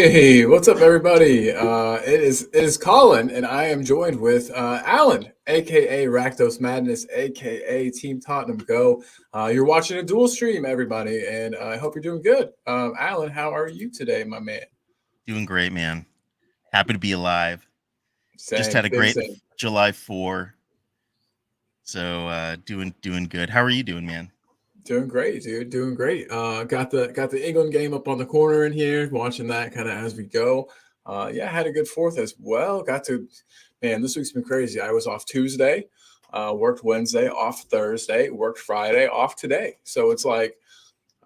Hey, what's up, everybody? It is Colin, and I am joined with Alan, aka Rakdos Madness, aka Team Tottenham Go. You're watching a dual stream, everybody, and I hope you're doing good. Alan, how are you today, my man? Doing great, man. Happy to be alive. Just Same, had a great same. July 4. So doing good. How are you doing, man? Doing great, dude. Doing great. Got the England game up on the corner in here, watching that kind of as we go. Yeah, had a good fourth as well. Man, this week's been crazy. I was off Tuesday, worked Wednesday, off Thursday, worked Friday, off today. So it's like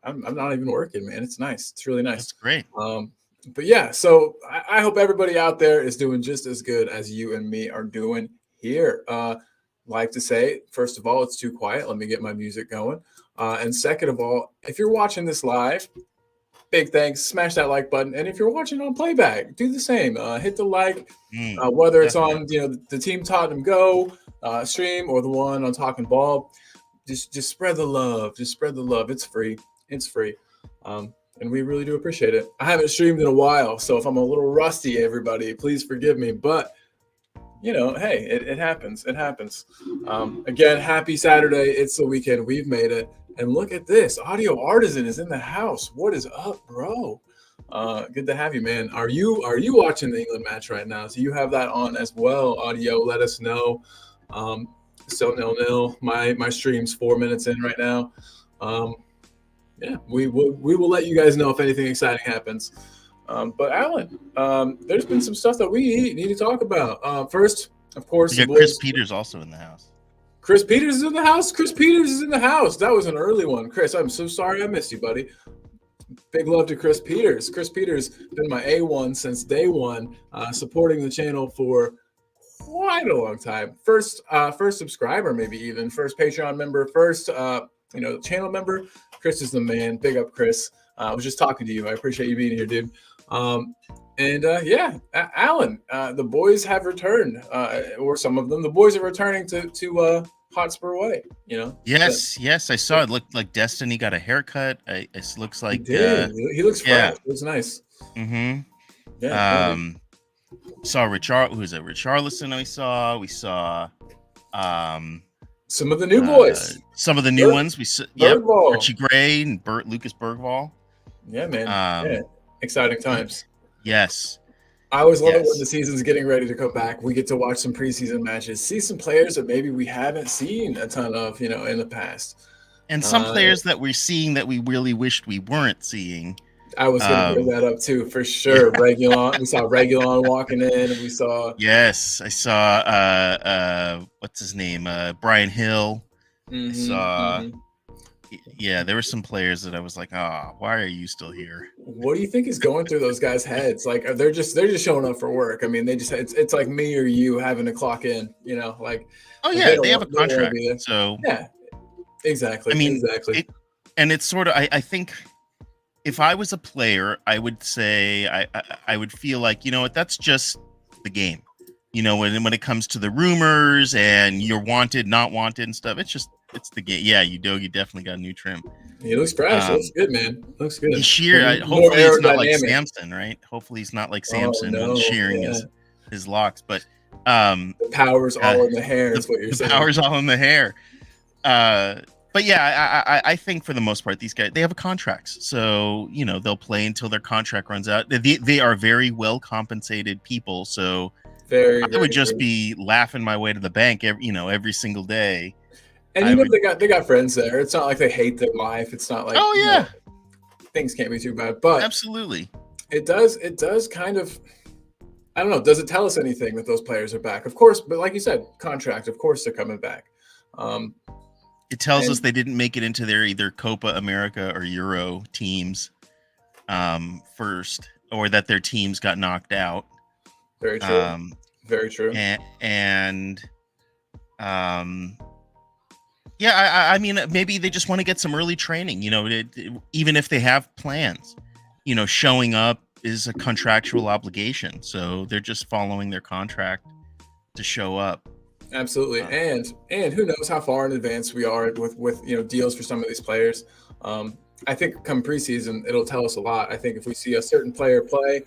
I'm not even working, man. It's nice. It's really nice. That's great. But yeah, so I hope everybody out there is doing just as good as you and me are doing here. Like to say, first of all, it's too quiet. Let me get my music going. And second of all, if you're watching this live, big thanks. Smash that like button. And if you're watching on playback, do the same. Hit the like, whether it's on the Team Tottenham Go stream or the one on Talking Ball. Just spread the love. Just spread the love. It's free. It's free. And we really do appreciate it. I haven't streamed in a while, so if I'm a little rusty, everybody, please forgive me. But hey, it happens. It happens. Again, happy Saturday. It's the weekend. We've made it. And look at this. Audio Artisan is in the house. What is up, bro? Good to have you, man. Are you watching the England match right now? So you have that on as well. Audio, let us know. So 0-0. My stream's 4 minutes in right now. Yeah, we will let you guys know if anything exciting happens. But Alan, there's been some stuff that we need to talk about. First, of course, Chris Peters also in the house. Chris Peters is in the house. Chris Peters is in the house. That was an early one. Chris, I'm so sorry I missed you, buddy. Big love to Chris Peters. Chris Peters been my A1 since day one, supporting the channel for quite a long time. First subscriber, maybe even first Patreon member, first channel member. Chris is the man. Big up, Chris. I was just talking to you. I appreciate you being here, dude. Alan, the boys have returned, or some of them. The boys are returning to Hotspur Way. Yes, I saw it. Looked like Destiny got a haircut. It looks like he looks fresh. It looks nice. Mm-hmm. Yeah. Saw Richarlison. We saw some of the new boys. Some of the new ones. We saw Archie Gray and Lucas Bergvall. Yeah, man. Exciting times. Yes. I always love it when the season's getting ready to come back. We get to watch some preseason matches, see some players that maybe we haven't seen a ton of, in the past. And some players that we're seeing that we really wished we weren't seeing. I was going to bring that up too, for sure. Regulon, we saw Regulon walking in, and we saw. Yes, I saw. What's his name? Brian Hill. I saw. Yeah, there were some players that I was like, "Ah, why are you still here?" What do you think is going through those guys' heads? Like, they're just showing up for work. I mean, it's like me or you having to clock in. Oh Like they yeah, don't they have a want they don't want to contract. be there. So, Yeah, I exactly, mean, exactly. it and it's sort of I think if I was a player, I would say I would feel like, you know what, that's just the game. When it comes to the rumors and you're wanted, not wanted and stuff, it's the game. Yeah, you definitely got a new trim. He looks fresh. It looks Um good, man. Looks good. shear More hopefully it's not like aerodynamic. Samson, right? Hopefully he's not like Oh Samson when no, shearing yeah. his locks, but um The power's uh, all in the hair. the Is what you're the saying. power's all in the hair. But yeah, I think for the most part, these guys, they have contracts, so they'll play until their contract runs out. They are very well compensated people, so Very, I would very just true. be laughing my way to the bank every single day. And I would. they got friends there. It's not like they hate their life. It's not like Oh yeah, things can't be too bad. But absolutely. it does kind of, I don't know. Does it tell us anything that those players are back? Of course, but like you said, contract. Of course, they're coming back. Um, It tells us and they didn't make it into their either Copa America or Euro teams first, or that their teams got knocked out. very true. Um, Very true. and yeah, I mean, maybe they just want to get some early training. Even if they have plans, showing up is a contractual obligation, so they're just following their contract to show up. Absolutely. Uh, And who knows how far in advance we are with deals for some of these players. I think come preseason it'll tell us a lot. I think if we see a certain player play,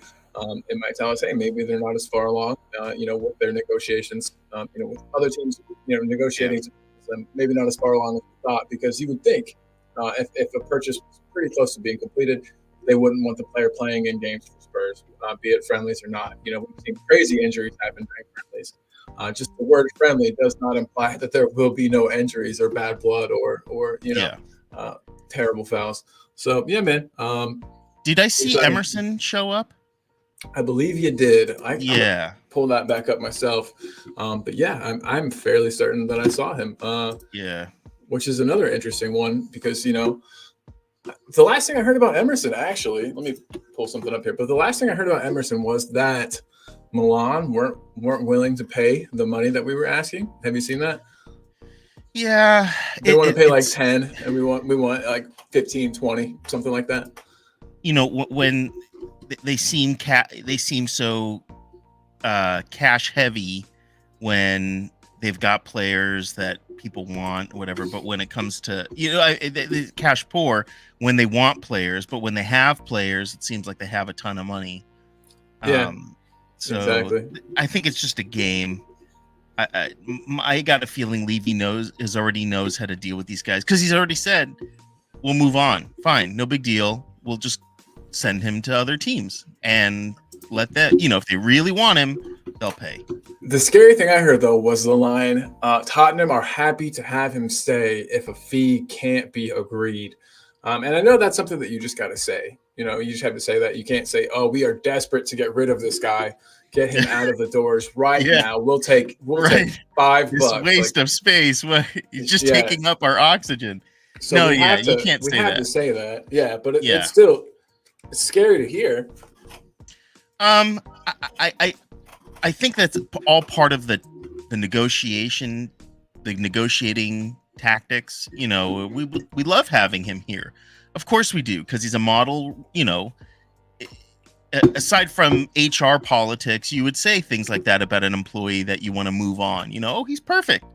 it might tell us, hey, maybe they're not as far along, with their negotiations, with other teams, yeah, negotiating, maybe not as far along as we thought, because you would think if a purchase was pretty close to being completed, they wouldn't want the player playing in games for Spurs, be it friendlies or not. We've seen crazy injuries happen during friendlies. Just the word friendly does not imply that there will be no injuries or bad blood or yeah. uh, terrible fouls. So yeah, man. Did I see Exciting. Emerson show up? I believe you did. I'm gonna Yeah, pull that back up myself. But yeah, I'm fairly certain that I saw him. yeah. Which is another interesting one because the last thing I heard about Emerson, actually, let me pull something up here. But the last thing I heard about Emerson was that Milan weren't willing to pay the money that we were asking. Have you seen that? Yeah, They want to pay like it's 10 and we want like 15, 20, something like that. when they seem so cash heavy when they've got players that people want, whatever. But when it comes to they cash poor when they want players, but when they have players, it seems like they have a ton of money. Yeah, So exactly. I think it's just a game. I got a feeling Levy already knows how to deal with these guys because he's already said we'll move on. Fine, no big deal. We'll just send him to other teams and let that, if they really want him, they'll pay. The scary thing I heard though was the line, Tottenham are happy to have him stay if a fee can't be agreed. And I know that's something that you just got to say. You just have to say that. You can't say, "Oh, we are desperate to get rid of this guy, get him out of the doors right Yeah, now. We'll take right. This $5." Like, waste of space. He's just yeah. taking up our oxygen. So No, we yeah, have you to can't we say have to that. say that. Yeah, but it's Yeah. still it's scary to hear. Um, I think that's all part of the negotiation, the negotiating tactics. We love having him here. Of course we do, because he's a model. Aside from HR politics, you would say things like that about an employee that you want to move on. Oh, he's perfect.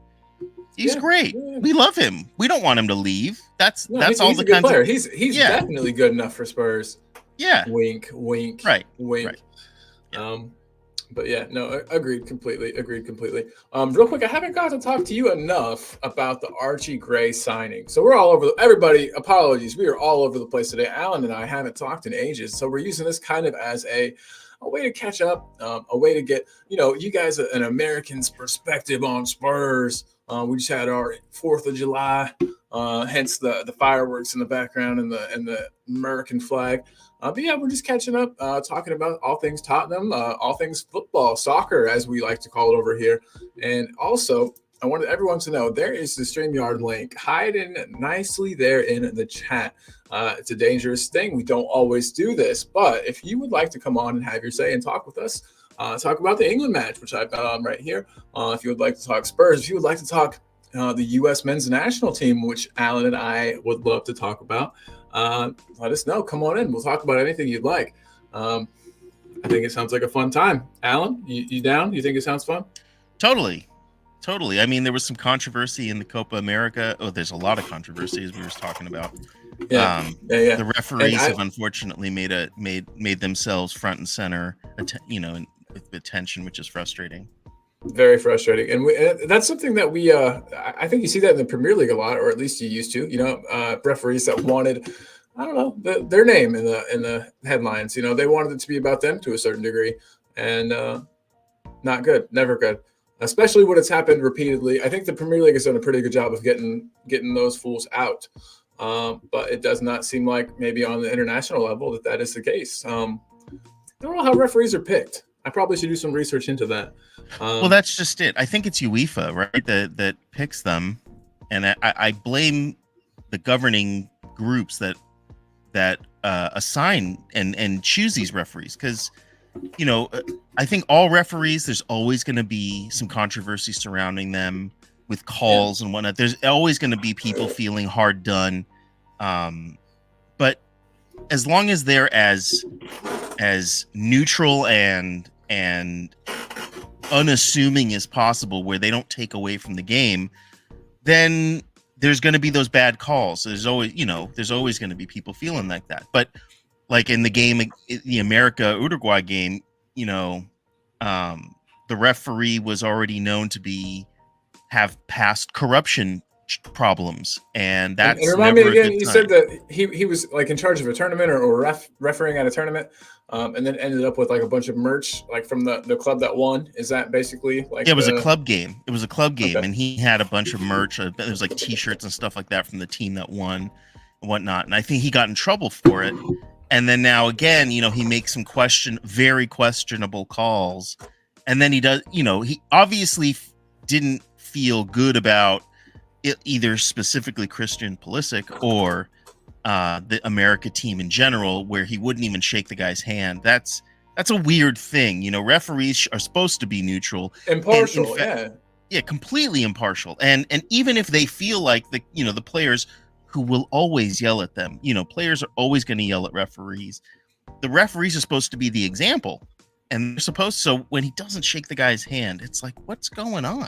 He's Yeah, great. yeah. We love him. We don't want him to leave. That's No, that's all he's a the good kinds of player. He's yeah, definitely good enough for Spurs. yeah, Wink, wink, right, wink. right. Yeah. But yeah, no, agreed completely. Agreed completely. Real quick, I haven't got to talk to you enough about the Archie Gray signing. So we're all over. Everybody, apologies. We are all over the place today. Alan and I haven't talked in ages, so we're using this kind of as a way to catch up, a way to get you guys an American's perspective on Spurs. We just had our 4th of July, hence the fireworks in the background and the American flag. But yeah, we're just catching up, talking about all things Tottenham, all things football, soccer, as we like to call it over here. And also, I wanted everyone to know there is the StreamYard link hiding nicely there in the chat. It's a dangerous thing. We don't always do this, but if you would like to come on and have your say and talk with us, talk about the England match, which I've got on right here. If you would like to talk Spurs, if you would like to talk the U.S. men's national team, which Alan and I would love to talk about, let us know. Come on in. We'll talk about anything you'd like. I think it sounds like a fun time. Alan, you down? You think it sounds fun? Totally. I mean, there was some controversy in the Copa America. Oh, there's a lot of controversy, as we were talking about. Yeah. The referees have unfortunately made themselves front and center, with attention, which is frustrating. Very frustrating, and that's something that we. I think you see that in the Premier League a lot, or at least you used to. Referees that wanted, I don't know, their name in the headlines. They wanted it to be about them to a certain degree, and not good, never good. Especially when it's happened repeatedly. I think the Premier League has done a pretty good job of getting those fools out, but it does not seem like maybe on the international level that is the case. I don't know how referees are picked. I probably should do some research into that. Well, that's just it. I think it's UEFA, right, that picks them, and I blame the governing groups that assign and choose these referees, because I think all referees, there's always going to be some controversy surrounding them with calls and whatnot. There's always going to be people feeling hard done, but as long as they're as neutral and unassuming as possible, where they don't take away from the game, then there's going to be those bad calls. There's always going to be people feeling like that. But like in the game, the America-Uruguay game, the referee was already known to have past corruption problems, and that's and remind me again. You said that he was like in charge of a tournament or refereeing at a tournament, and then ended up with like a bunch of merch like from the club that won. Is that basically like? Yeah, it was a club game. It was a club game, okay. And he had a bunch of merch. There was like T-shirts and stuff like that from the team that won and whatnot. And I think he got in trouble for it. And then now again, he makes some very questionable calls, and then he does. He obviously didn't feel good about either specifically Christian Pulisic or the America team in general, where he wouldn't even shake the guy's hand. That's a weird thing. Referees are supposed to be neutral, impartial, completely impartial. And even if they feel like the players who will always yell at them, players are always going to yell at referees. The referees are supposed to be the example, and they're supposed. So when he doesn't shake the guy's hand, it's like, what's going on?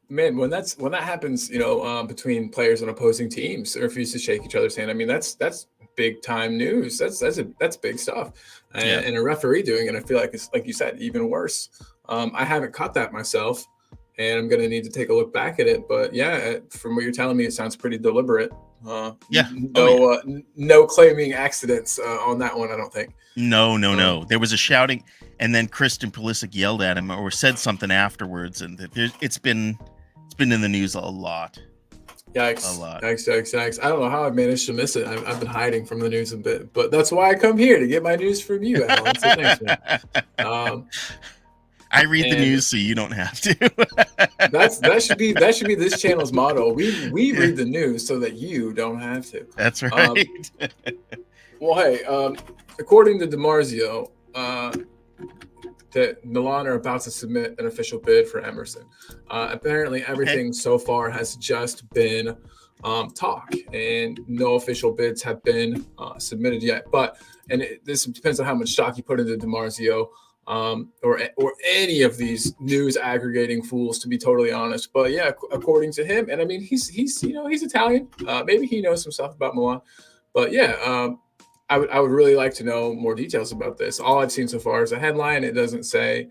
Man, when that happens, between players on opposing teams, they refuse to shake each other's hand. I mean, that's big time news. That's big stuff. And a referee doing it, I feel like it's, like you said, even worse. I haven't caught that myself, and I'm going to need to take a look back at it. But yeah, from what you're telling me, it sounds pretty deliberate. No claiming accidents on that one, I don't think. No. There was a shouting, and then Christian Pulisic yelled at him or said something afterwards, and it's been in the news a lot. Yikes. A lot. Yikes. I don't know how I managed to miss it. I've been hiding from the news a bit, but that's why I come here, to get my news from you, Alan. So thanks, man. I read the news so you don't have to. that should be this channel's motto. We read the news so that you don't have to. That's right. Well, hey, according to DiMarzio, that Milan are about to submit an official bid for Emerson. Apparently, everything so far has just been talk, and no official bids have been submitted yet. But this depends on how much stock you put into DiMarzio, or any of these news aggregating fools, to be totally honest. But yeah, according to him, and I mean, he's Italian. Maybe he knows some stuff about Milan. But yeah, I would really like to know more details about this. All I've seen so far is a headline. It doesn't say.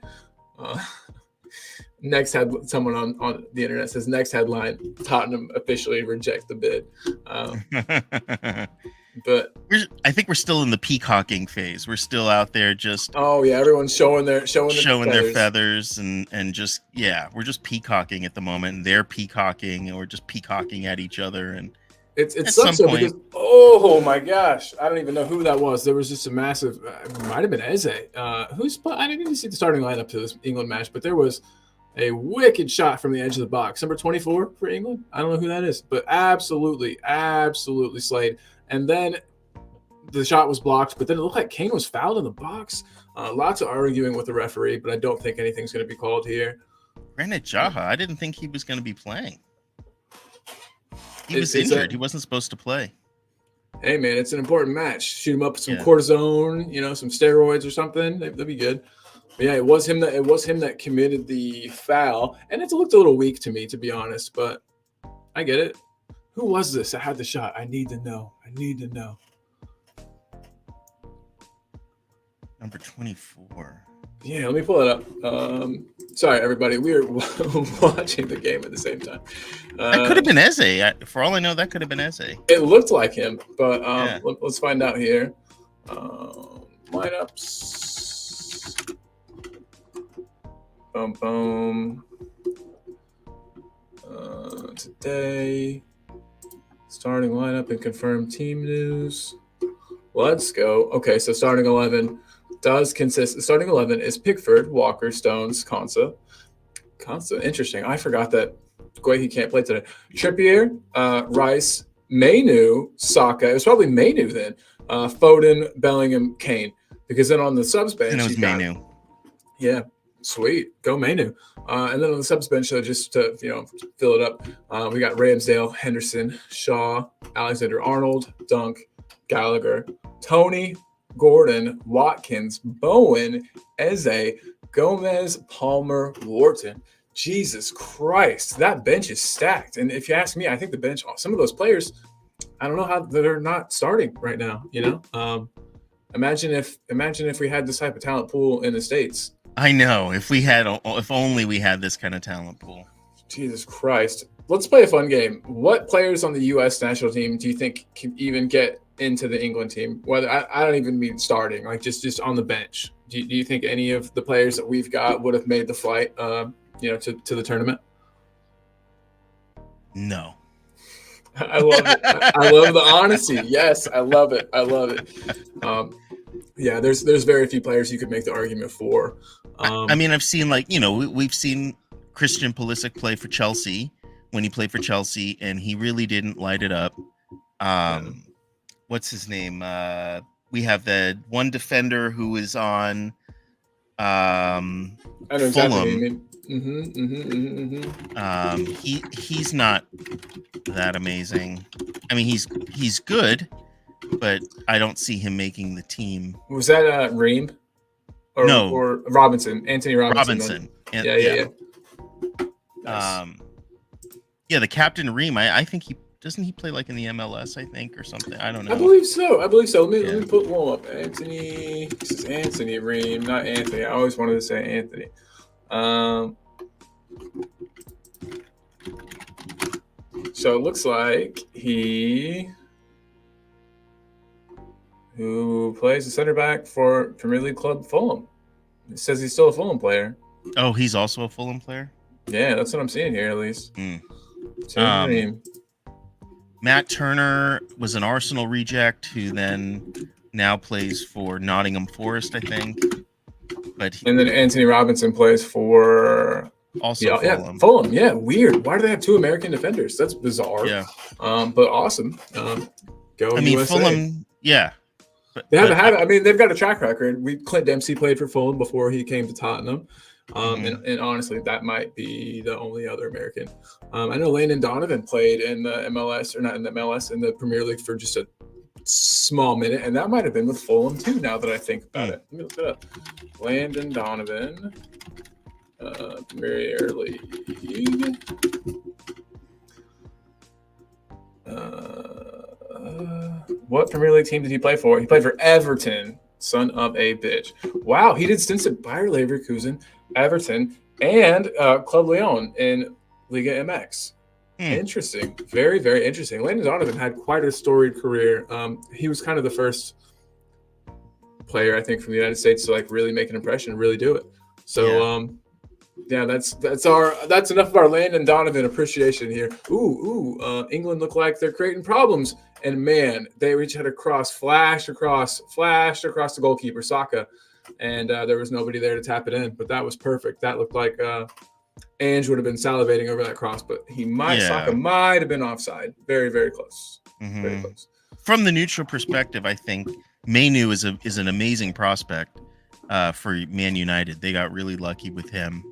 Someone on the internet says next headline: Tottenham officially reject the bid. But I think we're still in the peacocking phase. We're still out there just. Oh yeah, everyone's showing their feathers and just we're just peacocking at the moment. And they're peacocking, and we're just peacocking at each other. And it sucks though, because oh my gosh, I don't even know who that was. There was just a massive. It might have been Eze. I didn't even see the starting lineup to this England match, but there was A wicked shot from the edge of the box. Number 24 for England. I don't know who that is, but absolutely slayed. And then the shot was blocked, but then it looked like Kane was fouled in the box. Lots of arguing with the referee, but I don't think anything's going to be called here. Granit Xhaka, I didn't think he was going to be playing. He was injured. He wasn't supposed to play. Hey, man, it's an important match. Shoot him up with some cortisone, some steroids or something. That'd be good. But yeah, it was him that committed the foul, and it looked a little weak to me, to be honest. But I get it. Who was this? I had the shot. I need to know. Number 24. Yeah, let me pull it up. Sorry, everybody. We are watching the game at the same time. That could have been Eze. For all I know, that could have been Eze. It looked like him, but let's find out here. Lineups. Boom. Today, starting lineup and confirmed team news. Let's go. Okay, so starting 11 does consist. The starting 11 is Pickford, Walker, Stones, Konsa. Interesting. I forgot that he can't play today. Trippier, Rice, Mainu, Saka. It was probably Mainu then. Foden, Bellingham, Kane. Because then on the subs bench, it was Mainu. Yeah, sweet. Go Mainu. And then on the subs bench, just to fill it up, we got Ramsdale, Henderson, Shaw, Alexander-Arnold, Dunk, Gallagher, Tony, Gordon, Watkins, Bowen, Eze, Gomez, Palmer, Wharton. Jesus Christ, that bench is stacked. And if you ask me, I think the bench, some of those players, I don't know how they're not starting right now. Imagine if we had this type of talent pool in the States. I know. If only we had this kind of talent pool. Jesus Christ. Let's play a fun game. What players on the U.S. national team do you think can even get into the England team? Whether I don't even mean starting, like just on the bench. Do you think any of the players that we've got would have made the flight, to the tournament? No. I love it. I love the honesty. Yes, I love it. Yeah, there's very few players you could make the argument for. I mean, I've seen we've seen Christian Pulisic play for Chelsea when he played for Chelsea, and he really didn't light it up. What's his name? We have the one defender who is on Fulham. I know exactly what you mean. He's not that amazing. I mean, he's good, but I don't see him making the team. Was that Ream? No, or Robinson, Anthony Robinson. Yeah. Nice. The captain Ream. I think he play like in the MLS, I think, or something. I don't know. I believe so. Let me put one up. Anthony. This is Anthony Ream, not Anthony. I always wanted to say Anthony. So it looks like who plays the center back for Premier League club Fulham. It says he's still a Fulham player. Oh, he's also a Fulham player? Yeah, that's what I'm seeing here, at least. Matt Turner was an Arsenal reject who then now plays for Nottingham Forest, I think. And then Anthony Robinson plays for also Fulham. Fulham. Yeah, weird. Why do they have two American defenders? That's bizarre. Yeah. But awesome. Go USA. Fulham, yeah. They've got a track record. Clint Dempsey played for Fulham before he came to Tottenham. And honestly, that might be the only other American. I know Landon Donovan played in the MLS, or not in the MLS, in the Premier League for just a small minute, and that might have been with Fulham too, now that I think about it. Let me look it up. Landon Donovan, Premier League. What Premier League team did he play for? He played for Everton, son of a bitch. Wow, he did stints at Bayer Leverkusen, Everton, and Club Lyon in Liga MX. Interesting. Very, very interesting. Landon Donovan had quite a storied career. He was kind of the first player, I think, from the United States to really make an impression and really do it. So, that's enough of our Landon Donovan appreciation here. England look like they're creating problems. And man, they reached out a cross, flashed across the goalkeeper, Saka. And there was nobody there to tap it in, but that was perfect. That looked like Ange would have been salivating over that cross, but Saka might have been offside. Very, very close. Very close. From the neutral perspective, I think Mainu is an amazing prospect for Man United. They got really lucky with him.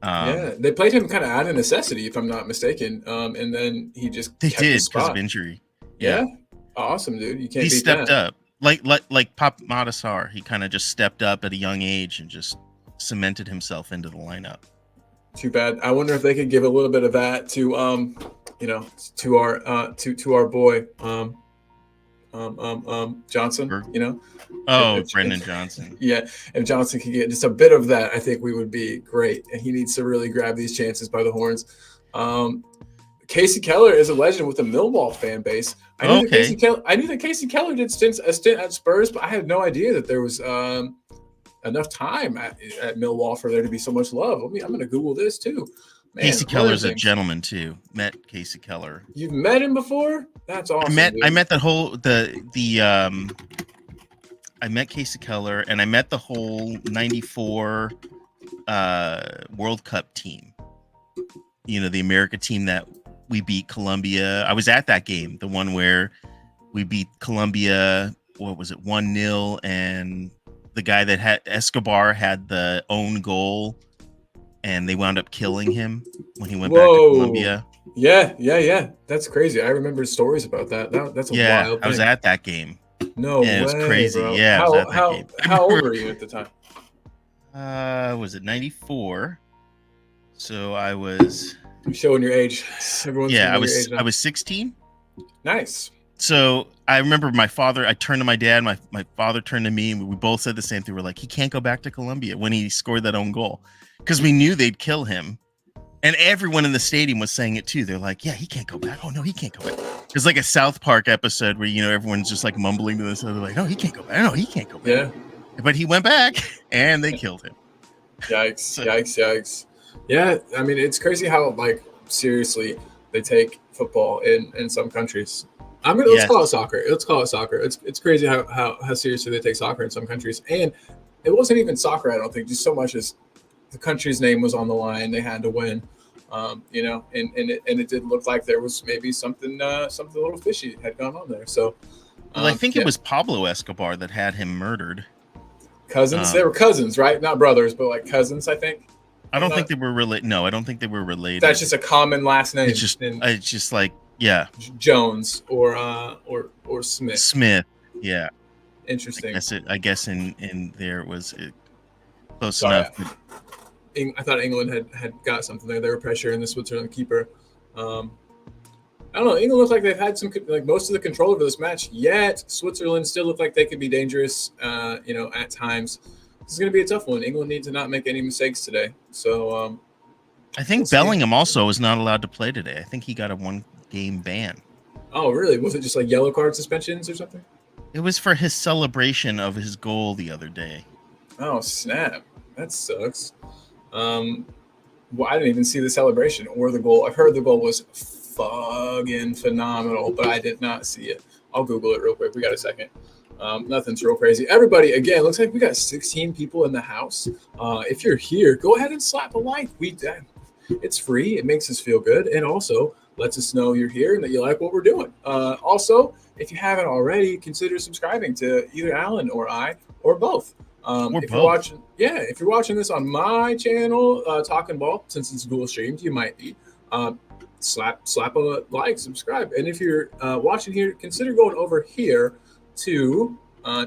Yeah, they played him kind of out of necessity, if I'm not mistaken. And then he just they kept did his because spot. of injury. Yeah, awesome, dude. You can't. He beat stepped that. up like Pop Madasar. He kind of just stepped up at a young age and just cemented himself into the lineup. Too bad. I wonder if they could give a little bit of that to to our boy Johnson, you know. Brendan Johnson. Yeah, if Johnson could get just a bit of that, I think we would be great. And he needs to really grab these chances by the horns. Casey Keller is a legend with the Millwall fan base. I knew that Casey Keller did a stint at Spurs, but I had no idea that there was enough time at Millwall for there to be so much love. I'm going to Google this too. Man, Casey Keller's a gentleman too. Met Casey Keller. You've met him before? That's awesome. I met I met Casey Keller, and I met the whole '94 World Cup team. You know, the America team that we beat Colombia. I was at that game, the one where we beat Colombia. What was it, 1-0? And the guy that had Escobar had the own goal, and they wound up killing him when he went back to Colombia. Yeah. That's crazy. I remember stories about that. That's a wild thing. I was at that game. No way, it was crazy. Bro. Yeah, how old were you at the time? Was it 94? So I was. I'm showing your age. I was 16. Nice. So I remember my father. I turned to my dad. My father turned to me, and we both said the same thing. We're like, he can't go back to Colombia when he scored that own goal, because we knew they'd kill him. And everyone in the stadium was saying it too. They're like, yeah, he can't go back. Oh no, he can't go back. It's like a South Park episode where, you know, everyone's just like mumbling to this. They're like, no, he can't go back. No, he can't go back. Yeah. But he went back and they killed him. Yikes. Yeah. I mean, it's crazy how like seriously they take football in some countries. Let's call it soccer. It's crazy how seriously they take soccer in some countries. And it wasn't even soccer, I don't think, just so much as the country's name was on the line. They had to win, you know, and it did look like there was maybe something a little fishy had gone on there. So, I think it was Pablo Escobar that had him murdered. Cousins, they were cousins, right? Not brothers, but like cousins, I think. I don't think they were related. No, I don't think they were related. That's just a common last name. It's just like, yeah, Jones or Smith. Smith, yeah. Interesting. I guess in there was close enough. I thought England had got something there. They were pressuring the Switzerland keeper. I don't know. England looked like they've had most of the control over this match. Yet Switzerland still looked like they could be dangerous. You know, at times. This is going to be a tough one. England needs to not make any mistakes today. So I think Bellingham also is not allowed to play today. I think he got a 1-game ban. Oh, really? Was it just like yellow card suspensions or something? It was for his celebration of his goal the other day. Oh, snap. That sucks. Well, I didn't even see the celebration or the goal. I've heard the goal was fucking phenomenal, but I did not see it. I'll Google it real quick. We got a second. Nothing's real crazy. Everybody, again, looks like we got 16 people in the house. If you're here, go ahead and slap a like. It's free. It makes us feel good. And also lets us know you're here and that you like what we're doing. Also, if you haven't already, consider subscribing to either Alan or I or both. If you're watching this on my channel, Talking Ball, since it's dual streamed, you might be. Slap a like, subscribe. And if you're watching here, consider going over here to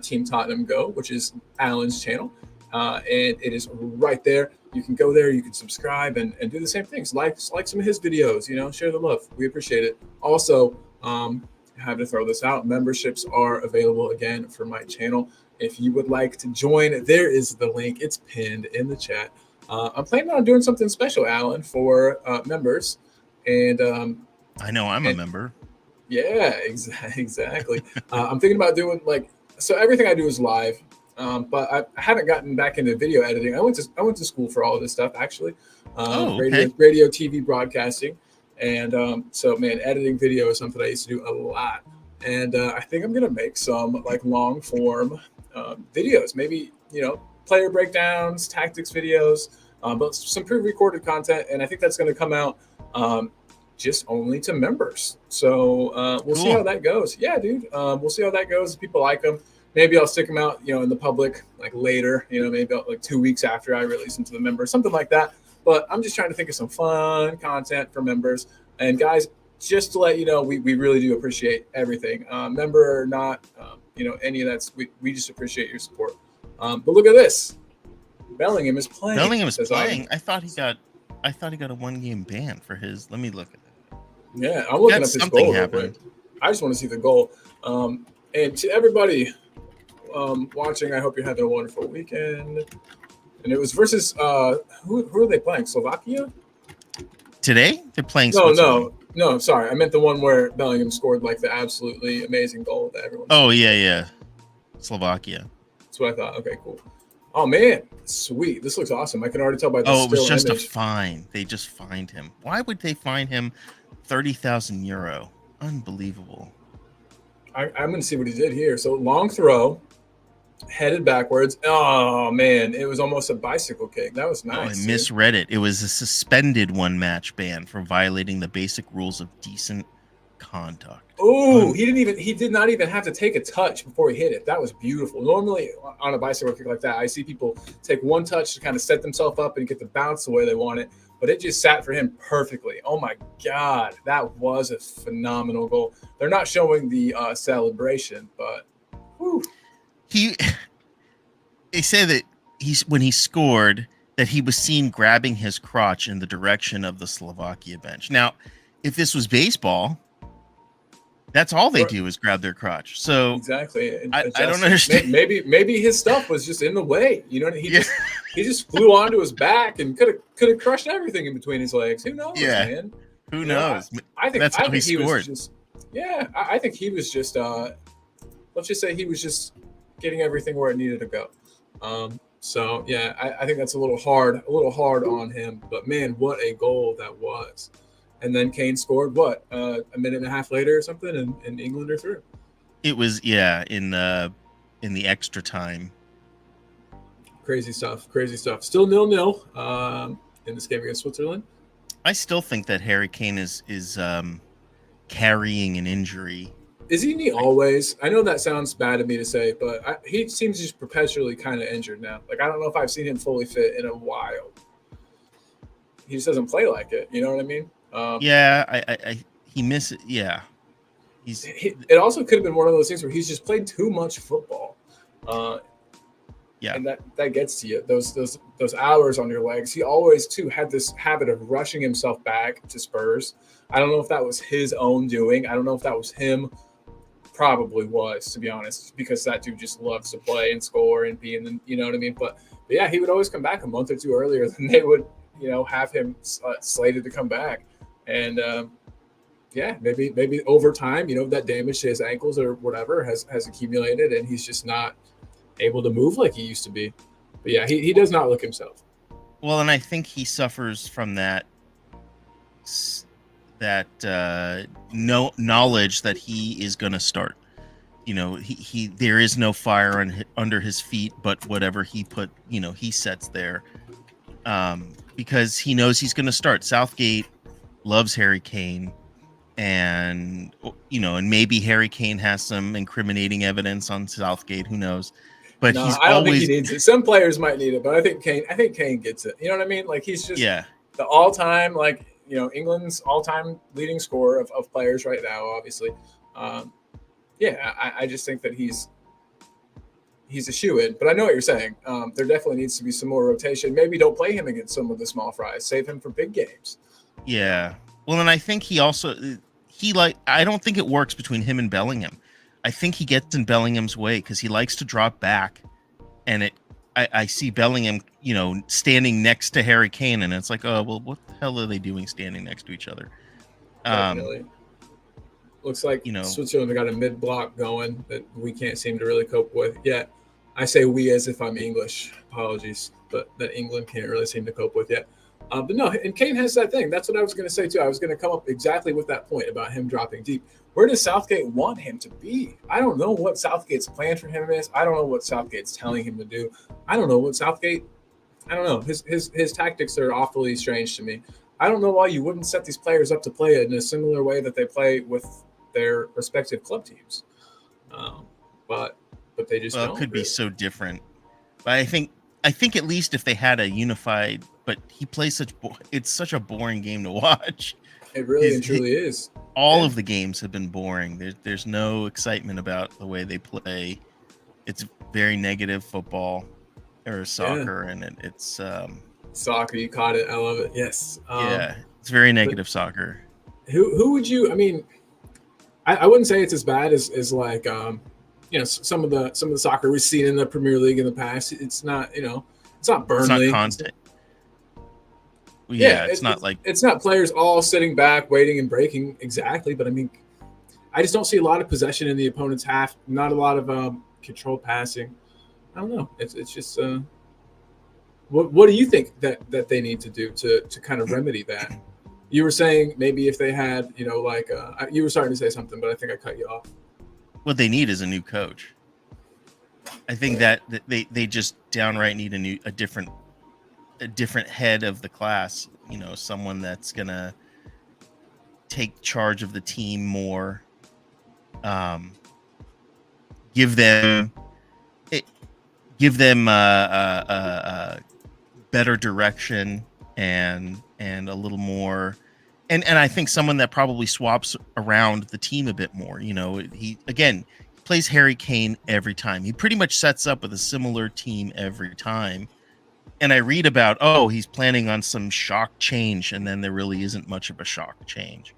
Team Tottenham Go, which is Alan's channel. And it is right there. You can go there, you can subscribe and do the same things. Like some of his videos, you know, share the love. We appreciate it. Also, I have to throw this out. Memberships are available again for my channel. If you would like to join, there is the link. It's pinned in the chat. I'm planning on doing something special, Alan, for members. And I know I'm a member. Yeah, exactly. I'm thinking about doing so everything I do is live, but I haven't gotten back into video editing. I went to school for all of this stuff, actually. Radio, TV, broadcasting. And so, man, editing video is something I used to do a lot. And I think I'm going to make some long form videos, maybe, you know, player breakdowns, tactics videos, but some pre-recorded content, and I think that's going to come out just only to members. So we'll see how Cool. that goes. Yeah, dude. We'll see how that goes. If people like them, maybe I'll stick them out, in the public like later. Maybe like 2 weeks after I release them to the members, something like that. But I'm just trying to think of some fun content for members. And guys, just to let you know, we really do appreciate everything, member or not. Any of that's we just appreciate your support. But look at this. Bellingham is playing. Bellingham is Says Autumn. playing. I thought he got a 1-game ban for his. Let me look at that. Yeah, I'm looking Got up his something goal real quick. happened. I just want to see the goal. And to everybody watching, I hope you're having a wonderful weekend. And it was versus who are they playing? Slovakia? Today they're playing No, Switzerland. no. Sorry, I meant the one where Bellingham scored like the absolutely amazing goal that everyone. Oh yeah, Slovakia. That's what I thought. Okay, cool. Oh man, sweet. This looks awesome. I can already tell by the Oh, it was still just image. a fine. They just fined him. Why would they fine him 30,000 euro? Unbelievable. I'm going to see what he did here. So long throw, headed backwards. Oh man, it was almost a bicycle kick. That was Oh, I nice. misread it. It was a suspended 1-match ban for violating the basic rules of decent conduct. Oh, he did not even have to take a touch before he hit it. That was beautiful. Normally on a bicycle kick like that, I see people take one touch to kind of set themselves up and get the bounce the way they want it, but it just sat for him perfectly. Oh my God, that was a phenomenal goal. They're not showing the celebration, but whew. They say that when he scored that he was seen grabbing his crotch in the direction of the Slovakia bench. Now, if this was baseball, that's all they do is grab their crotch. So exactly, I don't understand. Maybe his stuff was just in the way. He just flew onto his back and could have crushed everything in between his legs. Who knows, man? Who knows? I think that's how he Was scored. just, I think he was just. Let's just say he was just getting everything where it needed to go. So yeah, I think that's a little hard on him. But man, what a goal that was! And then Kane scored what a minute and a half later or something, and England are through. It was in the extra time. Crazy stuff. Still 0-0 in this game against Switzerland. I still think that Harry Kane is carrying an injury. Isn't he always? I know that sounds bad of me to say, but he seems just perpetually kind of injured now. Like, I don't know if I've seen him fully fit in a while. He just doesn't play like it. You know what I mean? He misses. Yeah, it also could have been one of those things where he's just played too much football. And that gets to you. Those hours on your legs. He always too had this habit of rushing himself back to Spurs. I don't know if that was his own doing. I don't know if that was him. Probably was, to be honest, because that dude just loves to play and score and be in the, you know what I mean? But yeah, he would always come back a month or two earlier than they would, have him slated to come back. And maybe over time, that damage to his ankles or whatever has accumulated, and he's just not able to move like he used to be. But yeah, he does not look himself. Well, and I think he suffers from that no knowledge that he is going to start. He there is no fire under his feet, but whatever he sets there, because he knows he's going to start. Southgate loves Harry Kane, and maybe Harry Kane has some incriminating evidence on Southgate. Who knows? But I don't think he needs it. Some players might need it, but I think Kane gets it. You know what I mean? Like, he's just the all-time, like, England's all-time leading scorer of players right now, obviously. I just think that he's a shoo-in. But I know what you're saying. There definitely needs to be some more rotation. Maybe don't play him against some of the small fries. Save him for big games. Yeah. Well, and I think I don't think it works between him and Bellingham. I think he gets in Bellingham's way because he likes to drop back, and I see Bellingham, standing next to Harry Kane, and it's like, oh, well, what the hell are they doing standing next to each other? Definitely. Looks like Switzerland got a mid-block going that we can't seem to really cope with yet. I say we as if I'm English. Apologies, but that England can't really seem to cope with yet. But no, and Kane has that thing. That's what I was going to say, too. I was going to come up exactly with that point about him dropping deep. Where does Southgate want him to be? I don't know what Southgate's plan for him is. I don't know what Southgate's telling him to do. I don't know what Southgate I don't know. His tactics are awfully strange to me. I don't know why you wouldn't set these players up to play in a similar way that they play with their respective club teams. Um, but they just Well, it don't could be really. so different. But I think at least if they had a unified, but he plays it's such a boring game to watch. It really and His truly is. all Yeah, of the games have been boring. There's no excitement about the way they play. It's very negative football or yeah. soccer, and it's Soccer, you caught it. I love it. Yes. yeah, it's very But negative soccer. who would you? I mean, I wouldn't say it's as bad as like some of the soccer we've seen in the Premier League in the past. It's not it's not It's not Burnley. constant. Yeah, Yeah, it's not like it's not players all sitting back waiting and breaking exactly. But I mean, I just don't see a lot of possession in the opponent's half. Not a lot of controlled passing. I don't know. It's just what do you think that they need to do to kind of remedy that? You were saying maybe if they had like you were starting to say something, but I think I cut you off. what they need is a new coach. I think that they just downright need a different head of the class. Someone that's gonna take charge of the team more. Um, give them it, give them better direction and a little more. And I think someone that probably swaps around the team a bit more. He again plays Harry Kane every time. He pretty much sets up with a similar team every time. And I read about, he's planning on some shock change, and then there really isn't much of a shock change.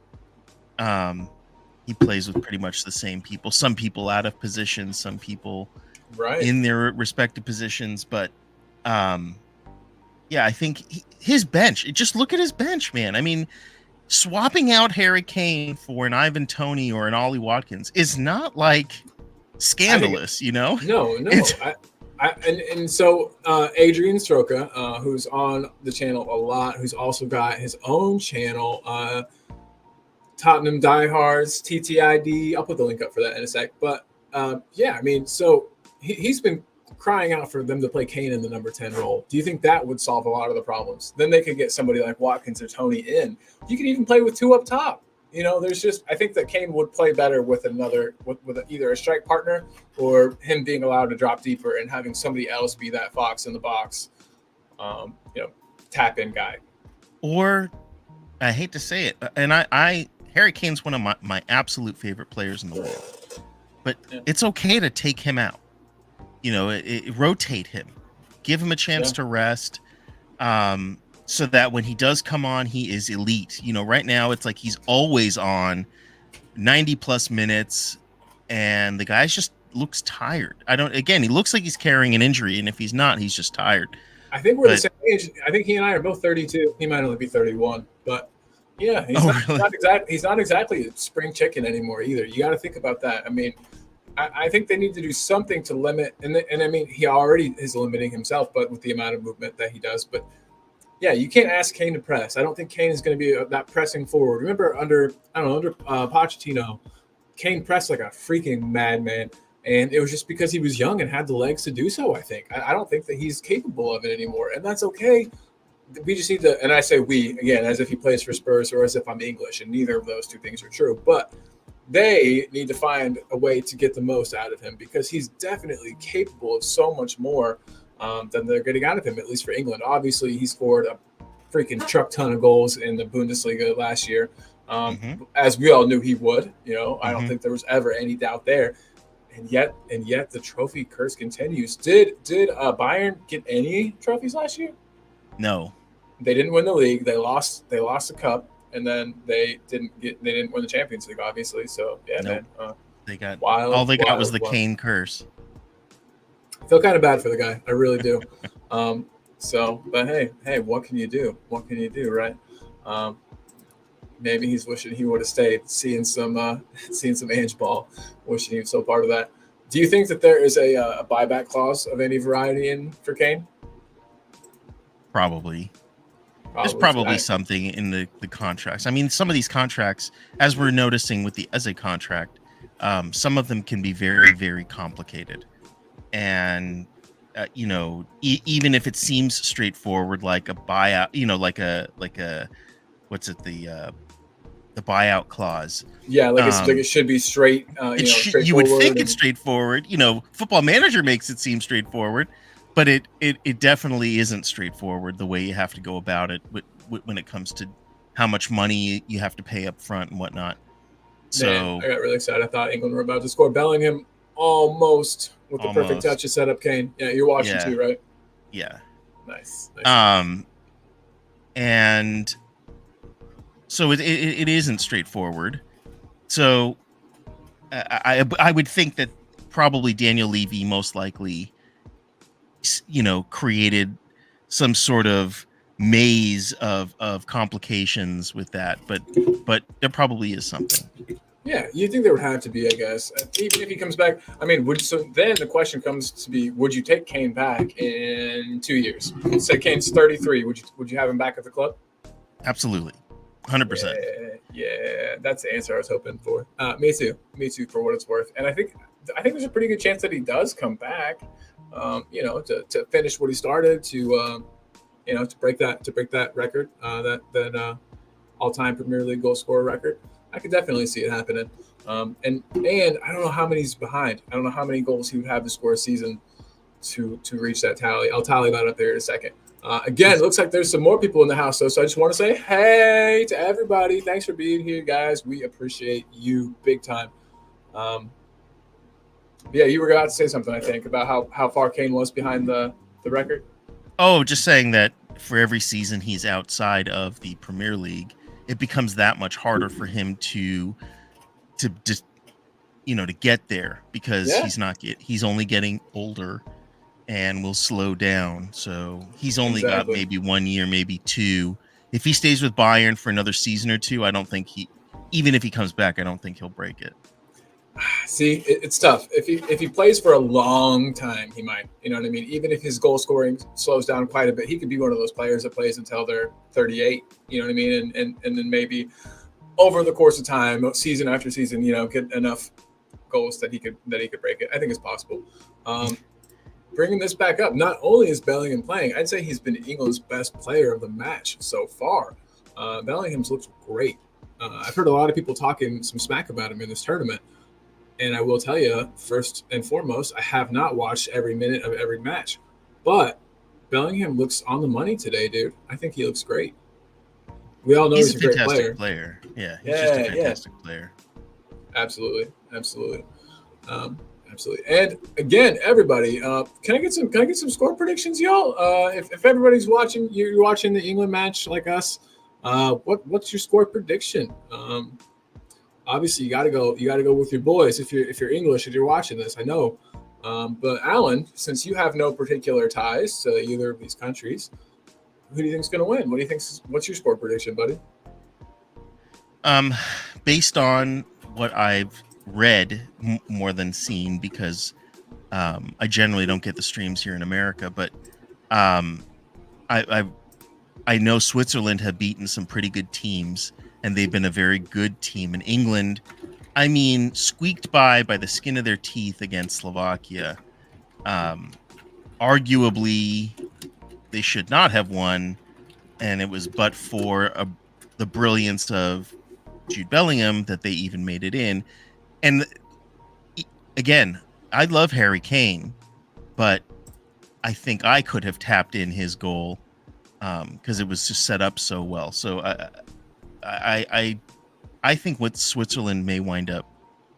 Um, he plays with pretty much the same people. Some people out of position, some people Right. in their respective positions. But yeah, I think his bench. Just look at his bench, man. I mean, swapping out Harry Kane for an Ivan Toney or an Ollie Watkins is not like I think scandalous, no. It's And so Adrian Stroka, who's on the channel a lot, who's also got his own channel, Tottenham Diehards, TTID. I'll put the link up for that in a sec. But yeah, I mean, so he's been crying out for them to play Kane in the number 10 role. Do you think that would solve a lot of the problems? Then they could get somebody like Watkins or Tony in. You could even play with two up top. There's just I think that Kane would play better with either a strike partner or him being allowed to drop deeper and having somebody else be that fox in the box, tap in guy. or I hate to say it, and I Harry Kane's one of my absolute favorite players in the world. But Yeah. it's okay to take him out. Rotate him, give him a chance to rest, so that when he does come on, he is elite. Right now it's like he's always on 90 plus minutes, and the guy just looks tired. He looks like he's carrying an injury, and if he's not, he's just tired. I think we're the But same age. I think he and I are both 32. He might only be 31, but yeah, really? he's not exactly a spring chicken anymore either. You got to think about that. I mean, I think they need to do something to limit, and I mean, he already is limiting himself, but with the amount of movement that he does. But yeah, you can't ask Kane to press. I don't think Kane is going to be that pressing forward. Remember under Pochettino, Kane pressed like a freaking madman, and it was just because he was young and had the legs to do so. I think I don't think that he's capable of it anymore, and that's okay. We just need to, and I say we again as if he plays for Spurs or as if I'm English, and neither of those two things are true. But they need to find a way to get the most out of him because he's definitely capable of so much more than they're getting out of him, at least for England. Obviously, he scored a freaking truck ton of goals in the Bundesliga last year, as we all knew he would. I don't think there was ever any doubt there. And yet the trophy curse continues. Did Bayern get any trophies last year? No. They didn't win the league. They lost the cup. And then they didn't win the Champions League, obviously. So yeah, Nope. man. They got Wild, got was the wild. Kane curse. I feel kind of bad for the guy. I really do. But hey, what can you do? What can you do, right? Maybe he's wishing he would have stayed, seeing some Ange ball, wishing he was so part of that. Do you think that there is a buyback clause of any variety in for Kane? Probably. There's probably something in the contracts. I mean, some of these contracts, as we're noticing with the Eze contract, some of them can be very, very complicated. And even if it seems straightforward, like a buyout, like a what's it, the buyout clause. Yeah, like it should be straight, You would straightforward. think it's straightforward. Football Manager makes it seem straightforward, but it definitely isn't straightforward the way you have to go about it when it comes to how much money you have to pay up front and whatnot. Man, So I got really excited. I thought England were about to score. Bellingham almost with the perfect touch almost, to set up Kane. Yeah, you're watching yeah, too, right? yeah. Nice. Um, and so it isn't straightforward. So I would think that probably Daniel Levy most likely, created some sort of maze of complications with that, but there probably is something. Yeah, you think there would have to be, I guess. Even if he comes back, I mean, then the question comes to be: would you take Kane back in 2 years? Say Kane's 33. Would you have him back at the club? Absolutely, 100%. Yeah, that's the answer I was hoping for. Me too, for what it's worth. And I think there's a pretty good chance that he does come back. To finish what he started, to break that record, that all-time Premier League goal scorer record. I could definitely see it happening. And I don't know how many he's behind. I don't know how many goals he would have to score a season to reach that tally. I'll tally that up there in a second. Again, it looks like there's some more people in the house, though. So I just want to say hey to everybody. Thanks for being here, guys. We appreciate you big time. Yeah, you were about to say something, I think, about how far Kane was behind the record. Oh, just saying that for every season he's outside of the Premier League, it becomes that much harder for him to just to get there, because Yeah, he's only getting older and will slow down. So he's only got exactly. maybe 1 year, maybe two. If he stays with Bayern for another season or two, I don't think even if he comes back, I don't think he'll break it. See, it's tough. If he plays for a long time, he might. You know what I mean? Even if his goal scoring slows down quite a bit, he could be one of those players that plays until they're 38. You know what I mean? And then maybe over the course of time, season after season, get enough goals that he could break it. I think it's possible. Bringing this back up, not only is Bellingham playing, I'd say he's been England's best player of the match so far. Bellingham's looks great. I've heard a lot of people talking some smack about him in this tournament. And I will tell you, first and foremost, I have not watched every minute of every match. But Bellingham looks on the money today, dude. I think he looks great. We all know He's he's a a great fantastic player. player. Yeah, he's just a Yeah. fantastic player. Absolutely. Absolutely. And again, everybody, can I get some score predictions, y'all? If everybody's watching, you're watching the England match like us. What's your score prediction? Obviously, you gotta go with your boys if you're English, if you're watching this. I know. But Alan, since you have no particular ties to either of these countries, who do you think's going to win? What do you think? What's your score prediction, buddy? Um, Based on what I've read more than seen, because I generally don't get the streams here in America, but um, I I know Switzerland have beaten some pretty good teams, and they've been a very good team. In England, I mean, squeaked by the skin of their teeth against Slovakia. Um, Arguably, they should not have won, and it was but for the brilliance of Jude Bellingham that they even made it in. And again, I love Harry Kane, but I think I could have tapped in his goal because it was just set up so well. So I think what Switzerland may wind up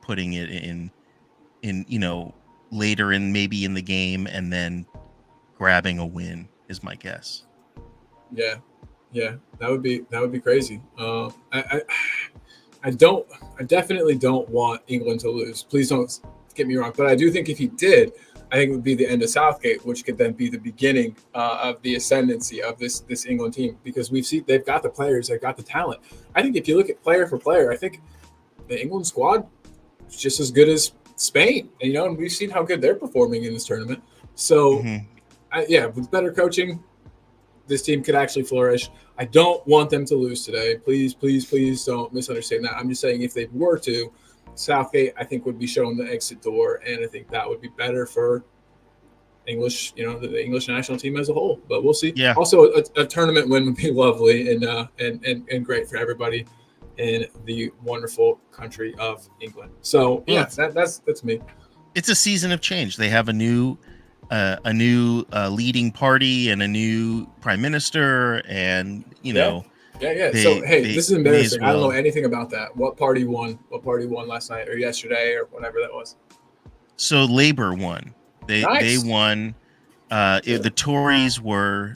putting it in later in maybe in the game, and then grabbing a win is my guess. Yeah, yeah, that would be crazy. I don't, I definitely don't want England to lose. Please don't get me wrong, but I do think if he did, I think it would be the end of Southgate, which could then be the beginning of the ascendancy of this England team, because we've seen they've got the players, they've got the talent. I think if you look at player for player, I think the England squad is just as good as Spain, and we've seen how good they're performing in this tournament. So, Mm-hmm. yeah, with better coaching, this team could actually flourish. I don't want them to lose today. Please, please, please don't misunderstand that. I'm just saying if they were to, Southgate, I think, would be shown the exit door, and I think that would be better for English, the English national team as a whole. But we'll see. Yeah. Also, a tournament win would be lovely and great for everybody in the wonderful country of England. So Well, yeah, that's me. it's a season of change. They have a new leading party and a new prime minister, and Yeah. Yeah. So they hey, they this is may as embarrassing. I don't know well. anything about that. What party won? What party won last night or yesterday or whatever that was? So Labor won. They Nice. won. The Tories were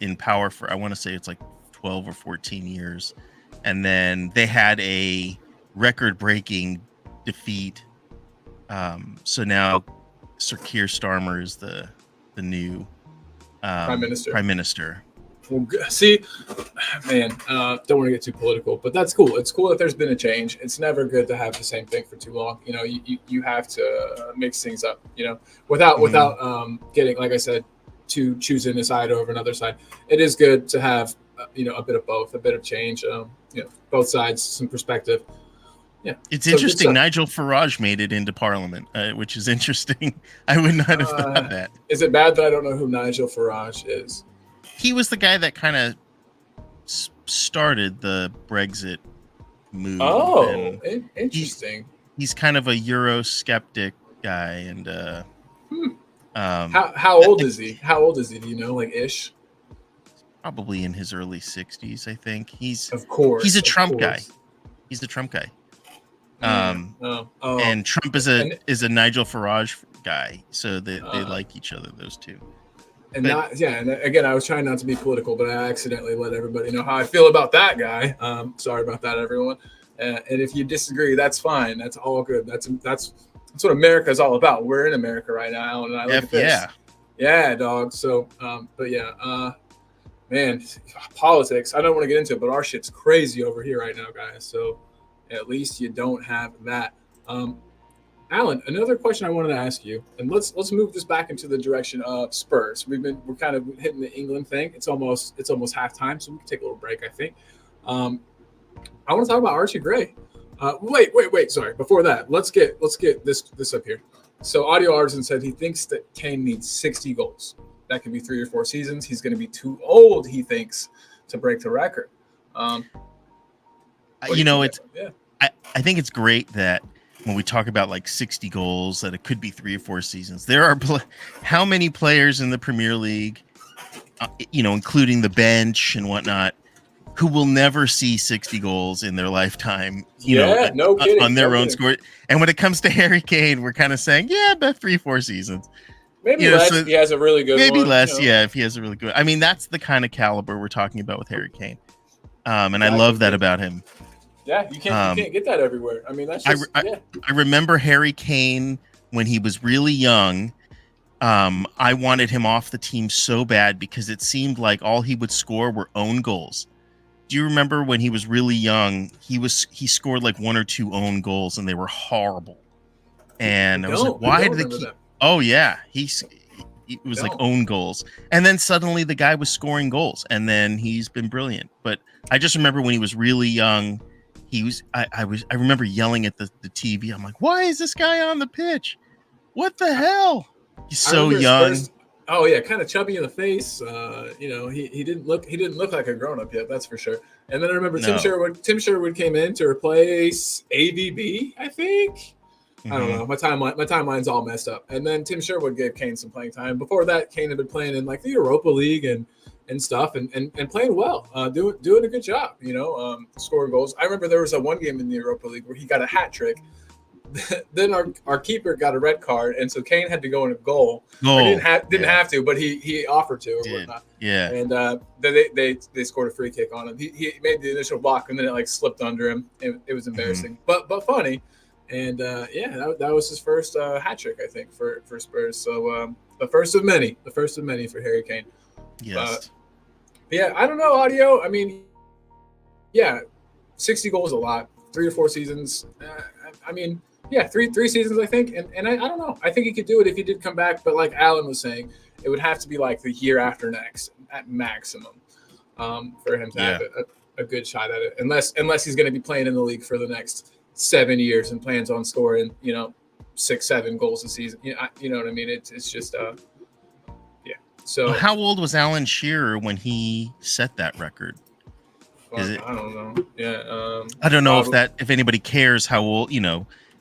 in power for, I want to say it's like 12 or 14 years, and then they had a record-breaking defeat. So now Sir Keir Starmer is the new Prime Minister. prime minister. Well, see, man, don't want to get too political, but that's cool. It's cool that there's been a change. It's never good to have the same thing for too long. You have to mix things up. Without getting, like I said, to choosing a side over another side. It is good to have a bit of both, a bit of change. Both sides, some perspective. Yeah, It's so interesting. Nigel Farage made it into Parliament, which is interesting. I would not have thought that. Is it bad that I don't know who Nigel Farage is? He was the guy that kind of started the Brexit move. Oh, interesting. He's kind of a Eurosceptic guy, and how old is he? How old is he? Do you know, like ish? Probably in his early 60s, I think. He's a Trump guy. He's a Trump guy. And Trump is a Nigel Farage guy, so they like each other, those two. And again, I was trying not to be political, but I accidentally let everybody know how I feel about that guy. Sorry about that, everyone. And if you disagree, that's fine. That's all good. That's what America is all about. We're in America right now, and I look at this. Yeah, dog. So, man, politics. I don't want to get into it, but our shit's crazy over here right now, guys. So, at least you don't have that. Alan, another question I wanted to ask you, and let's move this back into the direction of Spurs. We're kind of hitting the England thing. It's almost halftime, so we can take a little break, I think. I want to talk about Archie Gray. Wait. Sorry. Before that, let's get this up here. So Audio Artisan said he thinks that Kane needs 60 goals. That could be 3 or 4 seasons. He's going to be too old, he thinks, to break the record. I think it's great that when we talk about like 60 goals, that it could be 3 or 4 seasons. There are how many players in the Premier League, including the bench and whatnot, who will never see 60 goals in their lifetime, no kidding, on their own score. And when it comes to Harry Kane, we're kind of saying, about 3-4 seasons. Maybe less if he has a really good one. Maybe less, if he has a really good. I mean, that's the kind of caliber we're talking about with Harry Kane. And I love that about him. Yeah, you can't get that everywhere. I mean, that's just, I remember Harry Kane when he was really young. I wanted him off the team so bad because it seemed like all he would score were own goals. Do you remember when he was really young? He scored like 1 or 2 own goals, and they were horrible. And I was like, why did they keep? Oh yeah, it was like own goals, and then suddenly the guy was scoring goals, and then he's been brilliant. But I just remember when he was really young. I remember yelling at the TV. I'm like, why is this guy on the pitch? What the hell? He's so young. Oh yeah, kind of chubby in the face. He didn't look like a grown up yet. That's for sure. And then I remember Tim Sherwood came in to replace AVB. I think. Mm-hmm. I don't know. My timeline's all messed up. And then Tim Sherwood gave Kane some playing time. Before that, Kane had been playing in like the Europa League and stuff and playing well, doing a good job, scoring goals. I remember there was a one game in the Europa League where he got a hat trick. Then our keeper got a red card, and so Kane had to go in a goal. Didn't have to, but he offered to or whatnot. Yeah. And they scored a free kick on him. He made the initial block, and then it like slipped under him. It was embarrassing, but funny. And that was his first hat trick, I think, for Spurs. So the first of many for Harry Kane. Yes. I don't know, Audio. I mean, 60 goals is a lot. 3 or 4 seasons. Three seasons, I think. And I don't know. I think he could do it if he did come back. But like Alan was saying, it would have to be like the year after next at maximum for him to have a good shot at it. Unless he's going to be playing in the league for the next 7 years and plans on scoring, 6-7 goals a season. You know what I mean? It's just So How old was Alan Shearer when he set that record? Is fuck, it? I don't know. Yeah, I don't know probably. if anybody cares how old,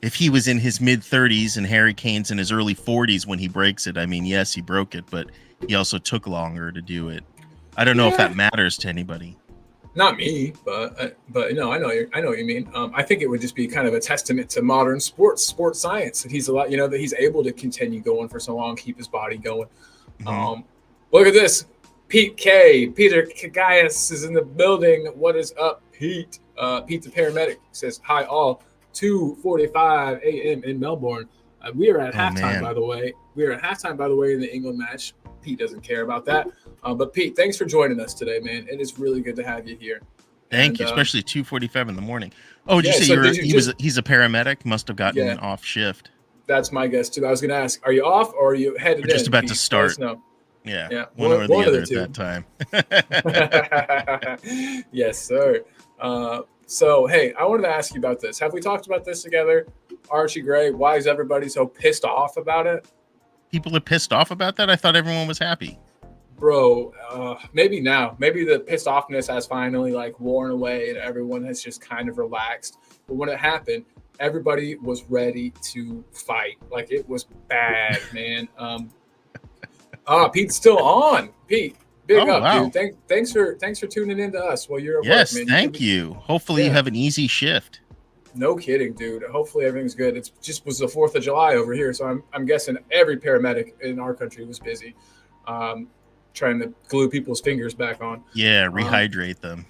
if he was in his mid 30s and Harry Kane's in his early 40s when he breaks it. I mean, yes, he broke it, but he also took longer to do it. I don't know if Yeah, that matters to anybody. not me, but no, I know what you mean. I think it would just be kind of a testament to modern sports science that he's a lot, that he's able to continue going for so long, keep his body going. Mm-hmm. Um, Look at this, Peter Kagayas is in the building. What is up, Pete? Pete the paramedic says hi all. 2:45 a.m. in Melbourne. We are at Oh halftime, man, by the way. We are at halftime, by the way, in the England match. Pete doesn't care about that. But Pete, thanks for joining us today, man. It is really good to have you here. thank And you, especially 2:45 in the morning. Oh, did you yeah, say so did you just? he's a paramedic? Must have gotten Yeah, off shift that's my guess too. I was going to ask, are you off or are you or headed just in, about to Pete? Let us start. know. Yeah, Yeah, one or the one of the other at two. that time. Yes, sir. So, hey, I wanted to ask you about this. Have we talked about this together? Archie Gray, why is everybody so pissed off about it? People are pissed off about that. I thought everyone was happy. Bro, maybe now. Maybe the pissed offness has finally like worn away and everyone has just kind of relaxed. But when it happened, everybody was ready to fight. Like it was bad, man. Pete's still on. Pete, big Oh up, wow. dude. Thanks for tuning in to us while you're at work, Yes, man. You could thank be, you. Hopefully you yeah, have an easy shift. no kidding, dude. Hopefully everything's good. It's just was the 4th of July over here, so I'm guessing every paramedic in our country was busy, um, trying to glue people's fingers back on. Yeah, Um, rehydrate them.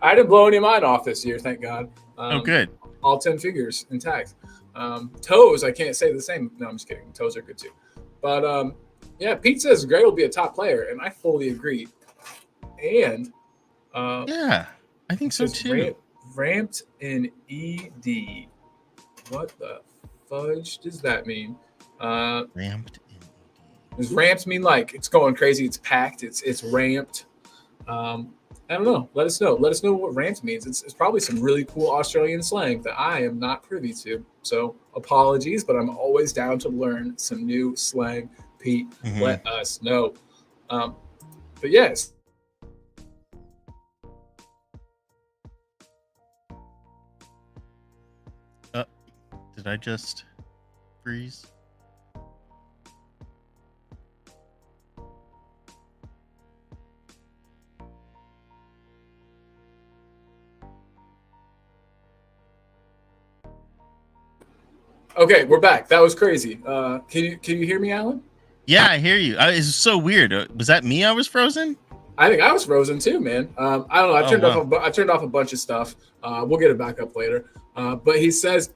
I didn't blow any of mine off this year, thank God. Oh, good. All 10 fingers intact. Toes, I can't say the same. No, I'm just kidding. Toes are good too. But yeah, Pete says Gray will be a top player, and I fully agree. And Yeah, I think it so says too. ramped in ED. What the fudge does that mean? Ramped in Does ramped mean like it's going crazy, it's packed, it's ramped? Um, I don't know. Let us know. Let us know what ramped means. It's probably some really cool Australian slang that I am not privy to. So apologies, but I'm always down to learn some new slang. Pete, ED. let us know. Um, but yes, Did I just freeze? okay, we're back. That was crazy. Can you hear me, Alan? Yeah, I hear you. It's so weird. Was that me? I was frozen. I think I was frozen too, man. I don't know. Oh wow. I turned off a bunch of stuff. We'll get it back up later. But he says,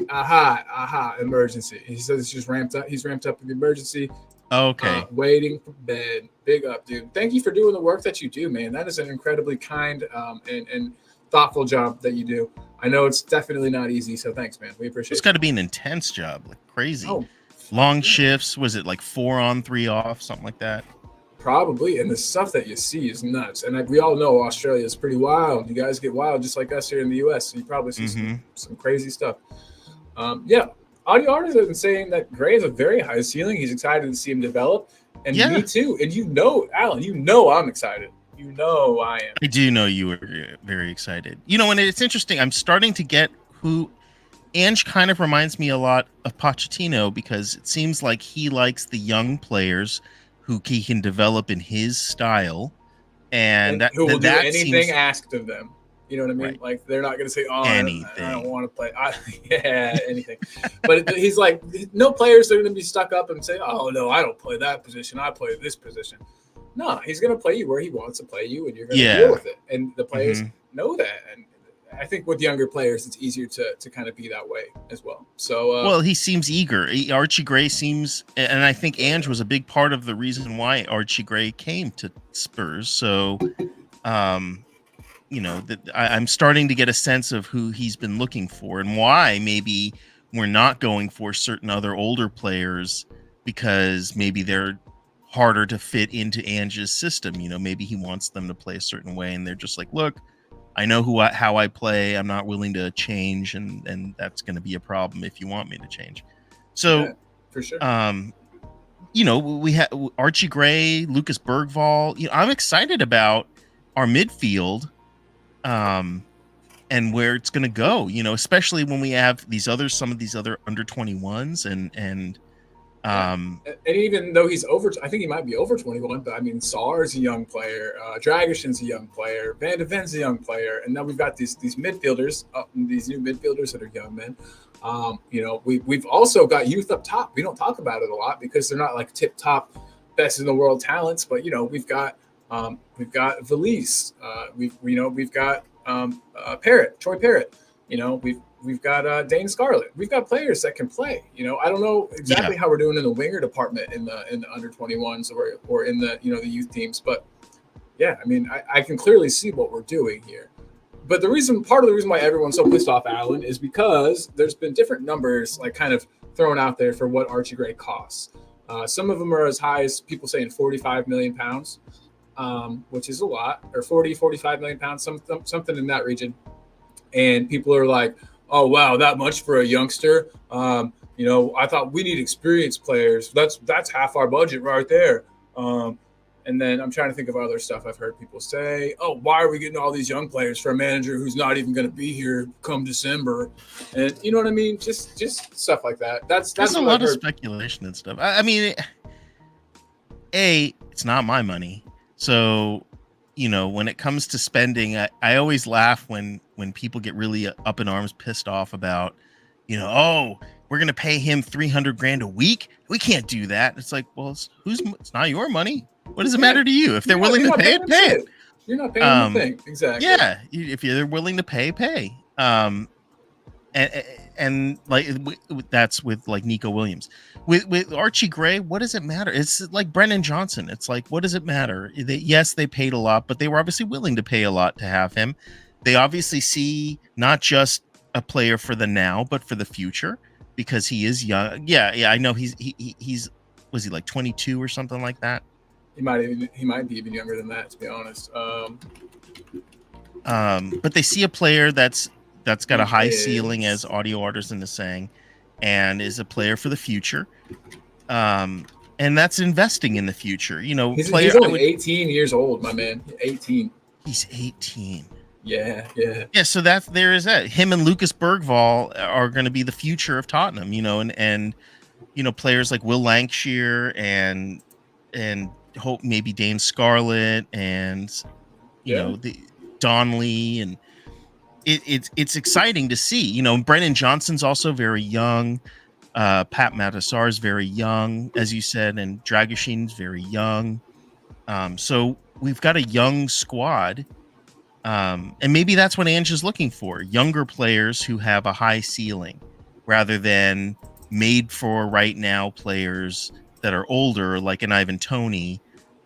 "Aha, emergency." He says it's just ramped up. He's ramped up in the emergency. Okay. Waiting for bed. Big up, dude. Thank you for doing the work that you do, man. That is an incredibly kind and thoughtful job that you do. I know it's definitely not easy, so thanks, man. We It's appreciate got you. to be an intense job, like crazy. Oh, Long yeah. shifts. Was it like 4 on, 3 off, something like that? Probably, and the stuff that you see is nuts. And we all know Australia is pretty wild. You guys get wild just like us here in the U.S. So you probably see Mm-hmm. some crazy stuff. Yeah, audio artists have been saying that Gray has a very high ceiling. He's excited to see him develop, and Yeah, me too. And Alan, I'm excited. You know I am. I do know you were very excited. And it's interesting. I'm starting to get who Ange kind of reminds me a lot of Pochettino because it seems like he likes the young players who he can develop in his style, and And that who will that, do that anything seems asked of them. You know what I mean? right. Like they're not going to say, "Oh, I don't Anything. want to play." Yeah, anything. But he's like, no players are going to be stuck up and say, "Oh no, I don't play that position. I play this position." No, he's going to play you where he wants to play you, and you're going to deal Yeah. with it. And the players Hmm. know that. And I think with younger players, it's easier to kind of be that way as well. So, Well, he seems eager. Archie Gray seems, and I think Ange was a big part of the reason why Archie Gray came to Spurs. So, um, I'm starting to get a sense of who he's been looking for and why maybe we're not going for certain other older players because maybe they're harder to fit into Ange's system. Maybe he wants them to play a certain way, and they're just like, look, I know how I play. I'm not willing to change, and that's going to be a problem if you want me to change. yeah, So, for sure. um, we have Archie Gray, Lucas Bergvall. I'm excited about our midfield, and where it's going to go. Especially when we have some of these other under 21s, and Yeah. um, And even though he's over, I think he might be over 21, but I mean, Saar's a young player, Dragishin's a young player, Van de Ven's a young player, and now we've got these midfielders, these new midfielders that are young men. We've also got youth up top. We don't talk about it a lot because they're not like tip top, best in the world talents, but we've got Valise, we've got Troy Parrott. We've got Dane Scarlett. We've got players that can play. I don't know yeah, exactly how we're doing in the winger department in the under 21s or in the the youth teams, but yeah, I mean, I can clearly see what we're doing here. But part of the reason why everyone's so pissed off, Alan, is because there's been different numbers like kind of thrown out there for what Archie Gray costs. Some of them are as high as people saying 45 million pounds, which is a lot, or 45 million pounds, something in that region. And people are like, "Oh wow, that much for a youngster." I thought we need experienced players. That's half our budget right there. And then I'm trying to think of other stuff I've heard people say. "Oh, why are we getting all these young players for a manager who's not even going to be here come December?" And you know what I mean? Just stuff like that. That's there's a what I've lot of heard. speculation and stuff. I mean, it's not my money, so when it comes to spending, I always laugh when people get really up in arms, pissed off about, oh, we're gonna pay him 300 grand a week. We can't do that. It's like, well, it's not your money. What does it Yeah, matter to you? If they're you're willing to not pay paying it, them pay it. shit. You're not paying them a Um, thing. Exactly. yeah, if you're willing to pay. And like that's with like Nico Williams. With Archie Gray, what does it matter? It's like Brennan Johnson. It's like, what does it matter? Yes, they paid a lot, but they were obviously willing to pay a lot to have him. They obviously see not just a player for the now, but for the future, because he is young. Yeah, I know he's was he like 22 or something like that. He might be even younger than that, to be honest. But they see a player that's got a He high ceiling, as is. Audio Artisan is saying, and is a player for the future. And that's investing in the future. He's only 18 years old, my man. 18. He's 18. Yeah, yeah. Yeah, so there is that. Him and Lucas Bergvall are going to be the future of Tottenham. And players like Will Lancashire and hope maybe Dane Scarlett and Yeah. the Donnelly, and it's exciting to see. Brennan Johnson's also very young. Pat Matasar's very young, as you said, and Dragishin's very young. So we've got a young squad. And maybe that's what Ange is looking for: younger players who have a high ceiling, rather than made for right now players that are older, like an Ivan Toney,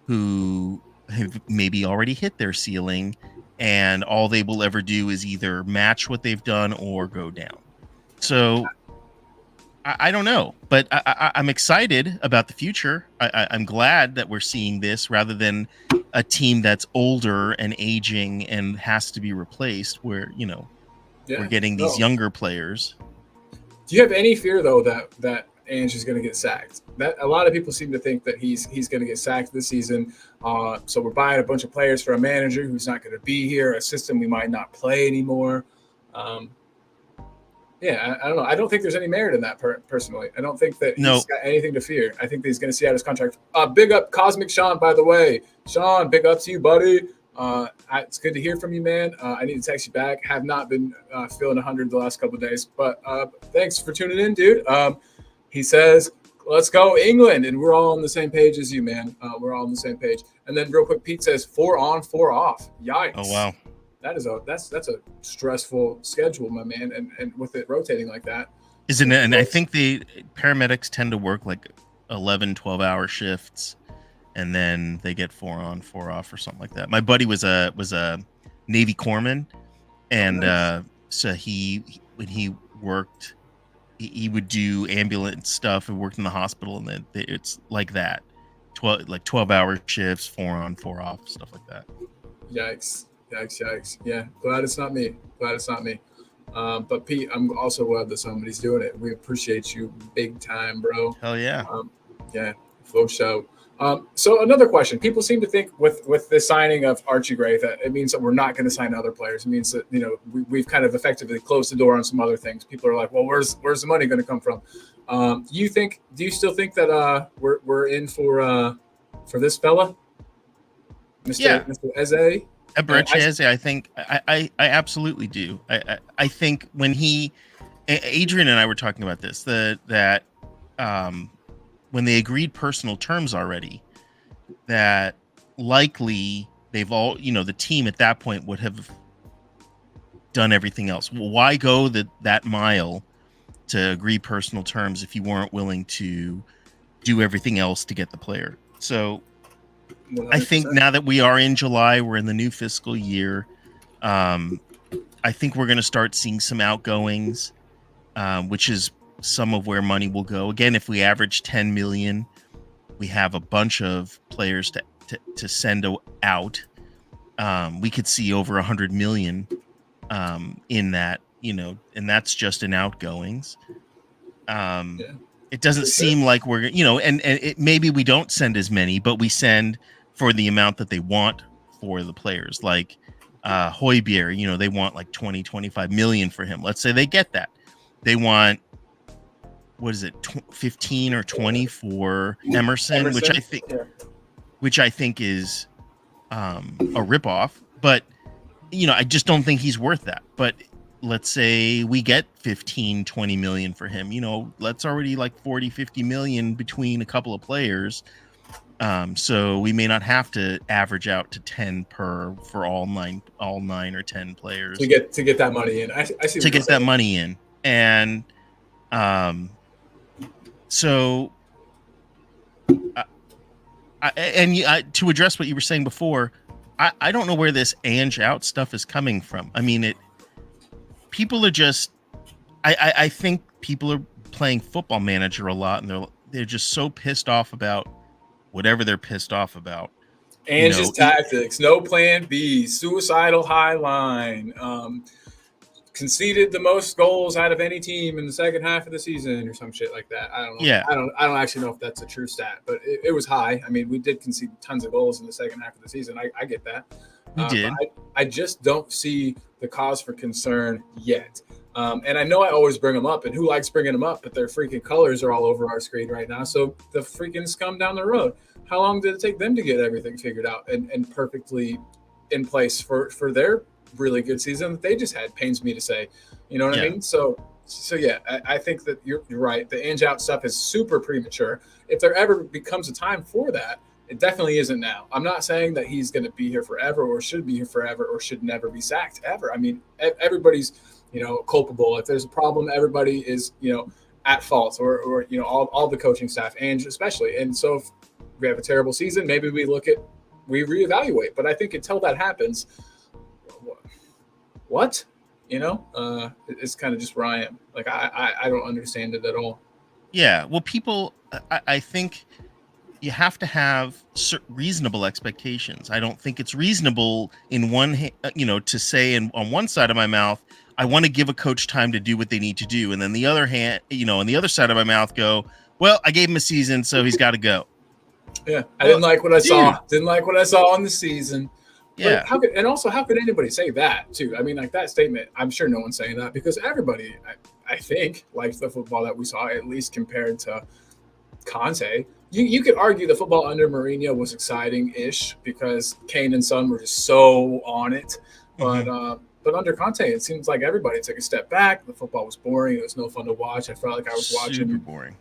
who have maybe already hit their ceiling, and all they will ever do is either match what they've done or go down. So I don't know, but I'm excited about the future. I'm glad that we're seeing this rather than a team that's older and aging and has to be replaced, where we're Yeah. getting these No. younger players. Do you have any fear though that Ange is going to get sacked? That a lot of people seem to think that he's going to get sacked this season. So we're buying a bunch of players for a manager who's not going to be here, a system we might not play anymore. Um, yeah, I don't know. I don't think there's any merit in that personally. I don't think that No, he's got anything to fear. I think that he's going to see out his contract. Big up Cosmic Sean, by the way. Sean, big up to you, buddy. It's good to hear from you, man. I need to text you back. Have not been feeling 100 the last couple of days, but thanks for tuning in, dude. He says, "Let's go England," and we're all on the same page as you, man. We're all on the same page. And then real quick, Pete says 4 on, 4 off. oh Yikes! wow, That's a stressful schedule, my man. And with it rotating like that, isn't it? And I think the paramedics tend to work like 11, 12-hour shifts, and then they get 4 on, 4 off, or something like that. My buddy was a Navy corpsman, oh and nice. so when he worked, he would do ambulance stuff and worked in the hospital, and then it's like that, 12-hour shifts, 4 on, 4 off, stuff like that. Yikes! Yikes! Yikes! Yeah, glad it's not me. Glad it's not me. But Pete, I'm also glad that somebody's doing it. We appreciate you big time, bro. Hell yeah. Um, yeah, For sure. So another question: people seem to think with the signing of Archie Gray that it means that we're not going to sign other players. It means that we've kind of effectively closed the door on some other things. People are like, well, where's the money going to come from? Do you still think that we're in for this fella, Yeah, Mr. Eze? Eberechi, I think I absolutely do. I think when Adrian and I were talking about this, that when they agreed personal terms already, that likely they've all, the team at that point would have done everything else. Well, why go that mile to agree personal terms if you weren't willing to do everything else to get the player? So 100%. I think now that we are in July, we're in the new fiscal year. I think we're going to start seeing some outgoings, which is some of where money will go. Again, if we average 10 million, we have a bunch of players to send out. We could see over 100 million in that, and that's just in outgoings. It doesn't seem like we're, and maybe we don't send as many, but we send for the amount that they want for the players. Like Højbjerg, they want like 20-25 million for him. Let's say they get that. They want, what is it, 15 or 20 for Emerson, which I think is a ripoff. But I just don't think he's worth that. But let's say we get 15-20 million for him. That's already like 40-50 million between a couple of players. So we may not have to average out to 10 per for all nine or 10 players to get that money in. I see to get that money in. And so to address what you were saying before, I don't know where this Ange out stuff is coming from. I mean, people are just, I think people are playing Football Manager a lot, and they're just so pissed off about whatever they're pissed off about. Ange's tactics, no plan B, suicidal high line, conceded the most goals out of any team in the second half of the season or some shit like that. I don't know. Yeah. I don't actually know if that's a true stat, but it was high. I mean, we did concede tons of goals in the second half of the season. I get that. We did. I just don't see the cause for concern yet. And I know I always bring them up, and who likes bringing them up, but their freaking colors are all over our screen right now. So the freaking scum down the road. How long did it take them to get everything figured out and perfectly in place for their really good season that they just had? Pains me to say, you know what I mean? So yeah, I think that you're right. The Ange out stuff is super premature. If there ever becomes a time for that, it definitely isn't now. I'm not saying that he's going to be here forever or should be here forever or should never be sacked ever. I mean, everybody's, culpable. If there's a problem, everybody is, at fault or all the coaching staff, Ange especially. And so if we have a terrible season, maybe we reevaluate. But I think until that happens, what? It's kind of just where I am. Like, I don't understand it at all. Yeah. Well, people, I think you have to have reasonable expectations. I don't think it's reasonable to say on one side of my mouth, I want to give a coach time to do what they need to do. And then the other hand, on the other side of my mouth go, well, I gave him a season, so he's got to go. Yeah. I didn't like what I saw. Didn't like what I saw on the season. Yeah. How could anybody say that too? I mean, like that statement, I'm sure no one's saying that because everybody, I think, likes the football that we saw, at least compared to Conte. You could argue the football under Mourinho was exciting-ish because Kane and Son were just so on it. But under Conte, it seems like everybody took a step back. The football was boring. It was no fun to watch. I felt like I was watching boring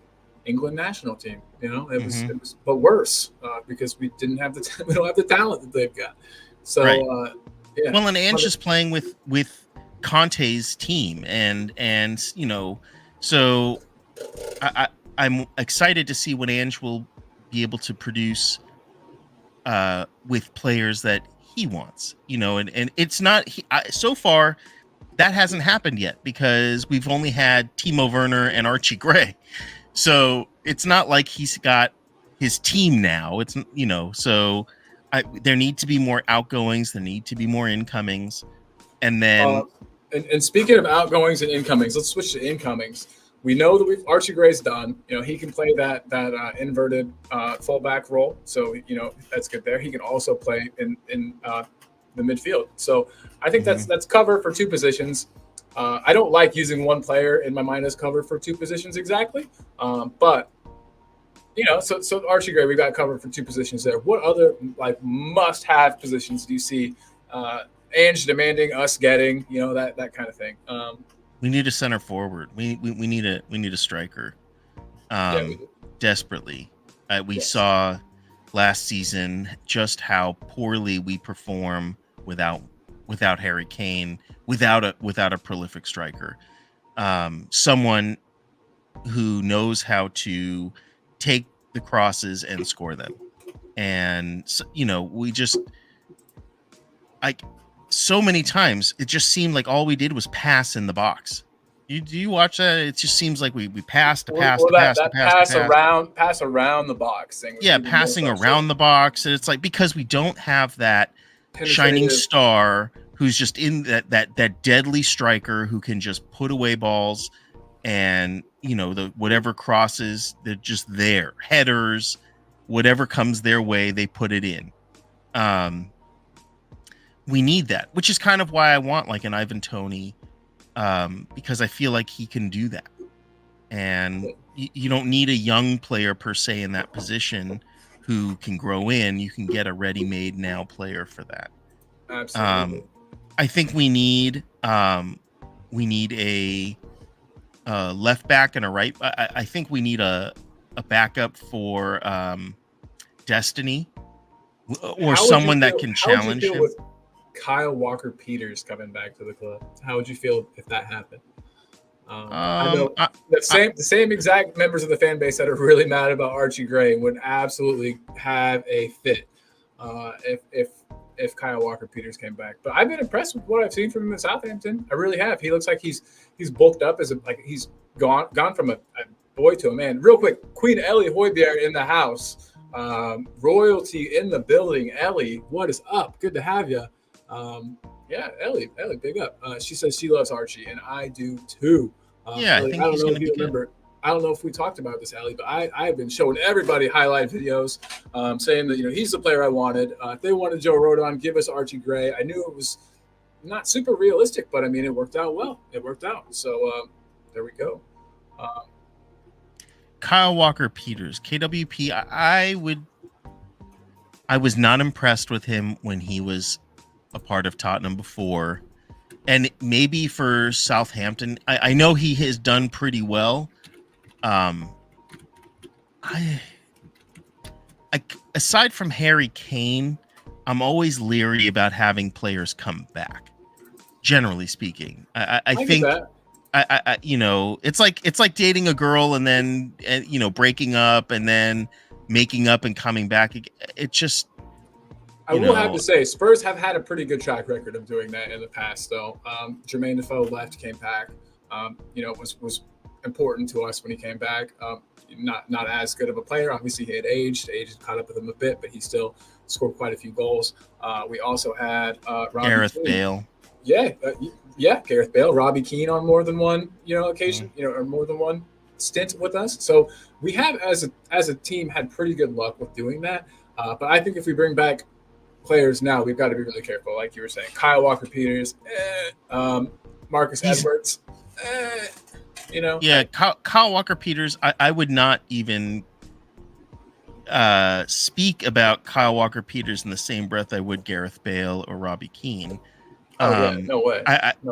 England national team. It was but worse because we don't have the talent that they've got. So right. Yeah. Well, and Ange is playing with Conte's team, and so I'm excited to see what Ange will be able to produce with players that he wants, and it's not so far that hasn't happened yet because we've only had Timo Werner and Archie Gray. So it's not like he's got his team now. It's, so there need to be more outgoings. There need to be more incomings. And then. And speaking of outgoings and incomings, let's switch to incomings. we know that Archie Gray's done. He can play that inverted fullback role, so that's good there. He can also play in the midfield. So I think that's cover for two positions. I don't like using one player in my mind as cover for two positions exactly, but so Archie Gray, we got covered for two positions there. What other must-have positions do you see Ange demanding us getting? That kind of thing. We need a center forward. We need a striker. Yeah, Desperately. We yes. saw last season just how poorly we perform without Harry Kane, without a prolific striker. Someone who knows how to take the crosses and score them. And we just so many times it just seemed like all we did was pass in the box. Do you watch that? It just seems like we passed to pass to pass to pass to pass around the box thing. Yeah, passing around the box. And it's like because we don't have that shining star who's just in that deadly striker who can just put away balls and the whatever crosses, they're just there. Headers, whatever comes their way, they put it in. We need that, which is kind of why I want like an Ivan Toney, because I feel like he can do that. And you don't need a young player per se in that position who can grow in. You can get a ready-made now player for that. Absolutely. I think we need a left back and a right. I think we need a backup for Destiny or someone that can challenge him. With Kyle Walker-Peters coming back to the club, how would you feel if that happened? I know the same exact members of the fan base that are really mad about Archie Gray would absolutely have a fit if Kyle Walker-Peters came back. But I've been impressed with what I've seen from him in Southampton. I really have. He looks like he's bulked up he's gone from a boy to a man. Real quick, Queen Ellie Hoybier in the house. Royalty in the building. Ellie, what is up? Good to have you. Yeah, Ellie, big up. She says she loves Archie, and I do too. Yeah, Ellie, I don't know if you remember. I don't know if we talked about this, Ellie, but I've been showing everybody highlight videos saying that he's the player I wanted. If they wanted Joe Rodon, give us Archie Gray. I knew it was not super realistic, but I mean it worked out well. It worked out. So there we go. Kyle Walker-Peters, KWP. I was not impressed with him when he was a part of Tottenham before, and maybe for Southampton. I know he has done pretty well. Aside from Harry Kane, I'm always leery about having players come back. Generally speaking, I think that. It's like dating a girl and then breaking up and then making up and coming back. It just. I will have to say, Spurs have had a pretty good track record of doing that in the past, though. Jermaine Defoe left, came back. Was important to us when he came back. Not as good of a player. Obviously, he had aged. Age had caught up with him a bit, but he still scored quite a few goals. We also had Gareth Bale. Yeah, Gareth Bale, Robbie Keane on more than one occasion, or more than one stint with us. So we have, as a team, had pretty good luck with doing that. But I think if we bring back players now, we've got to be really careful, like you were saying. Kyle Walker-Peters, Marcus Edwards, Yeah, Kyle Walker-Peters, I would not even speak about Kyle Walker-Peters in the same breath I would Gareth Bale or Robbie Keane. No way.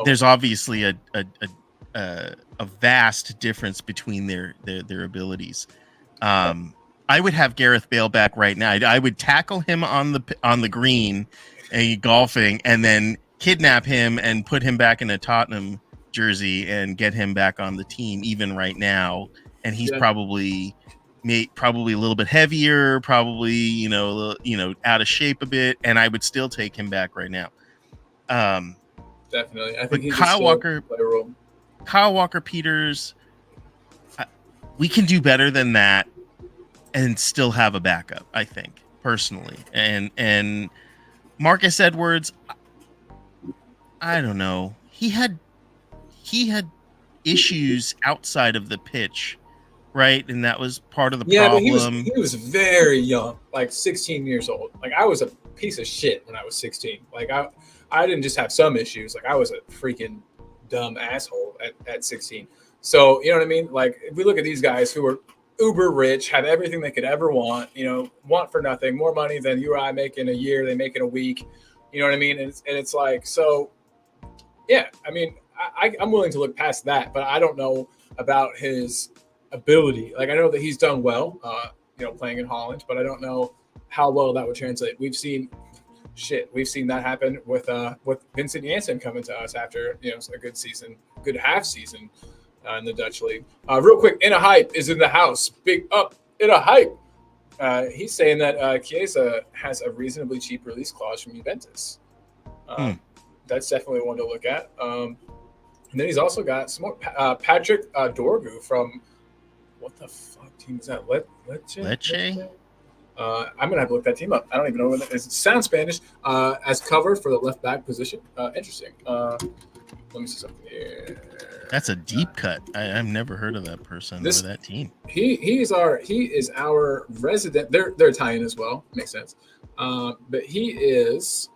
There's obviously a vast difference between their abilities. I would have Gareth Bale back right now. I would tackle him on the green, golfing, and then kidnap him and put him back in a Tottenham jersey and get him back on the team, even right now. And he's probably a little bit heavier, probably out of shape a bit, and I would still take him back right now. Definitely, I think he's Kyle Walker-Peters. We can do better than that and still have a backup, I think, personally. And Marcus Edwards, I don't know. He had issues outside of the pitch, right? And that was part of the Yeah, but problem. he was very young, like 16 years old. Like I was a piece of shit when I was 16. Like I didn't just have some issues. Like I was a freaking dumb asshole at 16. So you know what I mean? Like if we look at these guys who are uber rich, have everything they could ever want, want for nothing, more money than you or I make in a year, they make in a week. You know what I mean? And it's like, so yeah, I mean, I'm willing to look past that, but I don't know about his ability. Like I know that he's done well, playing in Holland, but I don't know how well that would translate. We've seen that happen with Vincent Janssen coming to us after a good season, good half season in the Dutch league. Real quick, In a Hype is in the house. Big up, In a Hype. He's saying that Chiesa has a reasonably cheap release clause from Juventus. That's definitely one to look at. And then he's also got some more. Patrick Dorgu from what the fuck team is that? Lecce? I'm gonna have to look that team up. I don't even know what that is. It sounds Spanish. As cover for the left back position. Interesting. Let me see something here. That's a deep cut. I've never heard of that person or that team. He is our resident. They're Italian as well. Makes sense. But he is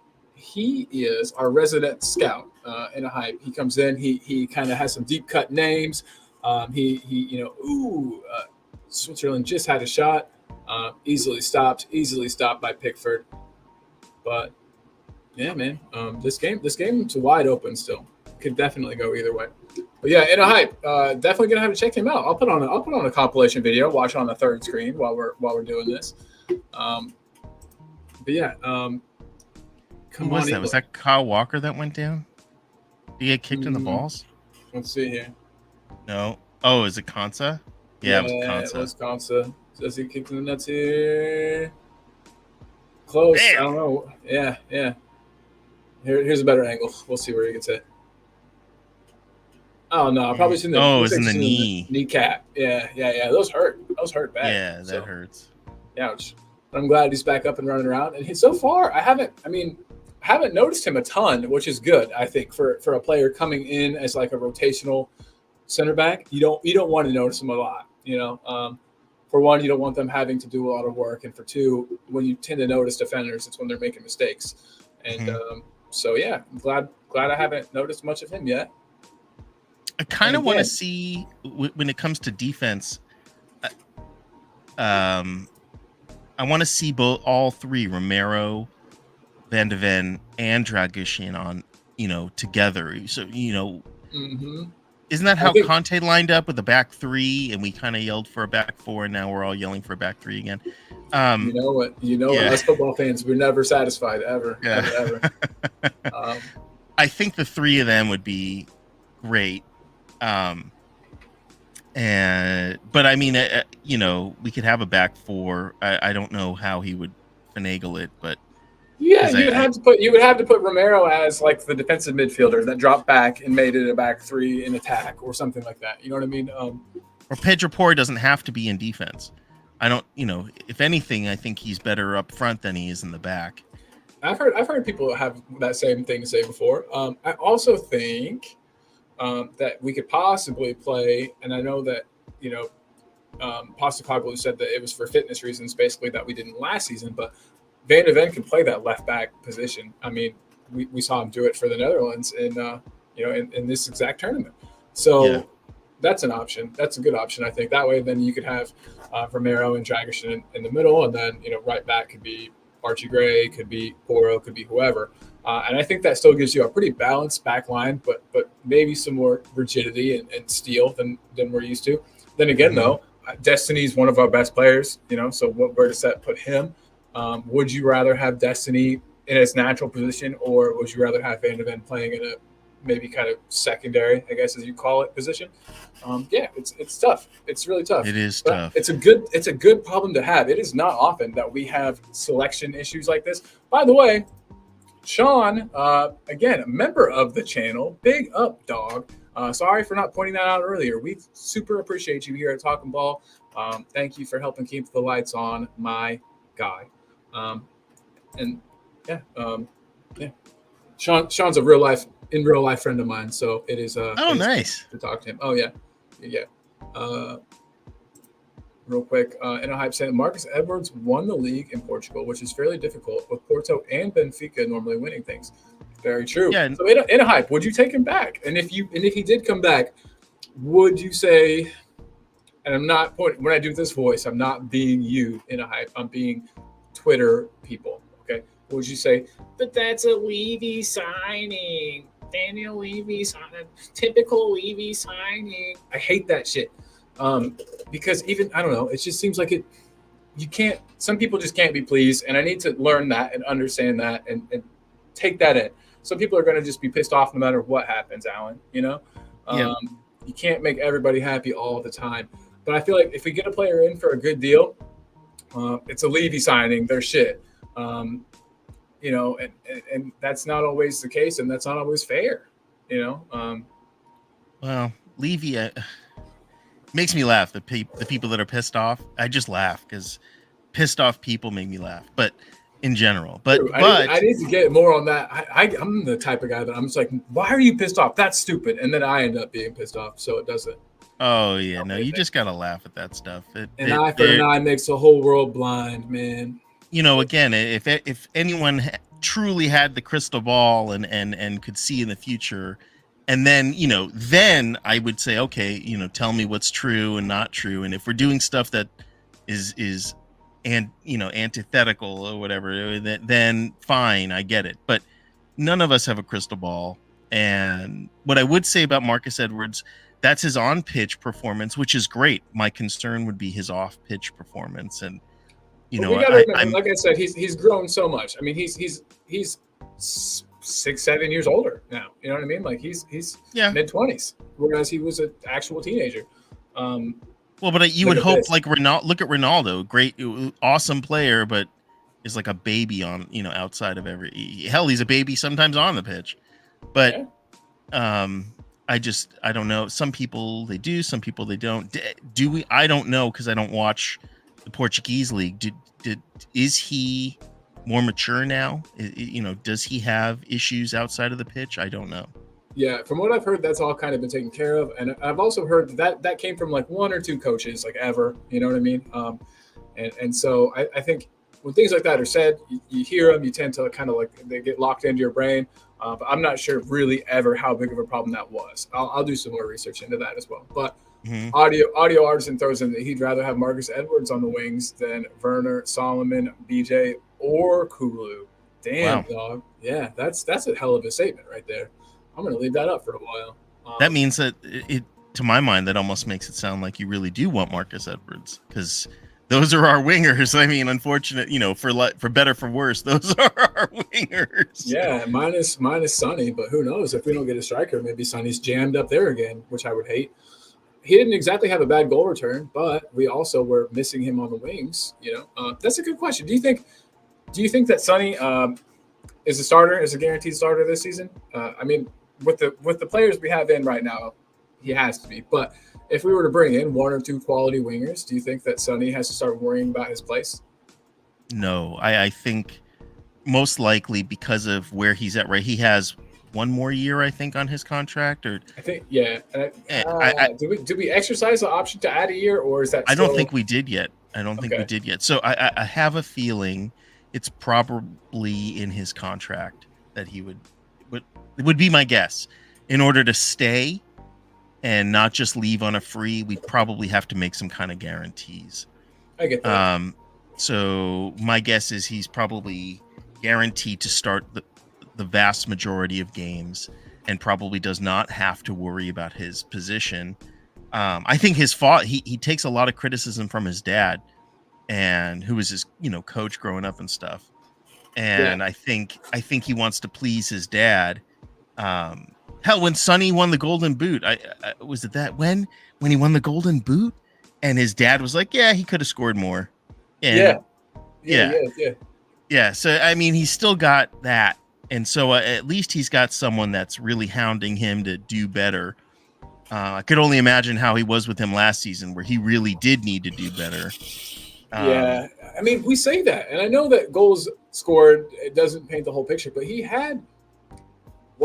our resident scout In a Hype. He comes in. He kind of has some deep cut names. Switzerland just had a shot. Easily stopped by Pickford. But yeah, man, this game's wide open still. Could definitely go either way. But yeah, In a Hype, definitely gonna have to check him out. I'll put on a compilation video, watch it on the third screen while we're doing this. But yeah, Who was that? Was that Kyle Walker that went down? Did he get kicked in the balls? Let's see here. No. Oh, is it Konsa? Yeah, it was Konsa. Does he kick in the nuts here? Close. Damn. I don't know. Yeah. Here's a better angle. We'll see where he gets it. Oh no, I've probably seen the. Oh, it's in the knee. Kneecap. Yeah. Those hurt bad. Yeah, that hurts. Ouch. But I'm glad he's back up and running around. And so far, I haven't noticed him a ton, which is good. I think for a player coming in as like a rotational center back, you don't want to notice him a lot. For one, you don't want them having to do a lot of work, and for two, when you tend to notice defenders, it's when they're making mistakes. And so yeah, I'm glad I haven't noticed much of him yet. I kind of want to see when it comes to defense. I want to see all three, Romero, Van de Ven, and Dragusin on, together. So Isn't that how Conte lined up with the back three, and we kind of yelled for a back four, and now we're all yelling for a back three again? You know what? Us football fans, we're never satisfied ever. Yeah. Ever. I think the three of them would be great. But I mean, we could have a back four. I don't know how he would finagle it, but yeah, you would have to put Romero as like the defensive midfielder that dropped back and made it a back three in attack or something like that. You know what I mean? Or Pedro Porro doesn't have to be in defense. I don't. If anything, I think he's better up front than he is in the back. I've heard people have that same thing to say before. I also think that we could possibly play, and I know that Postecoglou said that it was for fitness reasons, basically, that we didn't last season, but Van de Ven can play that left back position. I mean, we saw him do it for the Netherlands in this exact tournament. So that's an option. That's a good option, I think. That way, then you could have Romero and Dragusin in the middle, and then right back could be Archie Gray, could be Porro, could be whoever. And I think that still gives you a pretty balanced back line, but maybe some more rigidity and steel than we're used to. Then again, though, Destiny's one of our best players, so where does that put him? Would you rather have Destiny in his natural position, or would you rather have Van de Ven playing in a maybe kind of secondary, I guess, as you call it, position? It's tough. It's really tough. It is tough. It's a good problem to have. It is not often that we have selection issues like this. By the way, Sean, again, a member of the channel, big up, dog. Sorry for not pointing that out earlier. We super appreciate you here at Talking Ball. Thank you for helping keep the lights on, my guy. Sean's a real life in real life friend of mine, so it is Oh, it is good nice. to talk to him. Oh yeah, yeah. Uh, Real quick, in a hype saying Marcus Edwards won the league in Portugal, which is fairly difficult with Porto and Benfica normally winning things. Very true. Yeah, So in a hype, would you take him back? And if he did come back, would you say? And I'm not when I do this voice, I'm not being you in a hype. I'm being Twitter people. Okay. Would you say, but that's a Levy signing? Daniel Levy signing, typical Levy signing. I hate that shit. Because even I don't know, it just seems like it. You can't. Some people just can't be pleased, and I need to learn that and understand that and take that in. Some people are going to just be pissed off no matter what happens, Alan. You know, yeah. you can't make everybody happy all the time. But I feel like if we get a player in for a good deal, it's a Levy signing. They're shit. You know, and that's not always the case, and that's not always fair. You know. Well, Levy makes me laugh. The people that are pissed off, I just laugh because pissed off people make me laugh. But in general, but True. but I need to get more on that. I'm the type of guy that I'm just like, why are you pissed off? That's stupid, and then I end up being pissed off, so it doesn't. oh yeah, no, you just gotta laugh at that stuff. An eye for an eye makes the whole world blind, man. You know, again, if anyone truly had the crystal ball and could see in the future, and then then I would say, okay, tell me what's true and not true, and if we're doing stuff that is and antithetical or whatever, then fine, I get it. But none of us have a crystal ball. And what I would say about Marcus Edwards, that's his on-pitch performance, which is great. My concern would be his off-pitch performance, and we got to remember, like I said, he's grown so much. I mean, he's 6-7 years older now. You know what I mean? Like he's mid-20s, whereas he was an actual teenager. Well, but you would hope like Ronaldo. Look at Ronaldo, great, awesome player, but is like a baby on outside of hell, he's a baby sometimes on the pitch. But I don't know. Some people they do, some people they don't. Do we? I don't know because I don't watch the Portuguese league. Is he more mature now? Does he have issues outside of the pitch? I don't know. Yeah, from what I've heard, that's all kind of been taken care of, and I've also heard that came from like one or two coaches, like ever. You know what I mean? And so I think when things like that are said, you hear them, you tend to kind of like they get locked into your brain. But I'm not sure really ever how big of a problem that was. I'll do some more research into that as well. But Audio Artisan throws in that he'd rather have Marcus Edwards on the wings than Werner, Solomon, BJ, or Kulu. Damn, dog. Yeah, that's a hell of a statement right there. I'm going to leave that up for a while. That means that to my mind, that almost makes it sound like you really do want Marcus Edwards, because those are our wingers. I mean, unfortunate, for better for worse, those are our wingers. Yeah, minus Sonny, but who knows if we don't get a striker, maybe Sonny's jammed up there again, which I would hate. He didn't exactly have a bad goal return, but we also were missing him on the wings. That's a good question. Do you think that Sonny is a starter, is a guaranteed starter this season? I mean, with the players we have in right now, he has to be. But if we were to bring in one or two quality wingers, do you think that Sonny has to start worrying about his place? No, I think most likely because of where he's at. Right, he has one more year, I think, on his contract. Or I think, yeah. Do we exercise the option to add a year, or is that? I don't think we did yet. Think we did yet. So I have a feeling it's probably in his contract that he would be my guess. In order to stay and not just leave on a free, we probably have to make some kind of guarantees. I get that. So my guess is he's probably guaranteed to start the vast majority of games and probably does not have to worry about his position. I think he takes a lot of criticism from his dad, and who was his coach growing up and stuff. And I think he wants to please his dad. Hell, when Sonny won the Golden Boot, I was it that when he won the Golden Boot, and his dad was like, yeah, he could have scored more. And yeah. So I mean, he's still got that, and so at least he's got someone that's really hounding him to do better. I could only imagine how he was with him last season, where he really did need to do better. Yeah, I mean, we say that, and I know that goals scored, it doesn't paint the whole picture, but he had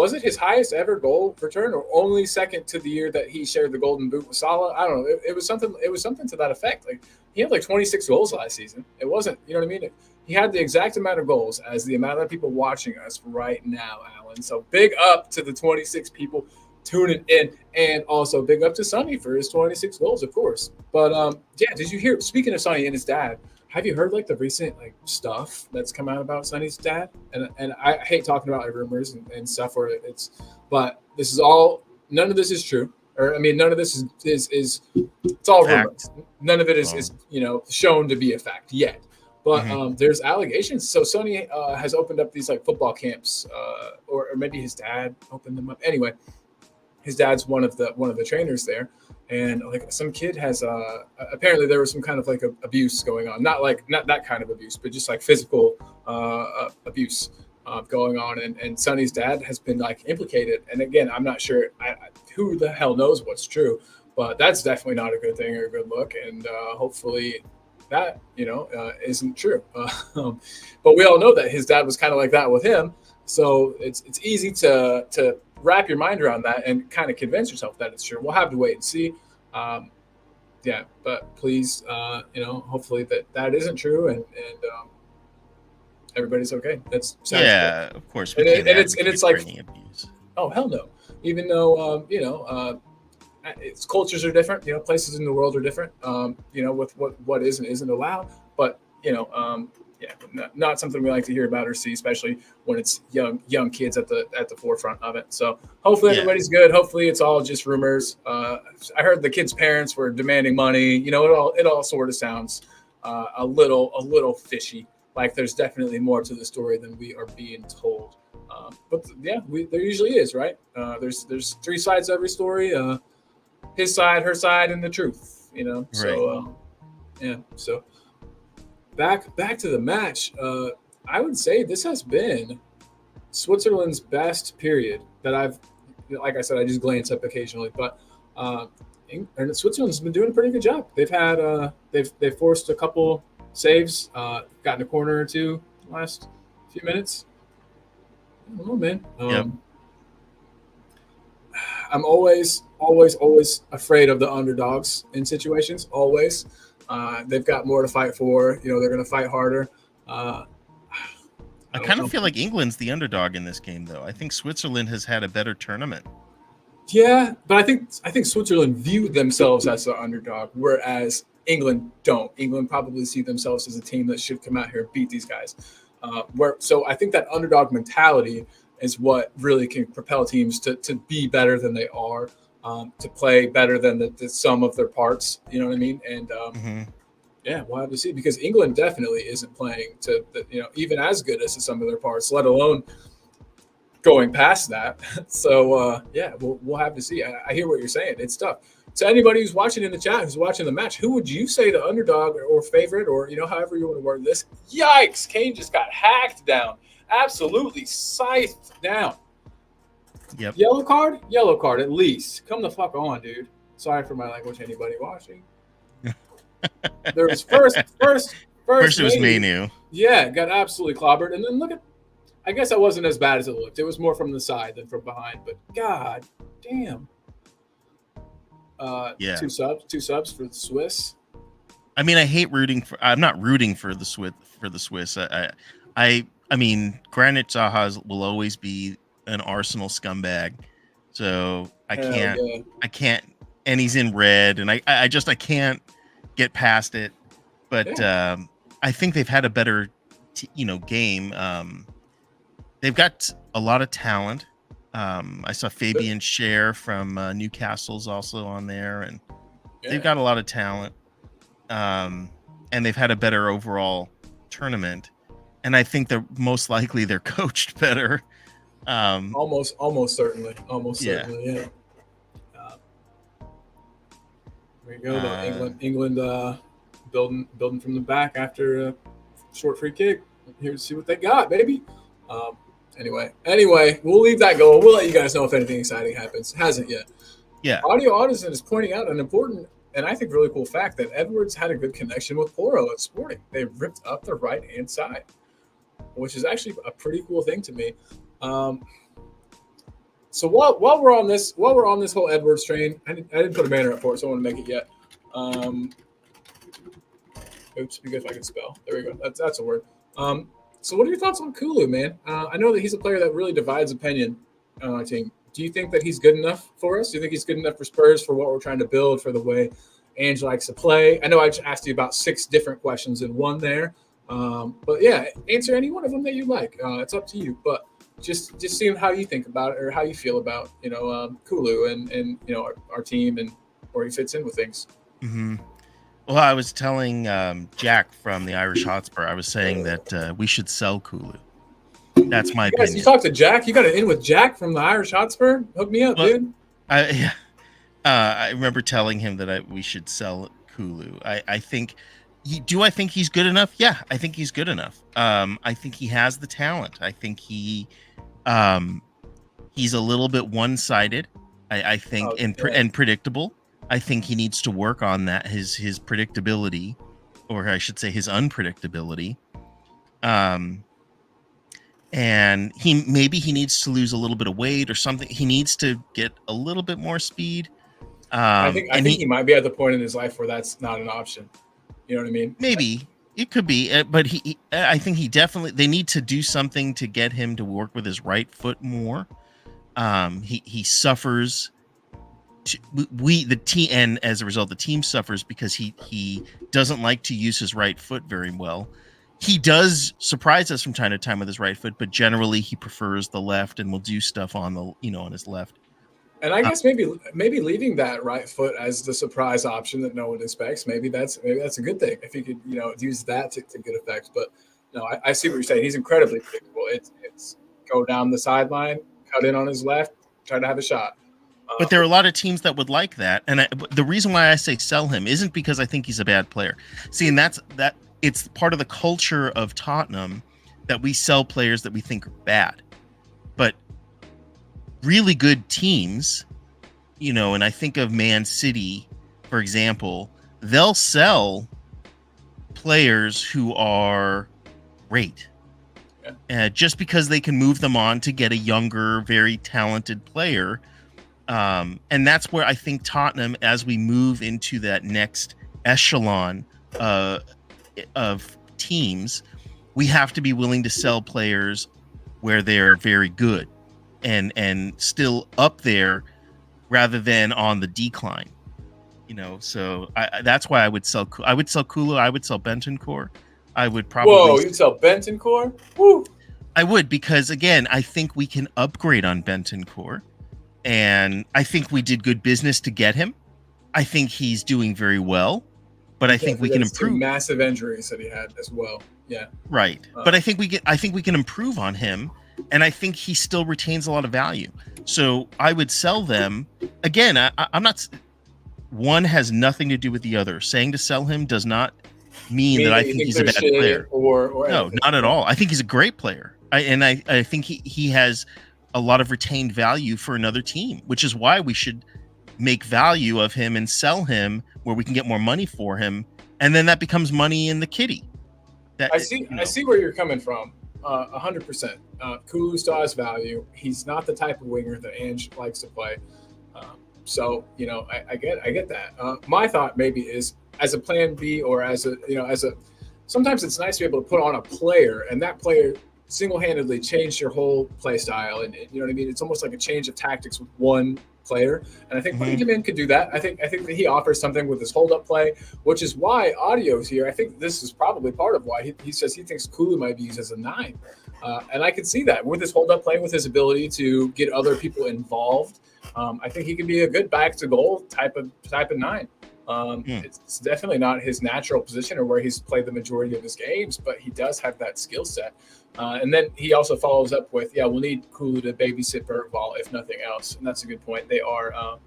was it his highest ever goal return, or only second to the year that he shared the Golden Boot with Salah? I don't know. It was something. It was something to that effect. Like he had like 26 goals last season. It wasn't. You know what I mean? He had the exact amount of goals as the amount of people watching us right now, Alan. So big up to the 26 people tuning in, and also big up to Sonny for his 26 goals, of course. But yeah, did you hear? Speaking of Sonny and his dad, have you heard like the recent like stuff that's come out about Sonny's dad? And I hate talking about like rumors and stuff where it's, but this is all, none of this is true. Or I mean, none of this is it's all Fact. rumors. None of it is shown to be a fact yet. But there's allegations. So Sony has opened up these like football camps, or maybe his dad opened them up. Anyway, his dad's one of the trainers there, and like some kid has apparently there was some kind of like abuse going on, not that kind of abuse, but just like physical abuse going on, and Sonny's dad has been like implicated. And again, I'm not sure who the hell knows what's true, but that's definitely not a good thing or a good look, and hopefully that isn't true. But we all know that his dad was kind of like that with him, so it's easy to wrap your mind around that and kind of convince yourself that it's true. We'll have to wait and see. Yeah, but please, hopefully that isn't true, and everybody's okay. That's sad. Yeah, of course. And it's like, abuse. Oh hell no. Even though its cultures are different, places in the world are different, with what is and isn't allowed. But not something we like to hear about or see, especially when it's young kids at the forefront of it. So hopefully everybody's good. Hopefully it's all just rumors. I heard the kids' parents were demanding money. It all sort of sounds a little fishy. Like there's definitely more to the story than we are being told. But yeah, there usually is, right? There's three sides to every story. His side, her side, and the truth. So yeah. So back to the match. I would say this has been Switzerland's best period that like I said, I just glance up occasionally, but and Switzerland's been doing a pretty good job. They've had they've forced a couple saves, gotten a corner or two last few minutes. I don't know, man. Yep. I'm always afraid of the underdogs in situations. Always. They've got more to fight for. They're going to fight harder. I kind of feel like England's the underdog in this game, though. I think Switzerland has had a better tournament. Yeah, but I think Switzerland view themselves as the underdog, whereas England don't. England probably see themselves as a team that should come out here and beat these guys. So I think that underdog mentality is what really can propel teams to be better than they are, to play better than the sum of their parts. You know what I mean? And yeah, we'll have to see, because England definitely isn't playing to even as good as some of their parts, let alone going past that. So yeah, we'll have to see. I hear what you're saying. It's tough. To anybody who's watching in the chat, who's watching the match, who would you say the underdog or favorite, or however you want to word this? Yikes! Kane just got hacked down, absolutely scythed down. Yep. Yellow card at least. Come the fuck on, dude. Sorry for my language. Anybody watching? There was first it was Manu. Yeah, got absolutely clobbered, and then look at. I guess that wasn't as bad as it looked. It was more from the side than from behind. But god damn. Yeah. Two subs for the Swiss. I mean, I'm not rooting for the Swiss. I mean, Granit Xhaka will always be an Arsenal scumbag. So I can't, and he's in red, and I can't get past it. But I think they've had a better, game. They've got a lot of talent. I saw Fabian Schär from Newcastle's also on there, and they've got a lot of talent. And they've had a better overall tournament. And I think most likely they're coached better. Almost certainly. Certainly, yeah. There you go. England building from the back after a short free kick. Here to see what they got, baby. Anyway, we'll leave that go. We'll let you guys know if anything exciting happens. Hasn't yet. Yeah. Audio Artisan is pointing out an important and I think really cool fact that Edwards had a good connection with Poro at Sporting. They ripped up the right-hand side, which is actually a pretty cool thing to me. So while we're on this whole Edwards train, I didn't put a banner up for it, so I want to make it yet. Oops, be good if I can spell. There we go. That's a word. So what are your thoughts on Kulu, man? I know that he's a player that really divides opinion on our team. Do you think that he's good enough for us? Do you think he's good enough for Spurs for what we're trying to build, for the way Ange likes to play? I know I just asked you about 6 different questions in one there. But yeah, answer any one of them that you like. It's up to you. But just seeing how you think about it, or how you feel about Kulu and our team and where he fits in with things. Mm-hmm. Well, I was telling Jack from the Irish Hotspur, I was saying that we should sell Kulu. That's my opinion. You talked to Jack? You got it in with Jack from the Irish Hotspur? Hook me up, dude. I remember telling him that we should sell Kulu. I think he's good enough? Yeah, I think he's good enough. I think he has the talent. I think he's a little bit one-sided. I think and predictable. I think he needs to work on that, his predictability, or I should say his unpredictability. And he needs to lose a little bit of weight or something. He needs to get a little bit more speed. I think he might be at the point in his life where that's not an option. You know what I mean? Maybe it could be, but I think they need to do something to get him to work with his right foot more. He suffers. The team, and as a result, the team suffers because he doesn't like to use his right foot very well. He does surprise us from time to time with his right foot, but generally he prefers the left and will do stuff on on his left. And I guess maybe leaving that right foot as the surprise option that no one expects. Maybe that's a good thing if he could use that to good effect. But no, I see what you're saying. He's incredibly predictable. It's go down the sideline, cut in on his left, try to have a shot. But there are a lot of teams that would like that, and the reason why I say sell him isn't because I think he's a bad player. See, and it's part of the culture of Tottenham that we sell players that we think are bad. But really good teams, and I think of Man City, for example, they'll sell players who are great. Just because they can move them on to get a younger, very talented player. And that's where I think Tottenham, as we move into that next echelon of teams, we have to be willing to sell players where they're very good and still up there rather than on the decline. So that's why I would sell Kulu. I would sell Bentancur. I would probably. Whoa, you'd sell Bentancur? Woo! I would, because again, I think we can upgrade on Bentancur. And I think we did good business to get him. I think he's doing very well, but I think we can improve. Massive injuries that he had as well. Yeah. Right. But I think we can improve on him, and I think he still retains a lot of value. So I would sell them. Again, I'm not. One has nothing to do with the other. Saying to sell him does not mean that I think he's a bad player. Or no, not at all. I think he's a great player. I think he has a lot of retained value for another team, which is why we should make value of him and sell him where we can get more money for him. And then that becomes money in the kitty. I see where you're coming from. 100%. Kulu still has value. He's not the type of winger that Ange likes to play. So, I get that. My thought maybe is as a plan B, or sometimes it's nice to be able to put on a player, and that player single-handedly changed your whole play style, and you know what I mean. It's almost like a change of tactics with one player, and I think putting him in could do that. I think that he offers something with his hold-up play, which is why Audio's here. I think this is probably part of why he says he thinks Kulu might be used as a 9, and I can see that with his hold-up play, with his ability to get other people involved. I think he could be a good back-to-goal type of 9. It's definitely not his natural position or where he's played the majority of his games, but he does have that skill set. And then he also follows up with, we'll need Kulu to babysit Bergvall, if nothing else. And that's a good point. They are,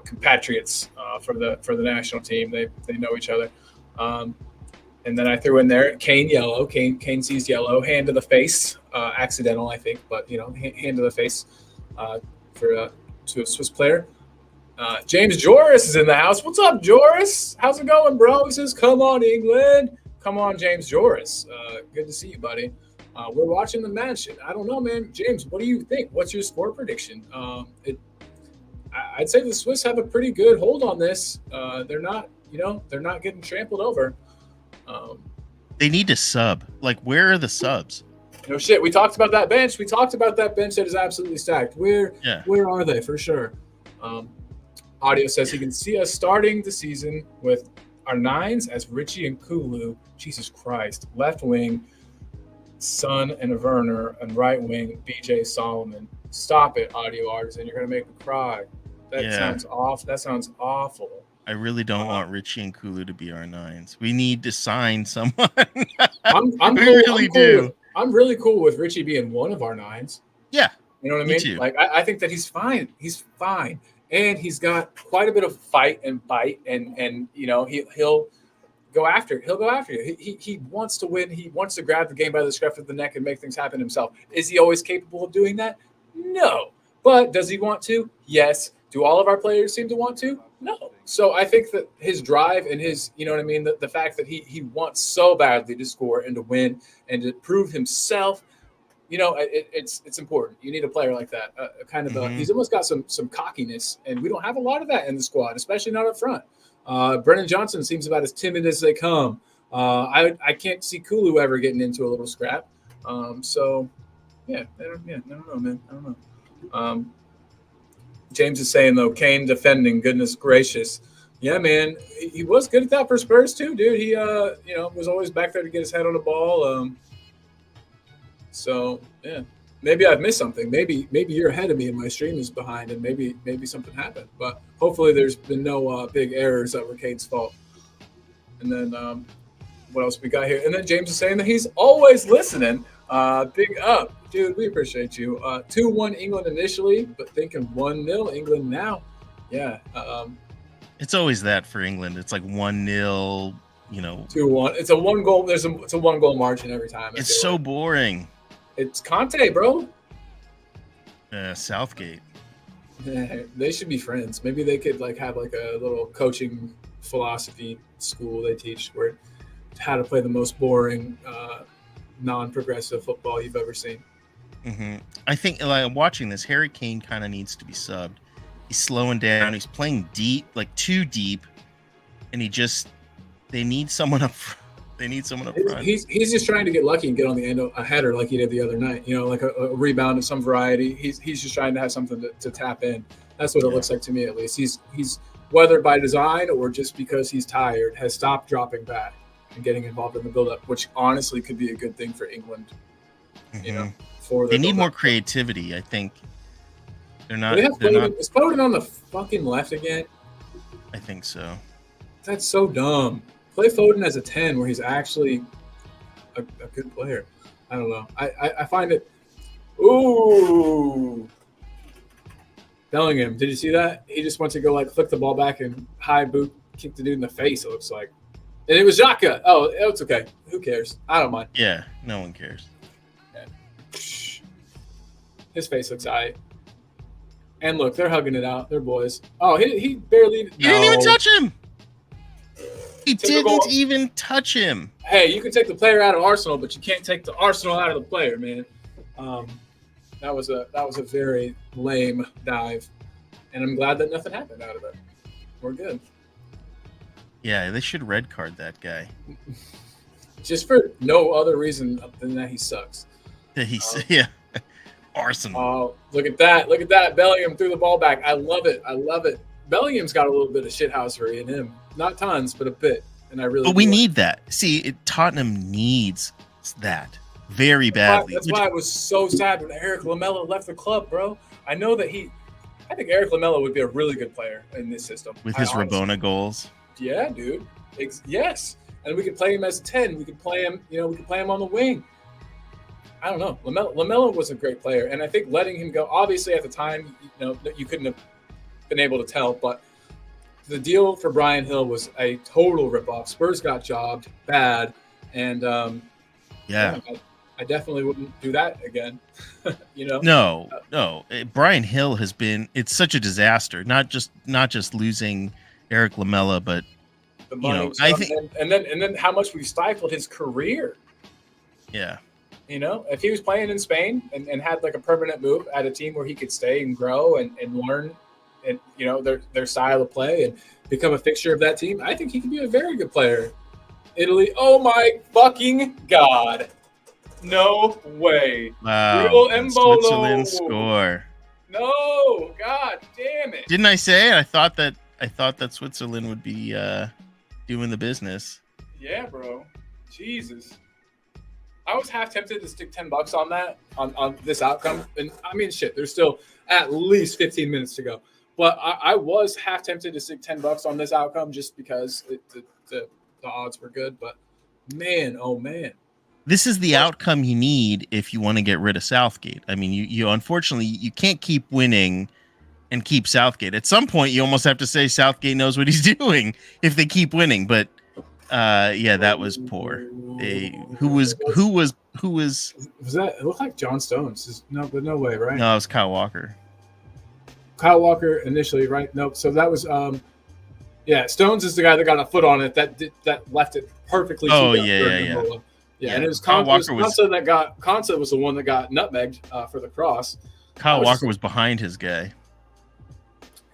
compatriots for the national team. They know each other. And then I threw in there Kane yellow. Kane sees yellow, hand to the face, accidental, I think, but hand to the face to a Swiss player. James Joris is in the house. What's up, Joris? How's it going, bro? He says, "Come on, England. Come on, James Joris. Good to see you, buddy." We're watching the match. And I don't know, man. James, what do you think? What's your score prediction? I'd say the Swiss have a pretty good hold on this. They're not, they're not getting trampled over. Um, They need to sub. Like, where are the subs? no shit. We talked about that bench. We talked about that bench that is absolutely stacked. Yeah. Where are they for sure? Um, Audio says he can see us starting the season with our nines as Richie and Kulu. Jesus Christ. Left wing, Son and Werner, and right wing, BJ Solomon. Stop it, audio artisan. You're gonna make me cry. That sounds off. That sounds awful. I really don't want Richie and Kulu to be our nines. We need to sign someone. I'm we cool, really do. I'm really cool with Richie being one of our nines. Yeah. You know what I Me mean? too. Like I think that he's fine. He's fine. And he's got quite a bit of fight and bite, and he'll go after. He'll go after you. He wants to win. He wants to grab the game by the scruff of the neck and make things happen himself. Is he always capable of doing that? No. But does he want to? Yes. Do all of our players seem to want to? No. So I think that his drive and his, the fact that he wants so badly to score and to win and to prove himself, it's important. You need a player like that. He's almost got some cockiness, and we don't have a lot of that in the squad, especially not up front. Brennan Johnson seems about as timid as they come. I can't see Kulu ever getting into a little scrap. I don't know, man. I don't know. James is saying though, Kane defending, goodness gracious. Yeah, man, he was good at that for Spurs too, dude. He was always back there to get his head on the ball. So yeah, maybe I've missed something. Maybe you're ahead of me and my stream is behind, and maybe something happened. But hopefully there's been no big errors that were Kane's fault. And then what else we got here? And then James is saying that he's always listening. Big up, dude. We appreciate you. 2-1 England initially, but thinking 1-0 England now. Yeah. It's always that for England. It's like 1-0. 2-1. It's a one goal. It's a 1 goal margin every time. It's so boring. It's Conte, bro. Southgate. They should be friends. Maybe they could have a little coaching philosophy school they teach where how to play the most boring, non-progressive football you've ever seen. Mm-hmm. I think watching this, Harry Kane kind of needs to be subbed. He's slowing down. He's playing deep, like too deep, and they need someone up front. They need someone up front. He's just trying to get lucky and get on the end of a header like he did the other night. Like a rebound of some variety. He's just trying to have something to tap in. That's what it looks like to me, at least. He's whether by design or just because he's tired, has stopped dropping back and getting involved in the build-up, which honestly could be a good thing for England. Mm-hmm. They need more creativity. I think they're not. Is Foden on the fucking left again? I think so. That's so dumb. Play Foden as a 10 where he's actually a good player. I don't know. I find it. Ooh. Bellingham, did you see that? He just went to go flick the ball back and high boot kick the dude in the face, it looks like. And it was Xhaka. Oh, it's okay. Who cares? I don't mind. Yeah, no one cares. Yeah. His face looks aight. And look, they're hugging it out. They're boys. Oh, he barely. He didn't even touch him. He didn't even touch him. Hey, you can take the player out of Arsenal, but you can't take the Arsenal out of the player, man. That was a very lame dive, and I'm glad that nothing happened out of it. We're good. Yeah, they should red card that guy. Just for no other reason than that he sucks. Yeah. Arsenal. Oh, look at that. Look at that. Bellingham threw the ball back. I love it. Bellingham's got a little bit of shithousery in him. Not tons, but a bit. And I really. But we need that. See, Tottenham needs that very badly. That's why it was so sad when Eric Lamela left the club, bro. I think Eric Lamela would be a really good player in this system. With his Rabona goals. Yeah, dude. Yes. And we could play him as a 10. We could play him, we could play him on the wing. I don't know. Lamela was a great player. And I think letting him go, obviously at the time, you couldn't have been able to tell, but the deal for Bryan Hill was a total ripoff. Spurs got jobbed bad. And I definitely wouldn't do that again. No. Bryan Hill it's such a disaster. Not just losing Eric Lamela, but the money I think, and then how much we stifled his career. Yeah. You know, if he was playing in Spain and had like a permanent move at a team where he could stay and grow and learn and their style of play and become a fixture of that team, I think he could be a very good player. Italy, oh my fucking god. No way. Wow. Real And Switzerland Embolo. score. No, god damn it. Didn't I say it? I thought that Switzerland would be doing the business. Yeah, bro. Jesus. I was half tempted to stick $10 on that, on this outcome. And I mean, shit, there's still at least 15 minutes to go. But I was half tempted to stick $10 on this outcome just because the odds were good. But man, oh man. This is the outcome you need if you want to get rid of Southgate. I mean, you unfortunately you can't keep winning and keep Southgate. At some point, you almost have to say Southgate knows what he's doing if they keep winning. But yeah, that was poor. Who was that? It looked like John Stones. No way, right? No, it was Kyle Walker. Kyle Walker initially, right? Nope. So that was yeah. Stones is the guy that got a foot on it that left it perfectly. Oh yeah. And it was Konsa was the one that got nutmegged for the cross. Kyle Walker was behind his guy.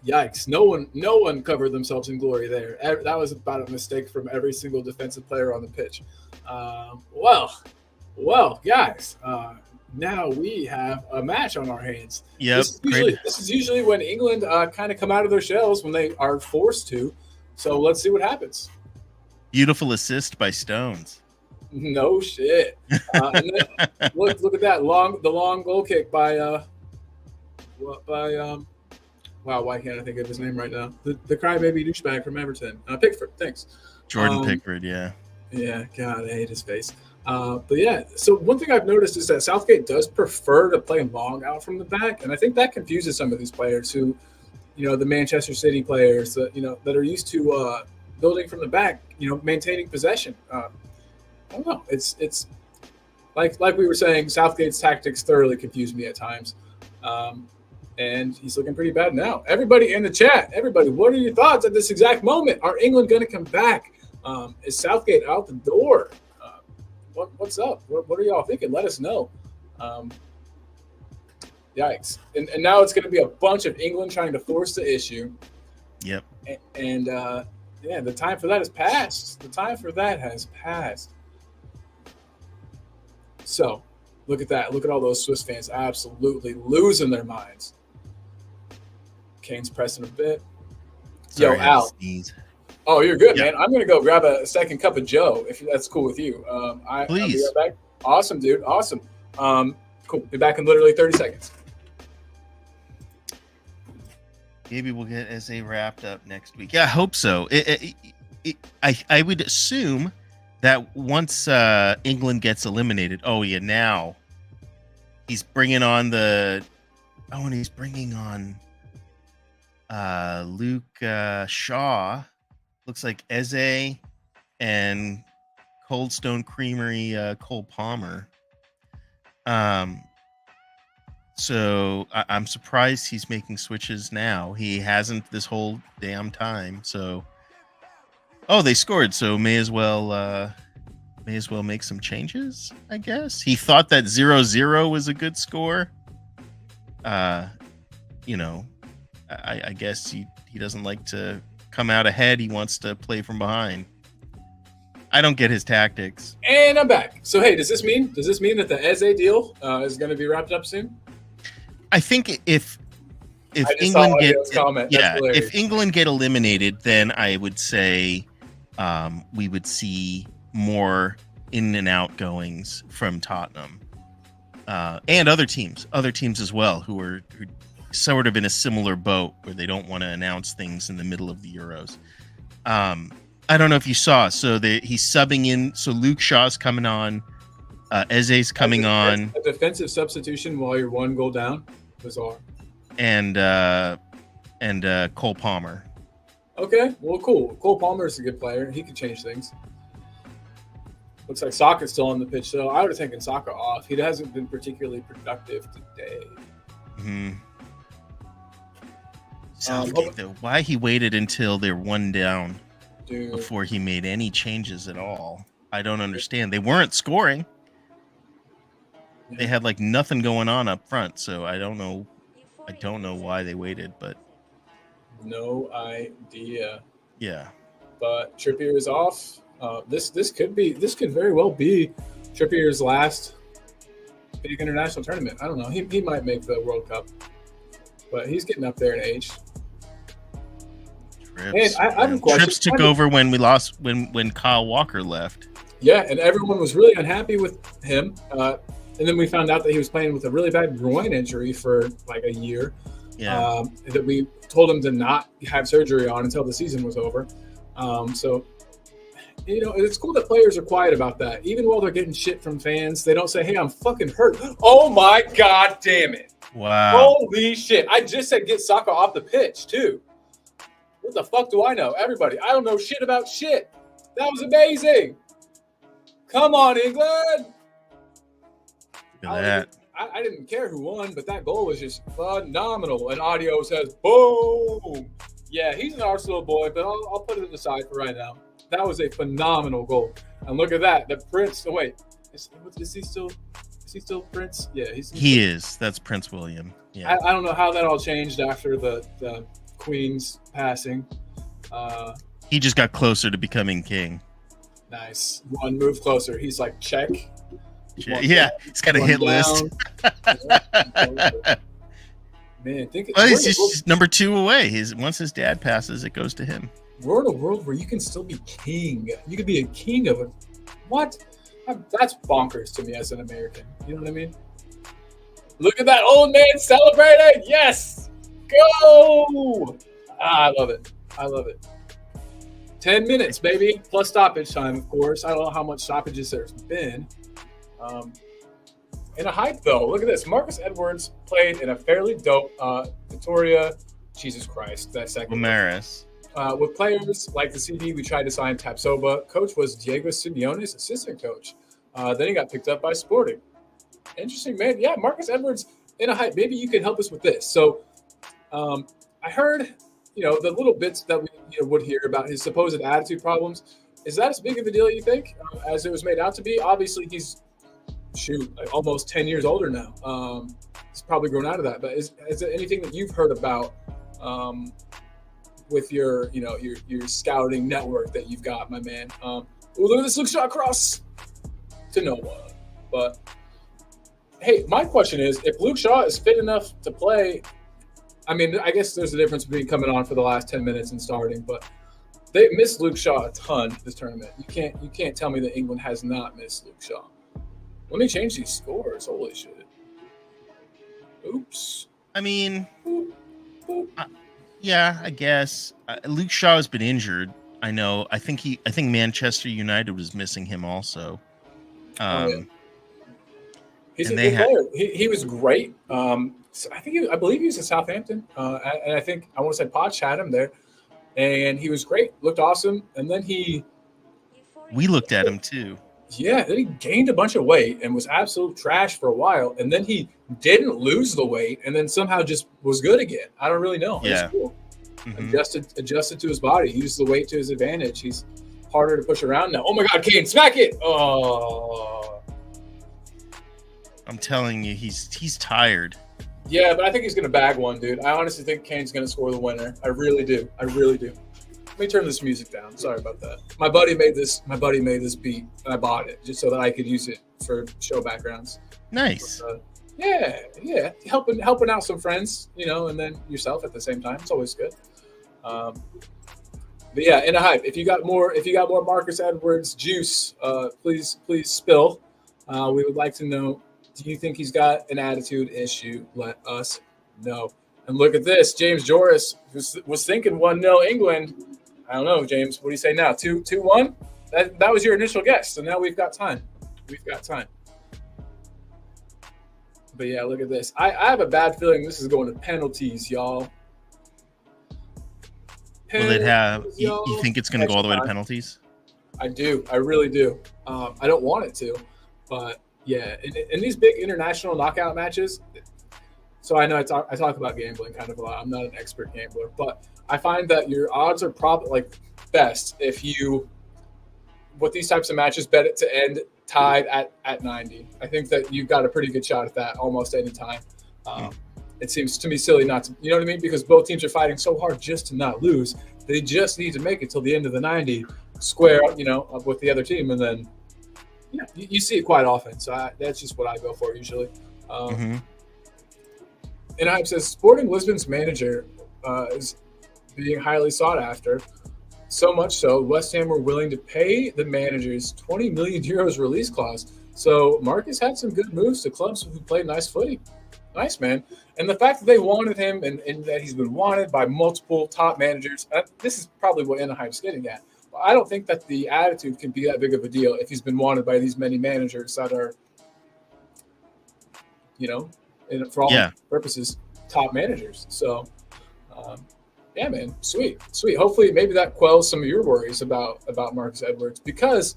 Yikes! No one covered themselves in glory there. That was about a mistake from every single defensive player on the pitch. Well, guys. Now we have a match on our hands. Yep. This is usually when England kind of come out of their shells when they are forced to. So let's see what happens. Beautiful assist by Stones. No shit. And then, look at that the long goal kick by wow, why can't I think of his name right now? The crybaby douchebag from Everton. Pickford, thanks. Jordan Pickford, yeah. Yeah, God, I hate his face. But yeah, so one thing I've noticed is that Southgate does prefer to play long out from the back, and I think that confuses some of these players who, the Manchester City players that that are used to building from the back, maintaining possession. I don't know. It's like we were saying, Southgate's tactics thoroughly confused me at times. And he's looking pretty bad now. Everybody in the chat, what are your thoughts at this exact moment? Are England going to come back? Is Southgate out the door? What's up? What are y'all thinking? Let us know. Yikes. And now it's going to be a bunch of England trying to force the issue. Yep. And yeah, the time for that has passed. So, look at that. Look at all those Swiss fans absolutely losing their minds. Kane's pressing a bit. Sorry, Yo, Al. Oh, you're good, man. I'm going to go grab a second cup of Joe, if that's cool with you. Please. I'll be right back. Awesome, dude. Awesome. Cool. Be back in literally 30 seconds. Maybe we'll get SA wrapped up next week. Yeah, I hope so. I would assume that once England gets eliminated, now he's bringing on Luke Shaw. Looks like Eze and Cold Stone Creamery Cole Palmer. So I'm surprised he's making switches now. He hasn't this whole damn time. So, they scored. So may as well make some changes, I guess. He thought that 0-0 was a good score. I guess he doesn't like to come out ahead. He wants to play from behind. I don't get his tactics. And I'm back. So hey, does this mean that the Eze deal is going to be wrapped up soon? I think if England if England get eliminated, then I would say we would see more in and out goings from Tottenham and other teams as well who are sort of in a similar boat where they don't want to announce things in the middle of the Euros. I don't know if you saw. So he's subbing in. So Luke Shaw's coming on. Eze's coming on. A defensive substitution while you're one goal down. Bizarre. And Cole Palmer. Okay, well, cool. Cole Palmer is a good player. He could change things. Looks like Saka's still on the pitch, so I would have taken Saka off. He hasn't been particularly productive today. Mm-hmm. Southgate, though, why he waited until they're one down before he made any changes at all? I don't understand. They weren't scoring. they had like nothing going on up front. So I don't know why they waited, but no idea. yeah. But Trippier is off. This could very well be Trippier's last big international tournament. I don't know. He might make the World Cup, but he's getting up there in age. Trips, I have a question. Trips took over when we lost when Kyle Walker left. Yeah, and everyone was really unhappy with him. And then we found out that he was playing with a really bad groin injury for like a year. Yeah. That we told him to not have surgery on until the season was over. So, it's cool that players are quiet about that. Even while they're getting shit from fans, they don't say, hey, I'm fucking hurt. Oh, my God damn it. Wow. Holy shit. I just said get Saka off the pitch, too. What the fuck do I know? Everybody, I don't know shit about shit. That was amazing. Come on, England. Look at that. I didn't care who won, but that goal was just phenomenal. And audio says, boom. Yeah, he's an Arsenal boy, but I'll put it aside for right now. That was a phenomenal goal. And look at that. The Prince. Oh, wait. Is he still Prince? Yeah, he is. That's Prince William. Yeah. I don't know how that all changed after the Queen's passing. He just got closer to becoming king. Nice. One move closer. He's like, check. Yeah, he's got a hit list. Man, he's just number 2 away. Once his dad passes, it goes to him. We're in a world where you can still be king. You could be a king of it. What? That's bonkers to me as an American. You know what I mean? Look at that old man celebrating. Yes. Go. I love it. 10 minutes, baby. Plus stoppage time, of course. I don't know how much stoppages there's been. In a hype, though, look at this. Marcus Edwards played in a fairly dope Victoria. Jesus Christ, that second. Maris. With players like the CD, we tried to sign Tapsoba. Coach was Diego Simeone's assistant coach. Then he got picked up by Sporting. Interesting, man. Yeah, Marcus Edwards in a hype. Maybe you could help us with this. So I heard, the little bits that we would hear about his supposed attitude problems. Is that as big of a deal, you think, as it was made out to be? Obviously, he's almost 10 years older now. He's probably grown out of that. But is there anything that you've heard about with your scouting network that you've got, my man? Look at this Luke Shaw cross to no one. But hey, my question is, if Luke Shaw is fit enough to play, I mean, I guess there's a difference between coming on for the last 10 minutes and starting, but they missed Luke Shaw a ton this tournament. You can't tell me that England has not missed Luke Shaw. Let me change these scores. Holy shit. Oops. I mean, yeah, I guess Luke Shaw has been injured. I know. I think Manchester United was missing him also. Yeah. He's a good player. He was great. I believe he was in Southampton, and I want to say Poch had him there, and he was great. Looked awesome, and then we looked at him too. Yeah, then he gained a bunch of weight and was absolute trash for a while, and then he didn't lose the weight, and then somehow just was good again. I don't really know. Yeah. It's cool. Mm-hmm. Adjusted to his body, used the weight to his advantage. He's harder to push around now. Oh my God, Kane, smack it! Oh. I'm telling you, he's tired. Yeah, but I think he's going to bag one, dude. I honestly think Kane's going to score the winner. I really do. Let me turn this music down. Sorry about that. My buddy made this beat, and I bought it just so that I could use it for show backgrounds. Nice. But, yeah. Helping out some friends, and then yourself at the same time. It's always good. But yeah, in a hype. If you got more Marcus Edwards juice, please spill. We would like to know. Do you think he's got an attitude issue? Let us know. And look at this. James Joris was thinking 1-0 England. I don't know, James. What do you say now? 2-1? That was your initial guess. So now we've got time. But yeah, look at this. I have a bad feeling this is going to penalties, y'all. Will it have? You think it's going to go all the way to penalties? I do. I really do. I don't want it to, but yeah. In these big international knockout matches, so I know I talk about gambling kind of a lot. I'm not an expert gambler, but I find that your odds are probably best if you with these types of matches, bet it to end tied at 90. I think that you've got a pretty good shot at that almost any time. It seems to me silly not to, you know what I mean? Because both teams are fighting so hard just to not lose. They just need to make it till the end of the 90, square, with the other team, and then you see it quite often. So that's just what I go for usually. And I says Sporting Lisbon's manager is being highly sought after. So much so, West Ham were willing to pay the manager's 20 million euros release clause. So Marcus had some good moves to clubs who played nice footy. Nice, man. And the fact that they wanted him and that he's been wanted by multiple top managers, this is probably what Anaheim's getting at. I don't think that the attitude can be that big of a deal if he's been wanted by these many managers that are, for all purposes, top managers. So, yeah, man, sweet. Hopefully, maybe that quells some of your worries about Marcus Edwards, because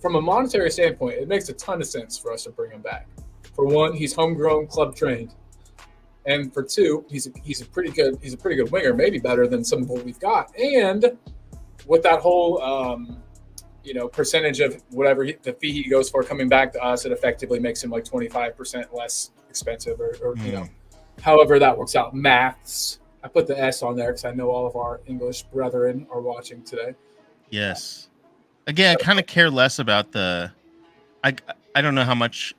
from a monetary standpoint, it makes a ton of sense for us to bring him back. For one, he's homegrown, club trained, and for two, he's a pretty good winger, maybe better than some of what we've got. And with that whole percentage of whatever the fee he goes for coming back to us, it effectively makes him like 25% less expensive, or however that works out. Maths. I put the S on there because I know all of our English brethren are watching today. Yes. Again, I kind of care less about the. I don't know how much.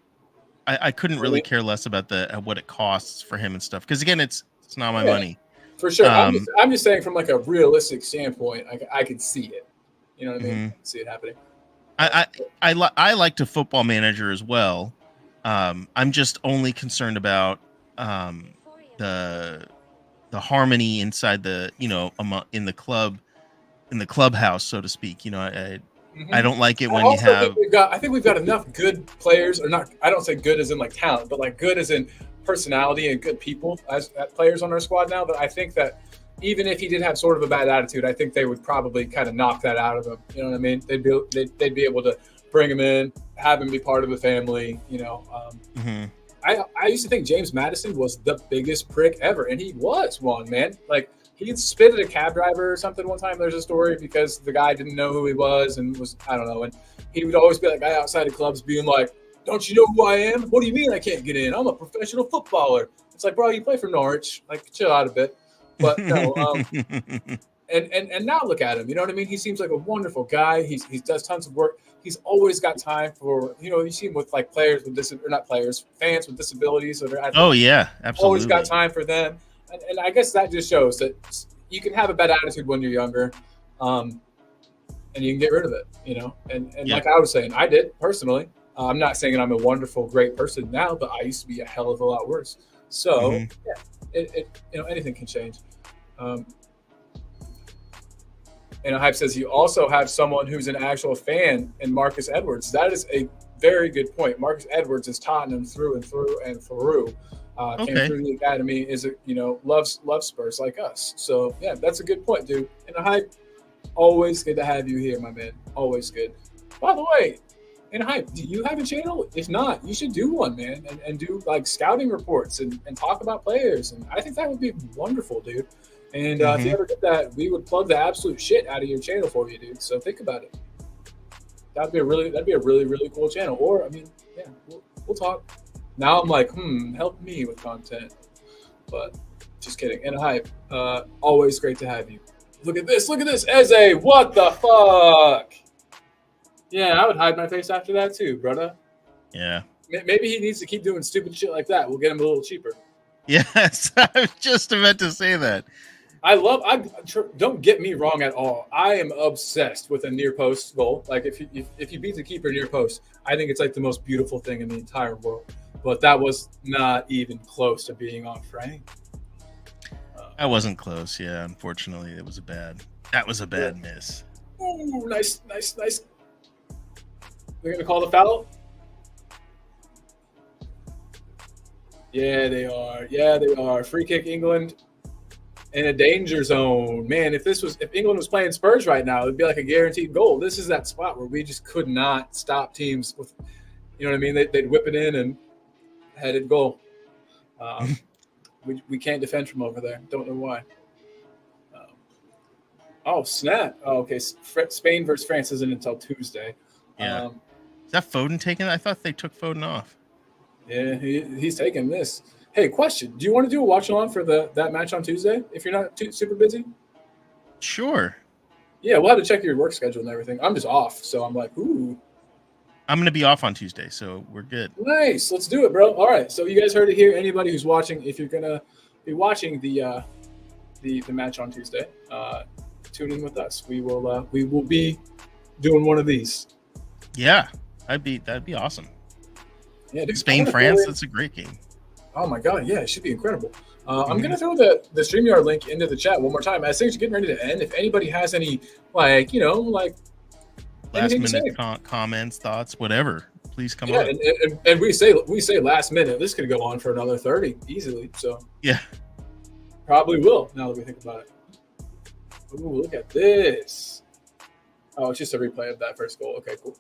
I couldn't really care less about what it costs for him and stuff, because again, it's not my money. For sure. I'm just saying from like a realistic standpoint, I can see it. You know what I mean? I can see it happening. I like to football manager as well. I'm just only concerned about the harmony inside the in the clubhouse, so to speak. I don't like it when you have. I think we've got enough good players, or not. I don't say good as in like talent, but like good as in personality and good people as players on our squad now, that I think that even if he did have sort of a bad attitude, I think they would probably kind of knock that out of him. You know what I mean? They'd be able to bring him in, have him be part of the family. I used to think James Madison was the biggest prick ever, and he was one, man. Like, he spit at a cab driver or something one time. There's a story because the guy didn't know who he was and was, I don't know. And he would always be that guy outside of clubs being like, "Don't you know who I am? What do you mean I can't get in? I'm a professional footballer." It's like, bro, you play for Norwich. Like, chill out a bit. But no, and now look at him. You know what I mean? He seems like a wonderful guy. He does tons of work. He's always got time for, you see him with like fans with disabilities. Oh yeah, absolutely. Always got time for them. And I guess that just shows that you can have a bad attitude when you're younger, and you can get rid of it, And like I was saying, I did personally. I'm not saying I'm a wonderful, great person now, but I used to be a hell of a lot worse. So anything can change. And Hype says you also have someone who's an actual fan in Marcus Edwards. That is a very good point. Marcus Edwards is Tottenham through and through and through. Came through the academy, loves Spurs like us. So yeah, that's a good point, dude. And Hype, always good to have you here, my man. Always good. By the way, and Hype, do you have a channel? If not, you should do one, man, and do like scouting reports and talk about players. And I think that would be wonderful, dude. And if you ever did that, we would plug the absolute shit out of your channel for you, dude. So think about it. That'd be a really, really cool channel. Or I mean, yeah, we'll talk. Now I'm like, help me with content. But just kidding. And Hype, always great to have you. Look at this, Eze. What the fuck? Yeah, I would hide my face after that too, brother. Yeah. Maybe he needs to keep doing stupid shit like that. We'll get him a little cheaper. Yes, I was just about to say that. Don't get me wrong at all. I am obsessed with a near post goal. Like if you beat the keeper near post, I think it's like the most beautiful thing in the entire world. But that was not even close to being on frame. I wasn't close. Yeah, unfortunately, that was a bad miss. Ooh, nice. They're gonna call the foul. Yeah, they are. Free kick, England. In a danger zone. Man, if England was playing Spurs right now, it'd be like a guaranteed goal. This is that spot where we just could not stop teams with, you know what I mean? They'd whip it in and headed goal. We can't defend from over there. Don't know why. Oh, snap. Oh, okay. Spain versus France isn't until Tuesday. Yeah. Is that Foden taken? I thought they took Foden off. Yeah, he's taking this. Hey, question: do you want to do a watch along for that match on Tuesday? If you're not super busy. Sure. Yeah, we'll have to check your work schedule and everything. I'm just off, so I'm like, ooh. I'm gonna be off on Tuesday, so we're good. Nice, let's do it, bro. All right, so you guys heard it here. Anybody who's watching, if you're gonna be watching the match on Tuesday, tune in with us. We will be doing one of these. Yeah, that'd be awesome. Yeah, dude, Spain France, that's a great game. Oh my god, yeah, it should be incredible. I'm gonna throw the StreamYard link into the chat one more time. As things are getting ready to end, if anybody has any last minute comments, thoughts, whatever, please come on. And we say last minute. This could go on for another 30 easily. So yeah, probably will. Now that we think about it. Ooh, look at this. Oh, it's just a replay of that first goal. Okay, cool.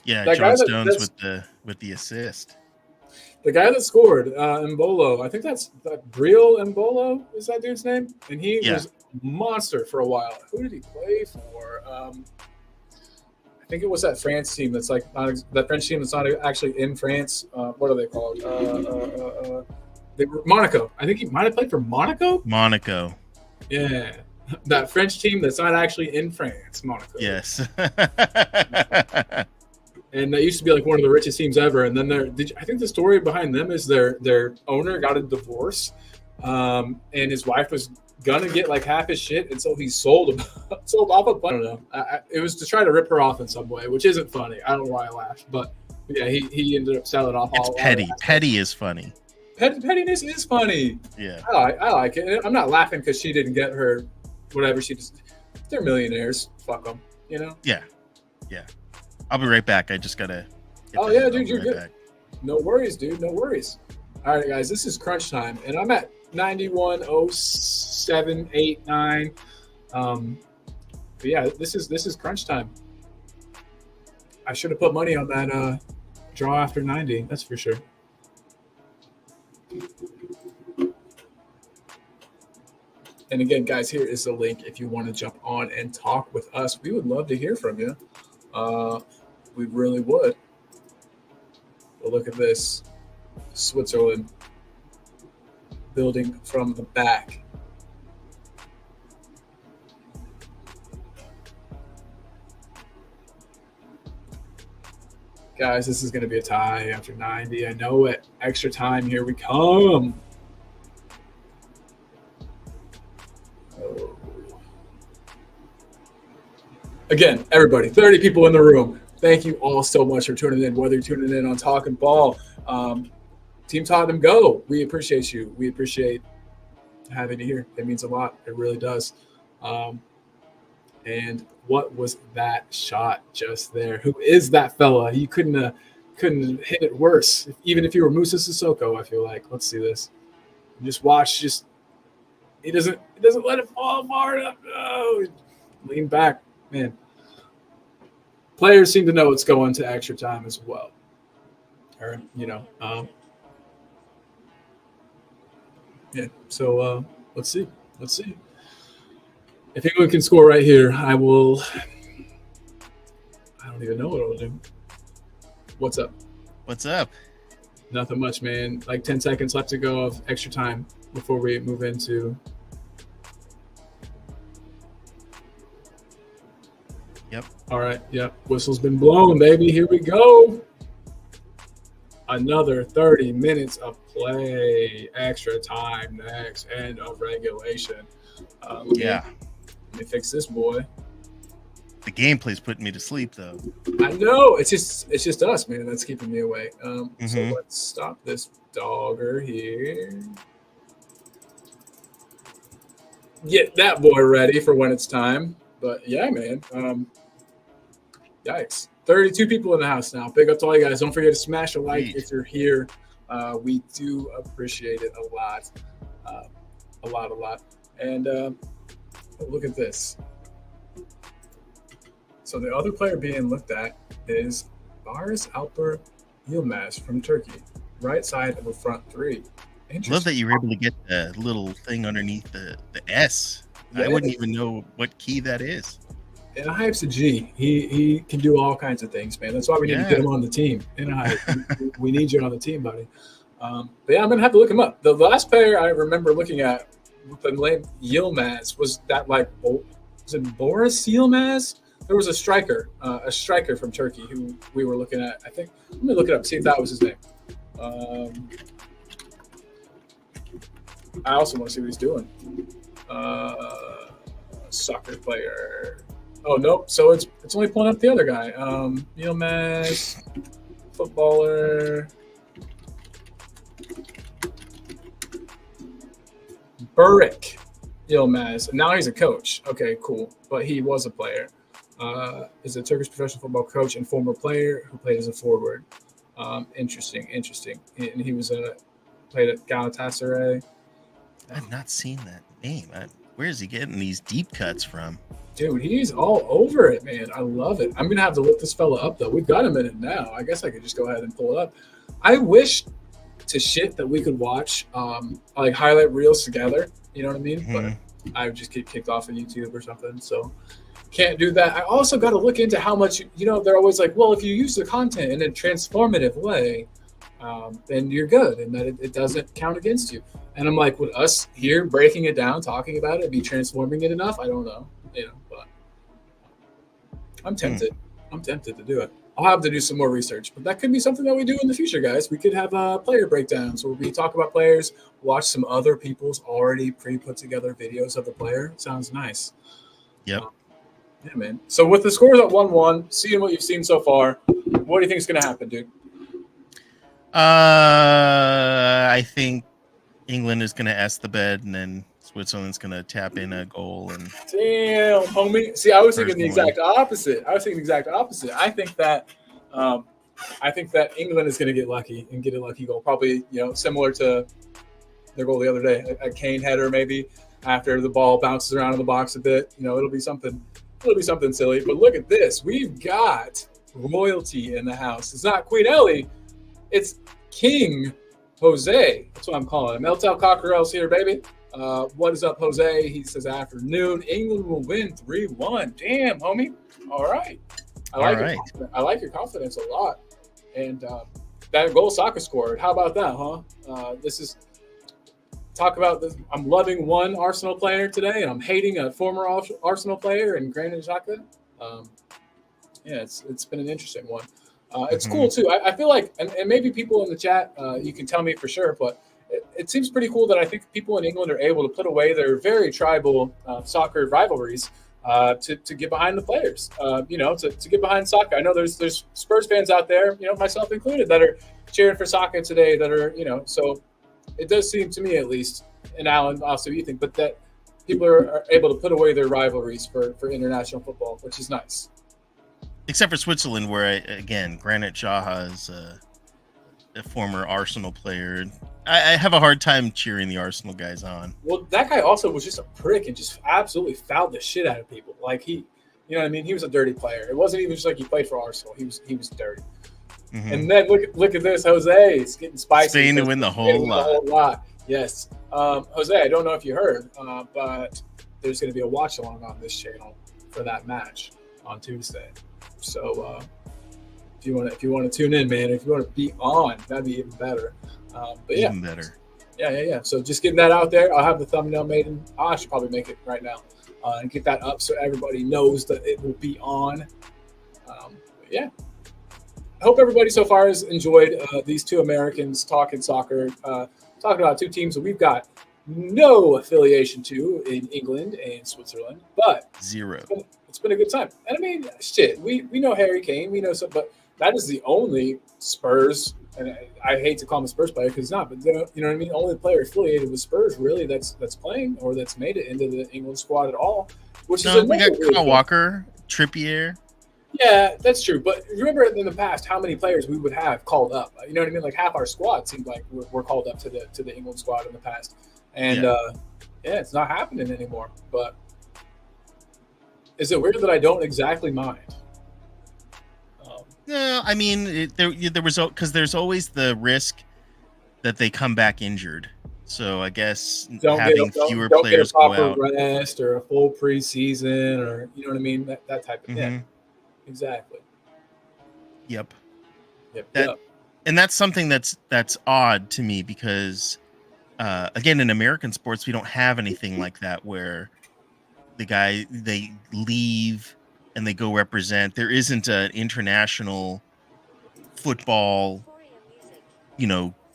Yeah, that John Stones with the assist. The guy that scored, Mbolo, I think that's Briel Mbolo is that dude's name, and he was a monster for a while. Who did he play for? I think it was that France team that's like that French team that's not actually in France. What are they called? They were Monaco. I think he might have played for Monaco. Monaco. Yeah, that French team that's not actually in France. Monaco. Yes. And that used to be like one of the richest teams ever. And then I think the story behind them is their owner got a divorce, and his wife was gonna get like half his shit, and so he sold off a bunch. I don't know. It was to try to rip her off in some way, which isn't funny. I don't know why I laughed, but yeah, he ended up selling off. It's petty. Petty is funny. Pettiness is funny. Yeah, I like it. I'm not laughing because she didn't get her whatever she just. They're millionaires. Fuck them. You know. Yeah. I'll be right back. I just gotta. Oh yeah, dude, you're good. Back. No worries, dude. No worries. All right, guys, this is crunch time, and I'm at 91.0789. But yeah, this is crunch time. I should have put money on that draw after 90. That's for sure. And again, guys, here is the link if you want to jump on and talk with us. We would love to hear from you. We really would. But look at this. Switzerland building from the back. Guys, this is going to be a tie after 90. I know it. Extra time. Here we come. Oh. Again, everybody, 30 people in the room. Thank you all so much for tuning in, whether you're tuning in on Talking Ball. Team Tottenham, go. We appreciate you. We appreciate having you here. It means a lot. It really does. And what was that shot just there? Who is that fella? You couldn't hit it worse. Even if you were Musa Sissoko, I feel like. Let's see this. Just watch. He doesn't let it fall far enough. No. Lean back, man. Players seem to know it's going to extra time as well. Or, yeah. So let's see. If anyone can score right here, I don't even know what I'll do. What's up? Nothing much, man. Like 10 seconds left to go of extra time before we move into. Yep. All right. Yep. Whistle's been blown, baby. Here we go. Another 30 minutes of play. Extra time next. End of regulation. Yeah. Let me fix this, boy. The gameplay's putting me to sleep, though. I know. It's just us, man. That's keeping me awake. So let's stop this dogger here. Get that boy ready for when it's time. But yeah, man. Yikes. 32 people in the house now. Big up to all you guys. Don't forget to smash a like if you're here. We do appreciate it a lot. A lot. And look at this. So the other player being looked at is Barış Alper Yilmaz from Turkey. Right side of a front three. I love that you were able to get the little thing underneath the S. Yeah. I wouldn't even know what key that is. And Hype's a G. He can do all kinds of things, man. That's why we need to get Yeah. him on the team. And we need you on the team, buddy. But yeah, I'm gonna have to look him up. The last player I remember looking at with the name Yilmaz was that like was it Boris Yilmaz? There was a striker from Turkey who we were looking at. I think let me look it up, see if that was his name. I also want to see what he's doing. Soccer player. Oh nope. So it's only pulling up the other guy. Yilmaz, footballer. Burik Yilmaz. Now he's a coach. Okay, cool. But he was a player. Is a Turkish professional football coach and former player who played as a forward. Interesting. And he was played at Galatasaray. I've not seen that name. Where is he getting these deep cuts from? Dude, he's all over it, man. I love it. I'm gonna have to look this fella up though. We've got him in it now. I guess I could just go ahead and pull it up. I wish to shit that we could watch like highlight reels together. You know what I mean? Mhm. But I would just get kicked off of YouTube or something. So can't do that. I also got to look into how much, they're always like, well, if you use the content in a transformative way, then you're good and that it doesn't count against you. And I'm like, would us here breaking it down, talking about it, be transforming it enough? I don't know, but I'm tempted. I'm tempted to do it. I'll have to do some more research, but that could be something that we do in the future, guys. We could have player breakdowns where we talk about players, watch some other people's already pre-put together videos of the player. Sounds nice. Yep. Yeah, man. So with the scores at 1-1, seeing what you've seen so far, what do you think is going to happen, dude? I think England is going to S the bed, and then Switzerland's going to tap in a goal. And damn, homie. See, I was thinking the exact opposite. I think that England is going to get lucky and get a lucky goal. Probably, similar to their goal the other day, a Kane header maybe after the ball bounces around in the box a bit. It'll be something silly. But look at this. We've got royalty in the house. It's not Queen Ellie. It's King Jose. That's what I'm calling him. Eltel Cockerel's here, baby. What is up, Jose? He says afternoon. England will win 3-1. Damn, homie. All right. I like your confidence a lot. And that goal Saka scored. How about that, huh? Talk about this. I'm loving one Arsenal player today, and I'm hating a former Arsenal player and Granit Xhaka. It's been an interesting one. It's cool too. I feel like, and maybe people in the chat, you can tell me for sure, but it seems pretty cool that I think people in England are able to put away their very tribal soccer rivalries to get behind the players. To get behind Saka. I know there's Spurs fans out there, myself included, that are cheering for Saka today. That are so. It does seem to me, at least, and Alan, also you think, but that people are able to put away their rivalries for international football, which is nice. Except for Switzerland, where, again, Granit Xhaka is a former Arsenal player. I have a hard time cheering the Arsenal guys on. Well, that guy also was just a prick and just absolutely fouled the shit out of people. Like he was a dirty player. It wasn't even just like he played for Arsenal. He was dirty. Mm-hmm. And then look at this, Jose. It's getting spicy. Spain to win the whole lot. Yes, Jose. I don't know if you heard, but there's going to be a watch along on this channel for that match on Tuesday. So if you want to tune in, man, if you want to be on, that'd be even better. But yeah, even better. Yeah. So just getting that out there. I'll have the thumbnail made, and I should probably make it right now and get that up so everybody knows that it will be on. Yeah. I hope everybody so far has enjoyed these two Americans talking soccer, talking about two teams that we've got no affiliation to in England and Switzerland, but zero. It's been a good time. And I mean, shit, we know Harry Kane, we know some, but that is the only Spurs, and I hate to call him a Spurs player because he's not, but you know what I mean? Only player affiliated with Spurs really that's playing or that's made it into the England squad at all. Which is we got Kyle Walker, Trippier. Yeah, that's true. But remember in the past how many players we would have called up. You know what I mean? Like half our squad seemed like we're called up to the England squad in the past. And it's not happening anymore. But is it weird that I don't exactly mind? No, I mean there was because there's always the risk that they come back injured. So I guess Don't get having fewer don't get a players go proper out. rest or a full preseason, or you know what I mean, that type of Mm-hmm. exactly. Yep. Yep, That yep. and that's something that's odd to me because again, in American sports we don't have anything like that where they leave and they go represent. There isn't an international football,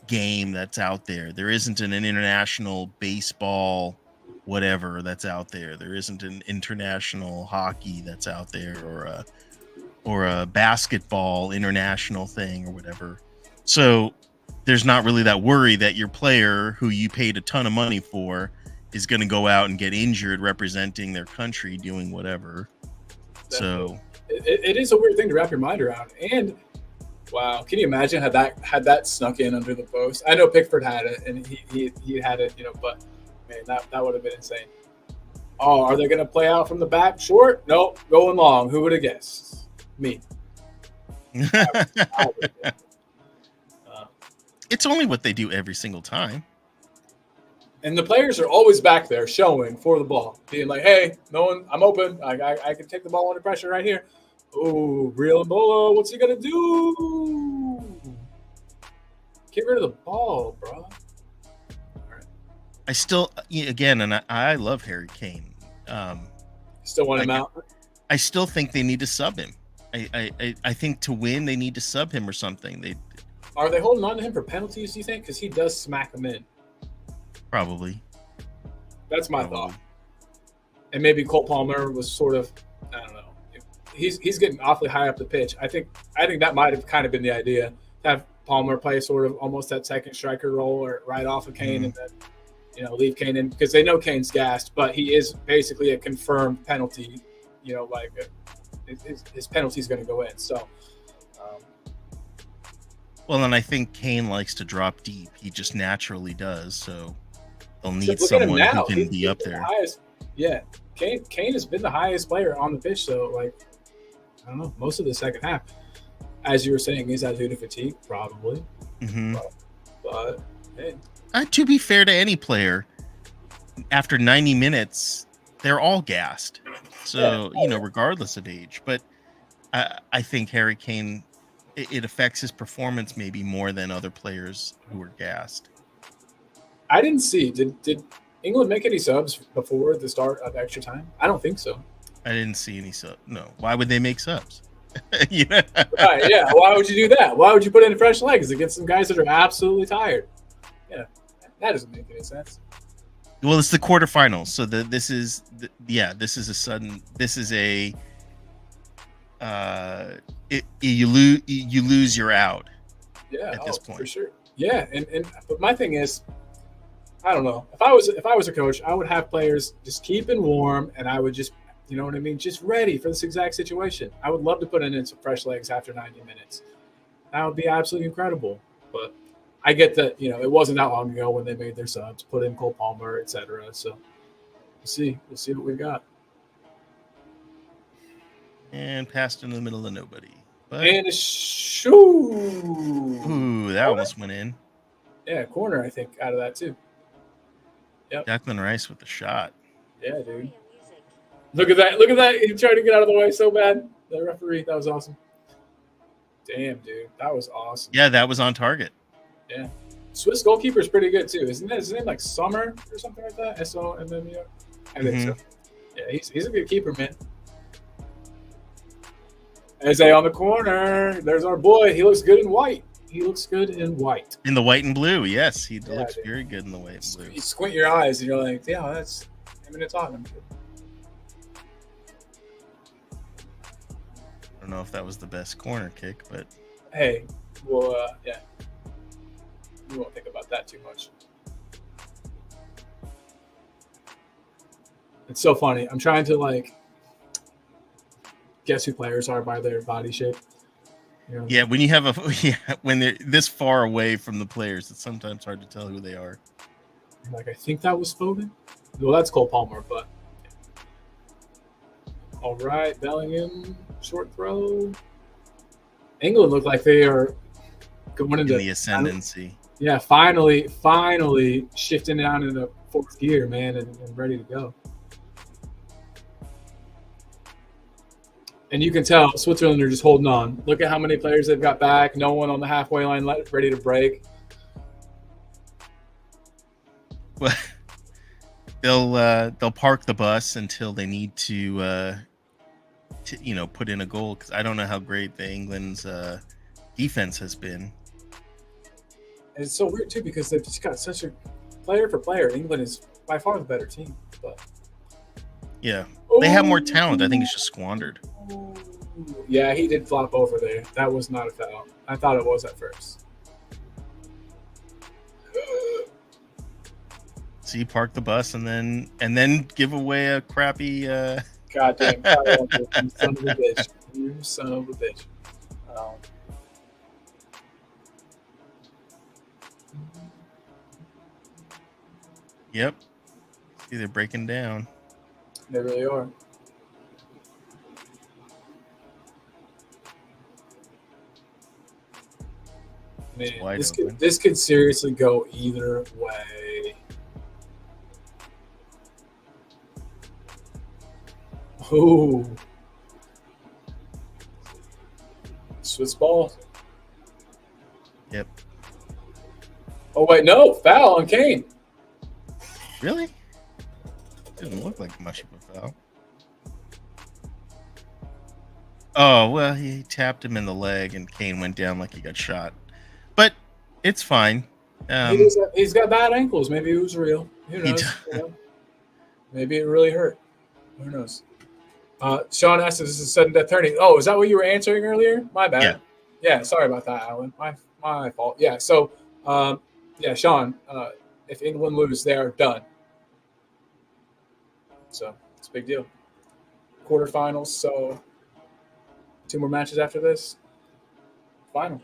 game that's out there. There isn't an international baseball whatever that's out there. There isn't an international hockey that's out there, or a basketball international thing or whatever. So there's not really that worry that your player who you paid a ton of money for is going to go out and get injured representing their country doing whatever. Definitely. So It is a weird thing to wrap your mind around. And wow, can you imagine had that snuck in under the post? I know Pickford had it, and he had it, but man, that would have been insane. Oh, are they going to play out from the back short? Nope, going long. Who would have guessed? Me. I would have it's only what they do every single time. And the players are always back there showing for the ball, being like, "Hey, no one, I'm open. I can take the ball under pressure right here." Oh, real Ebola, what's he gonna do? Get rid of the ball, bro. I still, again, and I love Harry Kane. Still want him out. I still think they need to sub him. I think to win they need to sub him or something. Are they holding on to him for penalties? Do you think? Because he does smack them in. Probably. That's my thought. And maybe Cole Palmer was sort of, I don't know. He's getting awfully high up the pitch. I think that might have kind of been the idea, to have Palmer play sort of almost that second striker role, or right off of Kane, and then leave Kane in, because they know Kane's gassed, but he is basically a confirmed penalty. His penalty is going to go in. So. Well, and I think Kane likes to drop deep. He just naturally does. So they'll need someone who can be up there. Kane has been the highest player on the pitch. So, I don't know, most of the second half, as you were saying, he's out due to fatigue, probably. Mm-hmm. But hey. To be fair to any player, after 90 minutes, they're all gassed. So, regardless of age. But I think Harry Kane, it affects his performance maybe more than other players who are gassed. I didn't see. Did England make any subs before the start of extra time? I don't think so. I didn't see any subs. No. Why would they make subs? Right, yeah. Why would you do that? Why would you put in fresh legs against some guys that are absolutely tired? Yeah, that doesn't make any sense. Well, it's the quarterfinals, so this is you lose, you're out. Yeah, at this point for sure. Yeah, but my thing is, I don't know. If I was a coach, I would have players just keeping warm, and I would just, you know what I mean, just ready for this exact situation. I would love to put in some fresh legs after 90 minutes. That would be absolutely incredible. But I get that, it wasn't that long ago when they made their subs, put in Cole Palmer, etc. So we'll see what we got. And passed in the middle of nobody. And a shoo. Ooh, that almost went in. Yeah, corner, I think, out of that too. Yep. Declan Rice with the shot. Yeah, dude. Look at that. He tried to get out of the way so bad. The referee, that was awesome. Damn, dude. That was awesome. Yeah, that was on target. Yeah. Swiss goalkeeper is pretty good too. Isn't his name like Sommer or something like that? SOMMER? I think so. Yeah, he's a good keeper, man. Eze on the corner. There's our boy. He looks good in white. In the white and blue, yes. He looks very good in the white and blue. You squint your eyes and you're like, yeah, that's him in a Tottenham. I don't know if that was the best corner kick, but hey, well, yeah. We won't think about that too much. It's so funny. I'm trying to guess who players are by their body shape. Yeah, when you have when they're this far away from the players, it's sometimes hard to tell who they are. I think that was Foden. Well, that's Cole Palmer, but all right, Bellingham, short throw. England look like they are going into the ascendancy. Yeah, finally shifting down into fourth gear, man, and ready to go. And you can tell Switzerland are just holding on. Look at how many players they've got back. No one on the halfway line ready to break. Well, they'll park the bus until they need to put in a goal, because I don't know how great the England's defense has been. And it's so weird too because they've just got such a player for player. England is by far the better team. But yeah, they have more talent. I think it's just squandered. Yeah, he did flop over there. That was not a foul. I thought it was at first. So you park the bus and then give away a crappy. Goddamn, you son of a bitch! You son of a bitch! Yep. See, they're breaking down. They really are. Man, this could seriously go either way. Ooh. Swiss ball. Yep. Oh, wait, no. Foul on Kane. Really? Didn't look like much of a foul. Oh, well, he tapped him in the leg and Kane went down like he got shot. But it's fine. He's got bad ankles. Maybe it was real. Who knows? Maybe it really hurt. Who knows? Sean asked if this is sudden death tourney. Oh, is that what you were answering earlier? My bad. Yeah, sorry about that, Alan. My fault. Yeah, so, Sean, if England lose, they are done. So, it's a big deal. Quarterfinals, so 2 more matches after this. Final.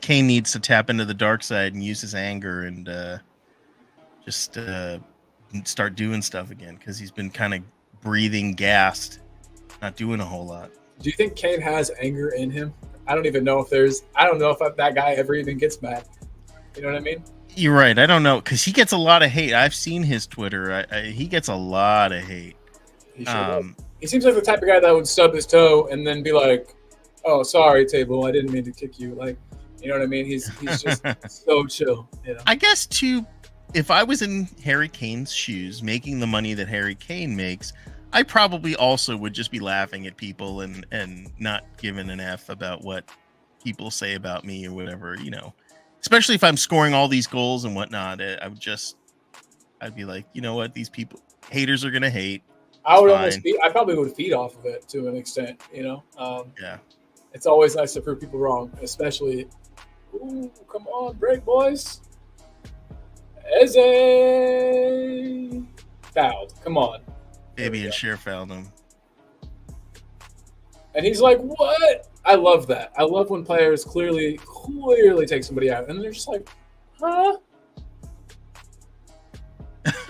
Kane needs to tap into the dark side and use his anger and just start doing stuff again, because he's been kind of breathing gassed, not doing a whole lot. Do you think Kane has anger in him? I don't know if that guy ever even gets mad. You know what I mean? You're right. I don't know, because he gets a lot of hate. I've seen his Twitter. He gets a lot of hate. He sure does. He seems like the type of guy that would stub his toe and then be like, "Oh, sorry, table. I didn't mean to kick you." Like, you know what I mean? He's just so chill. You know? I guess too, if I was in Harry Kane's shoes, making the money that Harry Kane makes, I probably also would just be laughing at people and not giving an F about what people say about me or whatever, you know. Especially if I'm scoring all these goals and whatnot, I'd be like, you know what, these haters are gonna hate. I probably would feed off of it to an extent, you know. Yeah. It's always nice to prove people wrong, especially. Ooh, come on, break, boys. Eze fouled. Come on. Fabian Scher fouled him. And he's like, "What?" I love that. I love when players clearly take somebody out, and they're just like, "Huh?"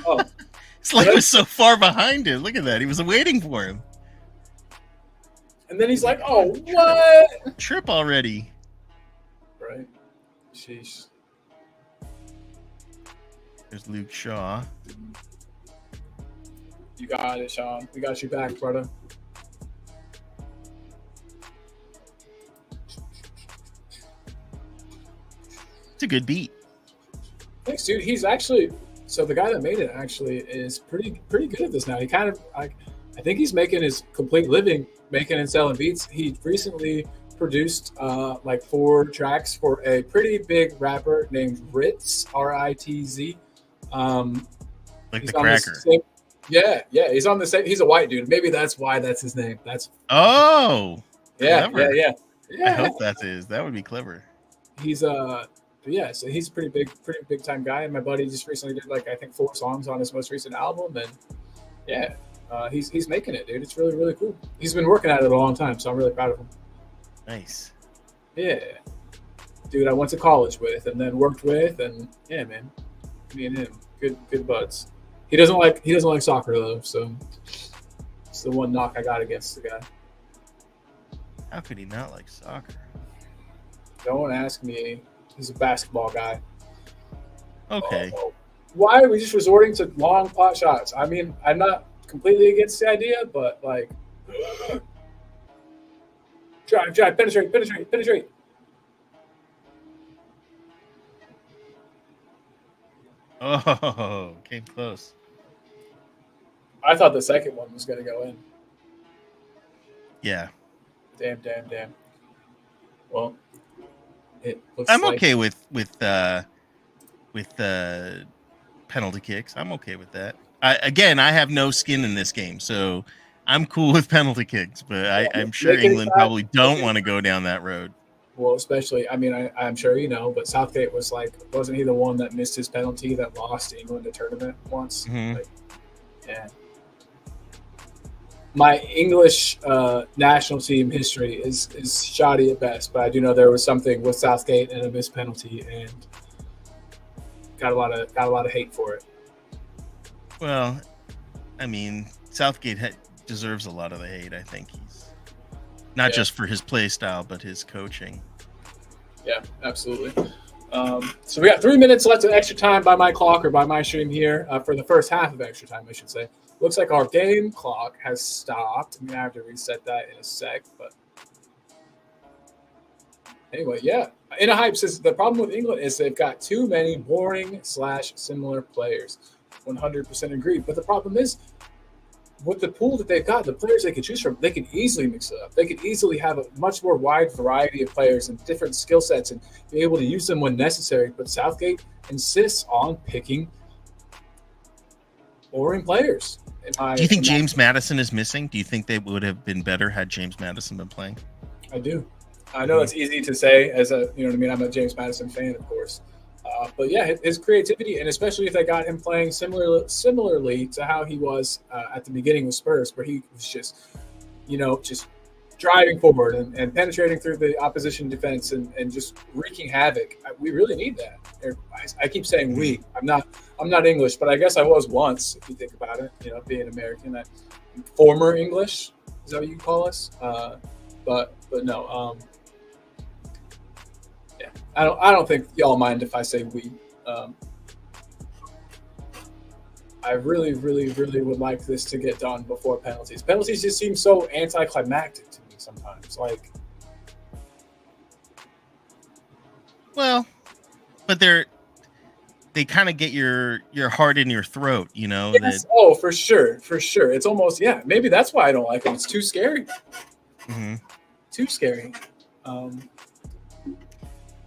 Oh, it's like he was so far behind him. Look at that. He was waiting for him. And then he's like, "Oh, what?" Trip already. Right. Sheesh. There's Luke Shaw. You got it, Sean. We got you back, brother. It's a good beat. Thanks, dude. He's actually the guy that made it actually is pretty good at this now. He kind of I think he's making his complete living making and selling beats. He recently produced 4 tracks for a pretty big rapper named Ritz, R-I-T-Z. Like the cracker. He's on the same. He's a white dude. Maybe that's why that's his name. Oh. Clever. Yeah. I hope that is. That would be clever. He's so he's a pretty big time guy. And my buddy just recently did I think 4 songs on his most recent album, and he's making it, dude. It's really, really cool. He's been working at it a long time, so I'm really proud of him. Nice. Yeah. Dude, I went to college with and then worked with, and yeah, man. Me and him. Good buds. He doesn't like soccer though, so it's the one knock I got against the guy. How could he not like soccer? Don't ask me. He's a basketball guy. Okay. Why are we just resorting to long pot shots? I mean, I'm not completely against the idea, but like, drive, penetrate. Oh, came close. I thought the second one was going to go in. Yeah. Damn. Well, it looks I'm like okay with penalty kicks. I'm okay with that. I have no skin in this game, so I'm cool with penalty kicks. But I'm sure making it England five. probably don't want to go down that road. Well, especially, I mean, I'm sure you know, but Southgate was like, wasn't he the one that missed his penalty that lost England a tournament once? Mm-hmm. Like, yeah. My English national team history is shoddy at best, but I do know there was something with Southgate and a missed penalty, and got a lot of hate for it. Well, I mean, Southgate deserves a lot of the hate. I think he's not just for his play style, but his coaching. Yeah, absolutely. So we got 3 minutes left of extra time by my clock or by my stream here for the first half of extra time, I should say. Looks like our game clock has stopped. I'm going to have to reset that in a sec. But anyway, yeah. In a hype says the problem with England is they've got too many boring / similar players. 100% agree. But the problem is with the pool that they've got, the players they can choose from, they can easily mix it up. They could easily have a much more wide variety of players and different skill sets and be able to use them when necessary. But Southgate insists on picking boring players. Do you think James Maddison is missing? Do you think they would have been better had James Maddison been playing? I do. I know it's easy to say as a, you know what I mean? I'm a James Maddison fan, of course. But yeah, his creativity, and especially if they got him playing similarly to how he was at the beginning with Spurs, where he was just, just driving forward and penetrating through the opposition defense and just wreaking havoc. We really need that. I keep saying we. I'm not English, but I guess I was once, if you think about it. Being American, former English is that what you call us? But no. Yeah, I don't think y'all mind if I say we. I really, really, really would like this to get done before penalties. Penalties just seem so anticlimactic to me sometimes. Like, well, but they kind of get your heart in your throat, Yes. Oh, for sure. It's almost maybe that's why I don't like it. It's too scary. Mm-hmm. Too scary.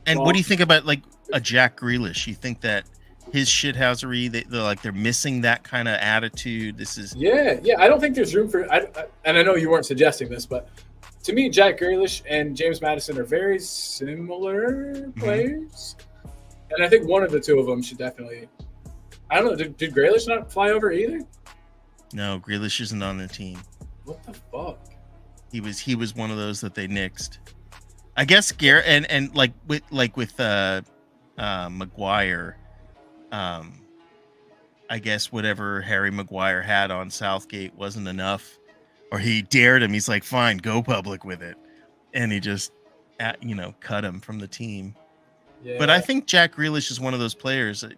And what do you think about like a Jack Grealish? You think that his shithousery, they're missing that kind of attitude? This is I don't think there's room for. And I know you weren't suggesting this, but to me, Jack Grealish and James Maddison are very similar players, and I think one of the two of them should definitely. I don't know. Did Grealish not fly over either? No, Grealish isn't on the team. What the fuck? He was one of those that they nixed. I guess Garrett and like with Maguire, I guess whatever Harry Maguire had on Southgate wasn't enough, or he dared him. He's like, fine, go public with it, and he just cut him from the team. Yeah. But I think Jack Grealish is one of those players that,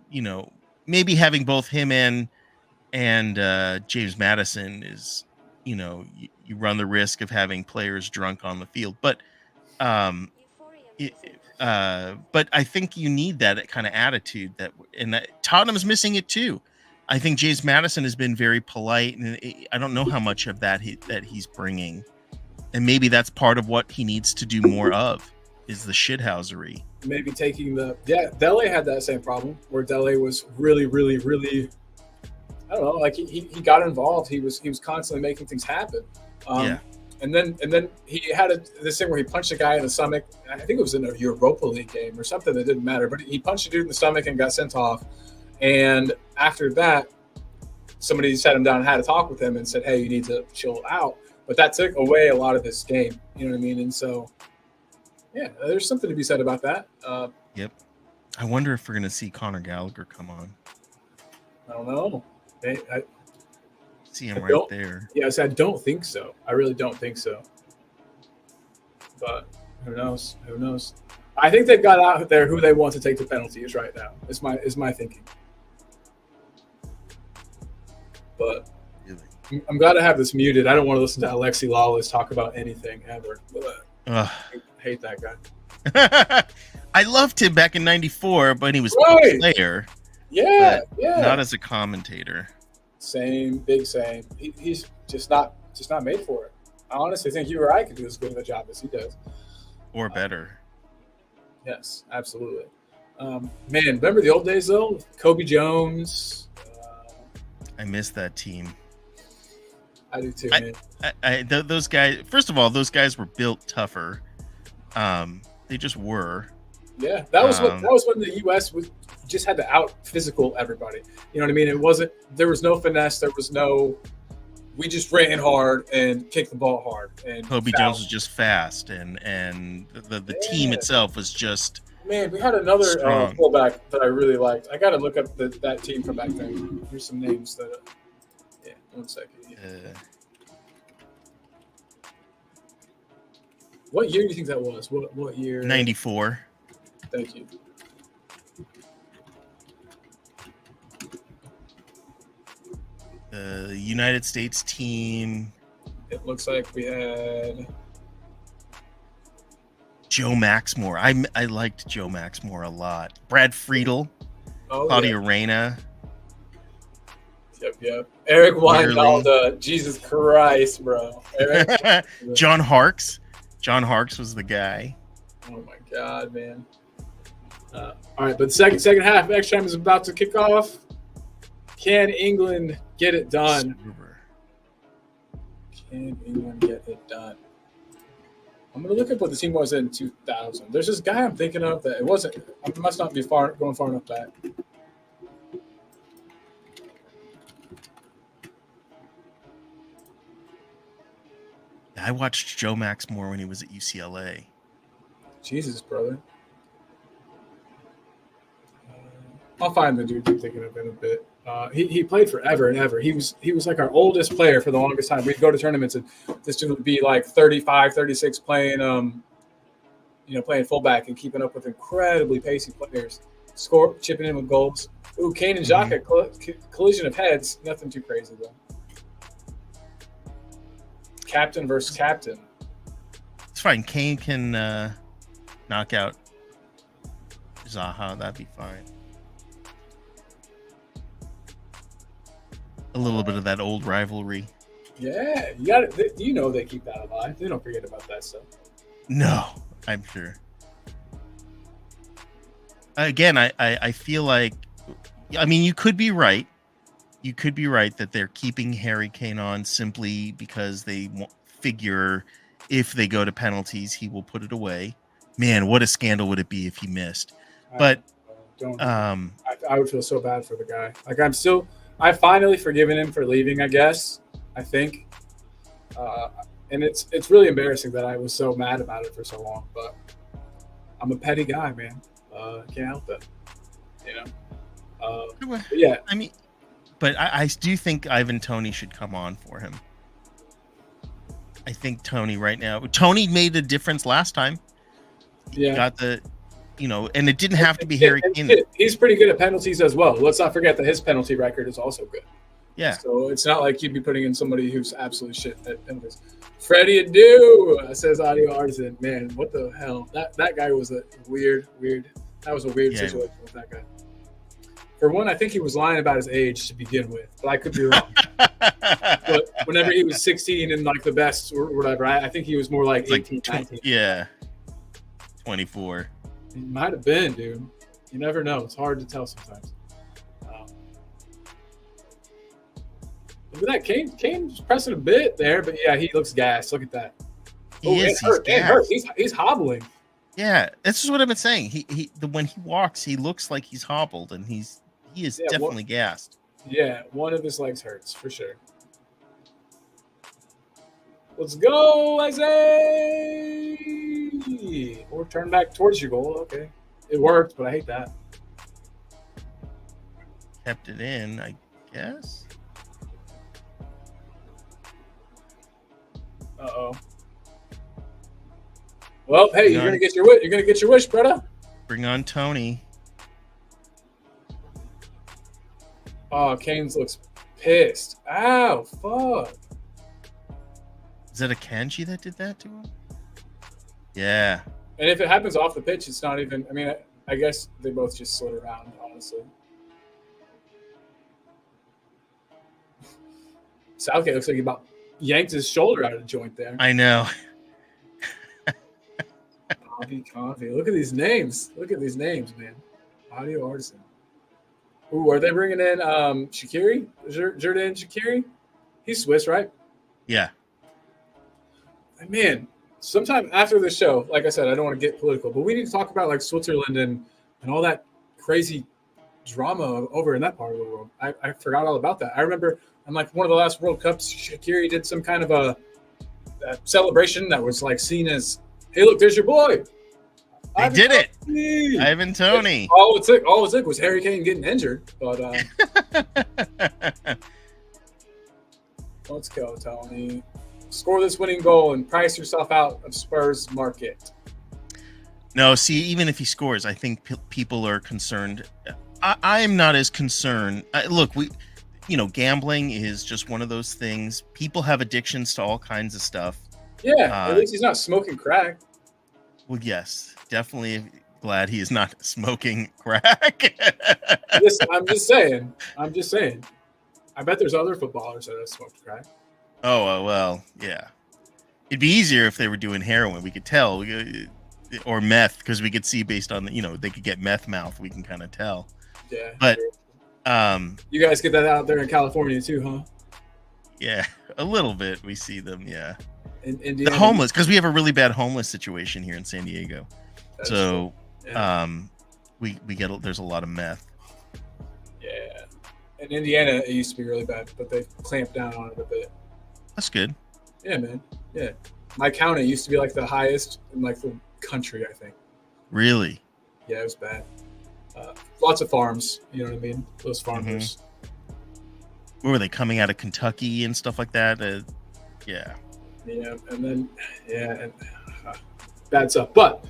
maybe having both him and James Maddison is, you run the risk of having players drunk on the field, but but I think you need that kind of attitude and Tottenham's missing it too. I think James Maddison has been very polite, and I don't know how much of that he's bringing, and maybe that's part of what he needs to do more of is the shithousery. Maybe taking Dele had that same problem where Dele was really, really, really. I don't know, like he got involved. He was constantly making things happen. And then he had this thing where he punched a guy in the stomach. I think it was in a Europa League game or something that didn't matter. But he punched a dude in the stomach and got sent off. And after that, somebody sat him down and had a talk with him and said, hey, you need to chill out. But that took away a lot of his game. You know what I mean? And so, yeah, there's something to be said about that. Yep. I wonder if we're going to see Conor Gallagher come on. I don't know. See him right there. Yeah, I don't think so. I really don't think so. But who knows? I think they've got out there who they want to take the penalties right now. Is my thinking. But I'm glad to have this muted. I don't want to listen to Alexi Lawless talk about anything ever. Hate that guy. I loved him back in '94, but he was Right. a player. Yeah, not as a commentator. Same. He's just not made for it. I honestly think you or I could do as good of a job as he does, or better. Yes, absolutely. Man, remember the old days though? Kobe Jones. I miss that team. I do too, man. Those guys. First of all, those guys were built tougher. They just were. Yeah, that was when the U.S. just had to out physical everybody. You know what I mean? There was no finesse. There was no. We just ran hard and kicked the ball hard. And Kobe Jones was just fast, and the team itself was just. Man, we had another fullback that I really liked. I got to look up that team from back then. Here's some names that. Yeah, 1 second. What year do you think that was? What year? 94. Thank you. The United States team. It looks like we had Joe Maxmore. I liked Joe Maxmore a lot. Brad Friedel. Claudio Reyna. Yep. Eric Wynalda. Jesus Christ, bro. John Harkes. John Harkes was the guy. Oh my God, man. All right, but second half, extra time is about to kick off. Can England get it done? Can England get it done? I'm going to look at what the team was in 2000. There's this guy I'm thinking of that it must not be going far enough back. I watched Joe Maxmore when he was at UCLA. Jesus, brother. I'll find the dude I'm thinking of in a bit. He played forever and ever. He was like our oldest player for the longest time. We'd go to tournaments and this dude would be like 35, 36 playing playing fullback and keeping up with incredibly pacey players. Chipping in with goals. Ooh, Kane and Xhaka, collision of heads. Nothing too crazy though. Captain versus captain. It's fine. Kane can knock out Zaha. That'd be fine. A little bit of that old rivalry. Yeah, you got it. You know they keep that alive. They don't forget about that stuff. No, I'm sure. Again, I feel like, I mean, you could be right. You could be right that they're keeping Harry Kane on simply because they figure if they go to penalties, he will put it away. Man, what a scandal would it be if he missed? But I would feel so bad for the guy. Like I've finally forgiven him for leaving, I guess. I think. And it's really embarrassing that I was so mad about it for so long. But I'm a petty guy, man. Can't help it. You know? Yeah. I mean, but I do think Ivan Toney should come on for him. I think Toney right now. Toney made a difference last time. He got the, and it didn't have to be Harry Kane. He's pretty good at penalties as well. Let's not forget that his penalty record is also good. Yeah. So it's not like you'd be putting in somebody who's absolutely shit at penalties. Freddie Adu says Audio Artisan. Man, what the hell? That guy was a weird. That was a weird situation with that guy. For one, I think he was lying about his age to begin with, but I could be wrong. But whenever he was 16 and like the best or whatever, I think he was more like 18, 19. Yeah. 24. He might have been, dude. You never know. It's hard to tell sometimes. Look at that. Kane's pressing a bit there, but yeah, he looks gassed. Look at that. He's hurt. He's hobbling. Yeah, this is what I've been saying. When he walks, he looks like he's hobbled, and he is definitely gassed. Yeah, one of his legs hurts for sure. Let's go, Isaiah! Or turn back towards your goal. Okay, it worked, but I hate that. Kept it in, I guess. Well, hey, Bring you're gonna on, get your wish. You're gonna get your wish, brother. bring on Tony. Oh, Keynes looks pissed. Ow, fuck. Is that a Kanji that did that to him? Yeah. And if it happens off the pitch, it's not even. I mean, I guess they both just slid around, honestly. Southgate looks like he about yanked his shoulder out of joint there. I know. Convey. Look at these names. Look at these names, man. Audio artisan. Ooh, are they bringing in Shaqiri? Jordan Shaqiri? He's Swiss, right? Yeah. Man, sometime after the show, like I said, I don't want to get political, but we need to talk about like Switzerland and all that crazy drama over in that part of the world. I forgot all about that. I remember on like one of the last World Cups, Shaqiri did some kind of a celebration that was like seen as, hey, look, there's your boy. They did it. Ivan Toney. All it took was Harry Kane getting injured. But let's go, Tony. Score this winning goal and price yourself out of Spurs market. No, see, even if he scores, I think people are concerned. I am not as concerned. Look, gambling is just one of those things. People have addictions to all kinds of stuff. Yeah, at least he's not smoking crack. Well, yes, definitely glad he is not smoking crack. Listen, I'm just saying. I bet there's other footballers that have smoked crack. Oh, well, yeah. It'd be easier if they were doing heroin. We could tell. Or meth, because we could see based on, they could get meth mouth. We can kind of tell. Yeah. But, you guys get that out there in California too, huh? Yeah, a little bit. We see them, yeah. In Indiana. The homeless, because we have a really bad homeless situation here in San Diego. That's so, yeah. we get, there's a lot of meth. Yeah. In Indiana, it used to be really bad, but they clamped down on it a bit. That's good. Yeah, man. Yeah. My county used to be like the highest in like the country, I think. Really? Yeah, it was bad. Lots of farms, you know what I mean? Those farmers. Mm-hmm. Where were they coming out of Kentucky and stuff like that? Yeah. Yeah, and then bad stuff. But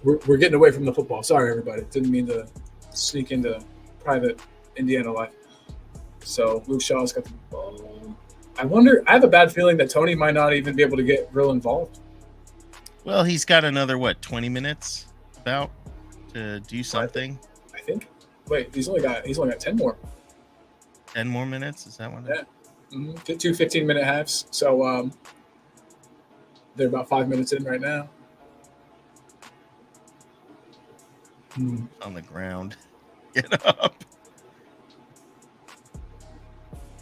we're getting away from the football. Sorry, everybody. Didn't mean to sneak into private Indiana life. So Luke Shaw's got the ball. I have a bad feeling that Tony might not even be able to get real involved. Well, he's got another 20 minutes about to do something. I think. Wait, he's only got 10 more. 10 more minutes? Is that one? Yeah. Mm-hmm. 2 15-minute halves. So they're about 5 minutes in right now. On the ground. Get up.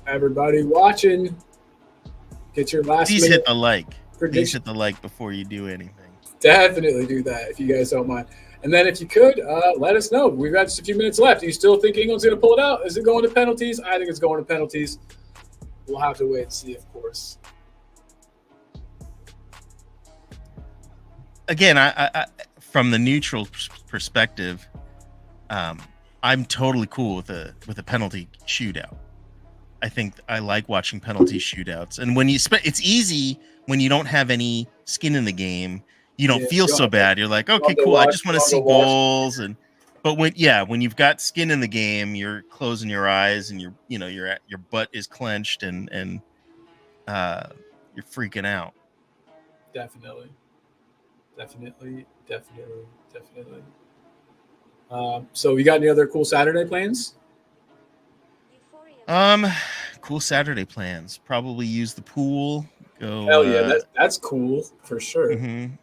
Everybody watching. Get your last Please hit the like. prediction. Please hit the like before you do anything. Definitely do that if you guys don't mind. And then if you could, let us know. We've got just a few minutes left. Do you still think England's going to pull it out? Is it going to penalties? I think it's going to penalties. We'll have to wait and see, of course. Again, I from the neutral perspective, I'm totally cool with a penalty shootout. I think I like watching penalty shootouts, and when it's easy when you don't have any skin in the game. You don't feel so bad. You're like, okay, cool. I just want to see goals, but when you've got skin in the game, you're closing your eyes and your butt is clenched and you're freaking out. Definitely. So you got any other cool Saturday plans? Cool Saturday plans. Probably use the pool. Go. Hell yeah, that's cool for sure. Mm-hmm.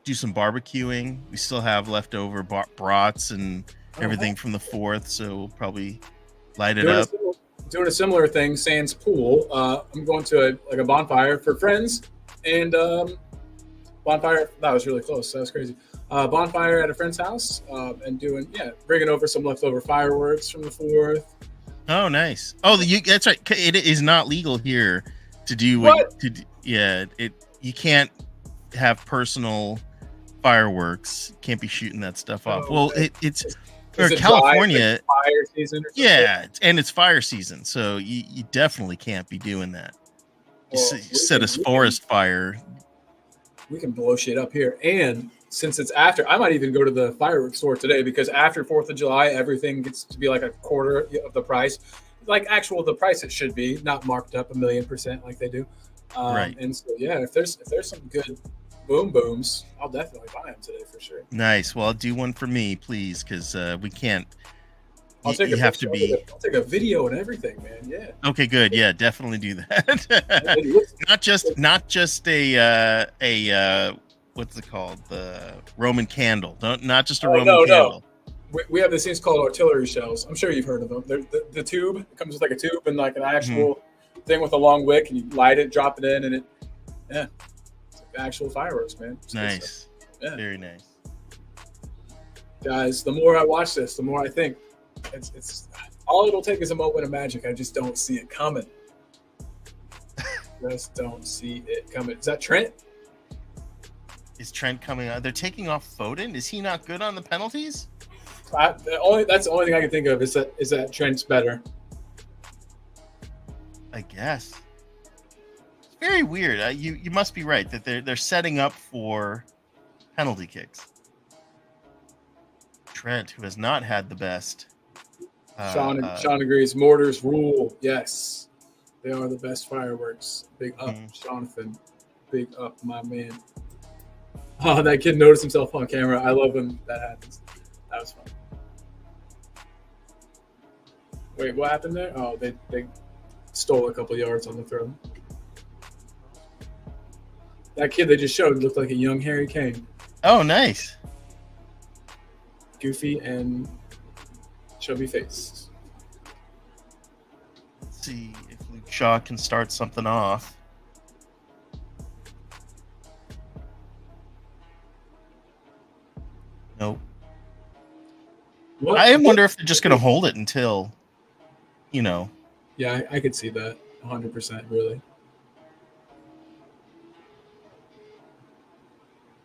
Do some barbecuing. We still have leftover brats and everything from the 4th, so we'll probably light it up. Doing a similar thing, sans pool. I'm going to a bonfire for friends, and bonfire. That was really close. That was crazy. Bonfire at a friend's house, and bringing over some leftover fireworks from the 4th. Oh, nice. Oh, that's right. It is not legal here to do what? You can't have personal fireworks. Can't be shooting that stuff off. Well, it's California. Fire season. And it's fire season, so you definitely can't be doing that. You set a forest fire. we can blow shit up here. And since it's after, I might even go to the fireworks store today because after 4th of July, everything gets to be like a quarter of the price, like actual the price it should be, not marked up 1,000,000% like they do. Right. And so yeah, if there's some good boom booms, I'll definitely buy them today for sure. Nice. Well, do one for me, please, because we can't. I'll take You a have picture. to be. I'll take a video and everything, man. Yeah. Okay, good. Yeah, definitely do that. It looks, not just a what's it called, the Roman candle. Not just a Roman no. candle. We have these things called artillery shells. I'm sure you've heard of them. They're the tube it comes with like a tube and like an actual thing with a long wick, and you light it, drop it in, and it's like actual fireworks, man. It's Nice. Yeah. Very nice. Guys, the more I watch this, the more I think it's all it'll take is a moment of magic. I just don't see it coming. Just don't see it coming. Is that Trent? Is Trent coming out? They're taking off Foden. Is he not good on the penalties? That's the only thing I can think of is that Trent's better. I guess. It's very weird. You must be right that they're setting up for penalty kicks. Trent, who has not had the best. Sean agrees. Mortars rule. Yes, they are the best fireworks. Big up, Jonathan. Big up, my man. Oh, that kid noticed himself on camera. I love when that happens. That was fun. Wait, what happened there? Oh, they stole a couple yards on the throw. That kid they just showed looked like a young Harry Kane. Oh, nice. Goofy and chubby face. Let's see if Luke Shaw can start something off. Nope. What? I wonder if they're just going to hold it until, Yeah, I could see that 100%, really.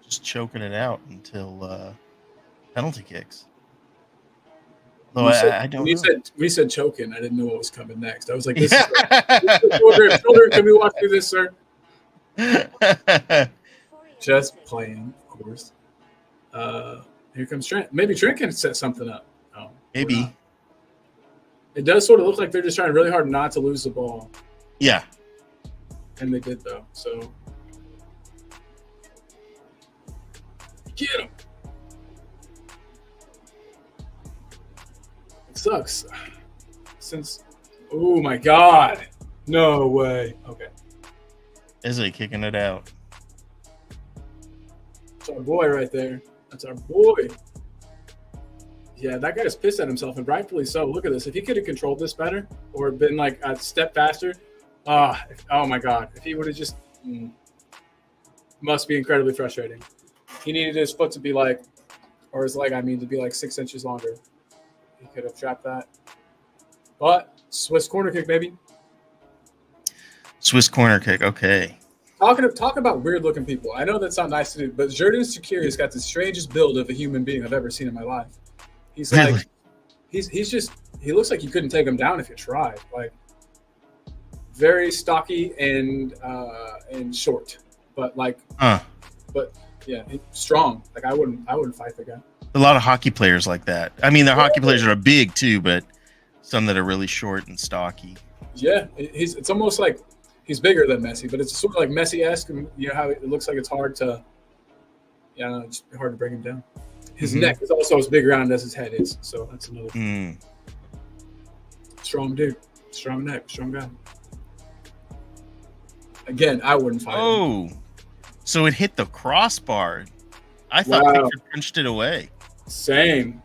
Just choking it out until penalty kicks. Though I don't know. When you said choking, I didn't know what was coming next. I was like, this is shoulder. Can we walk through this, sir? Just playing, of course. Here comes Trent. Maybe Trent can set something up. Oh, maybe. It does sort of look like they're just trying really hard not to lose the ball. Yeah. And they did, though. So, get him. It sucks. Oh, my God. No way. Okay. Izzy kicking it out. That's our boy right there. That's our boy. Yeah, that guy's pissed at himself, and rightfully so. Look at this. If he could have controlled this better or been like a step faster, oh my God. If he would have just must be incredibly frustrating. He needed his foot to be like, or his leg, to be like 6 inches longer. He could have trapped that. But Swiss corner kick, baby. Swiss corner kick. Okay. Talk about weird looking people. I know that's not nice to do, but Xherdan Shaqiri's got the strangest build of a human being I've ever seen in my life. He's like, Really? he looks like you couldn't take him down if you tried. Like, very stocky and short, but yeah, strong. Like I wouldn't fight the guy. A lot of hockey players like that. I mean, the hockey players are big too, but some that are really short and stocky. Yeah, it's almost like he's bigger than Messi, but it's sort of like Messi-esque, and you know how it looks like it's hard to, it's hard to bring him down. His neck is also as big around as his head is, so that's another strong dude, strong neck, strong guy. Again, I wouldn't fight him. Oh, so it hit the crossbar. I thought Pickford punched it away. Same.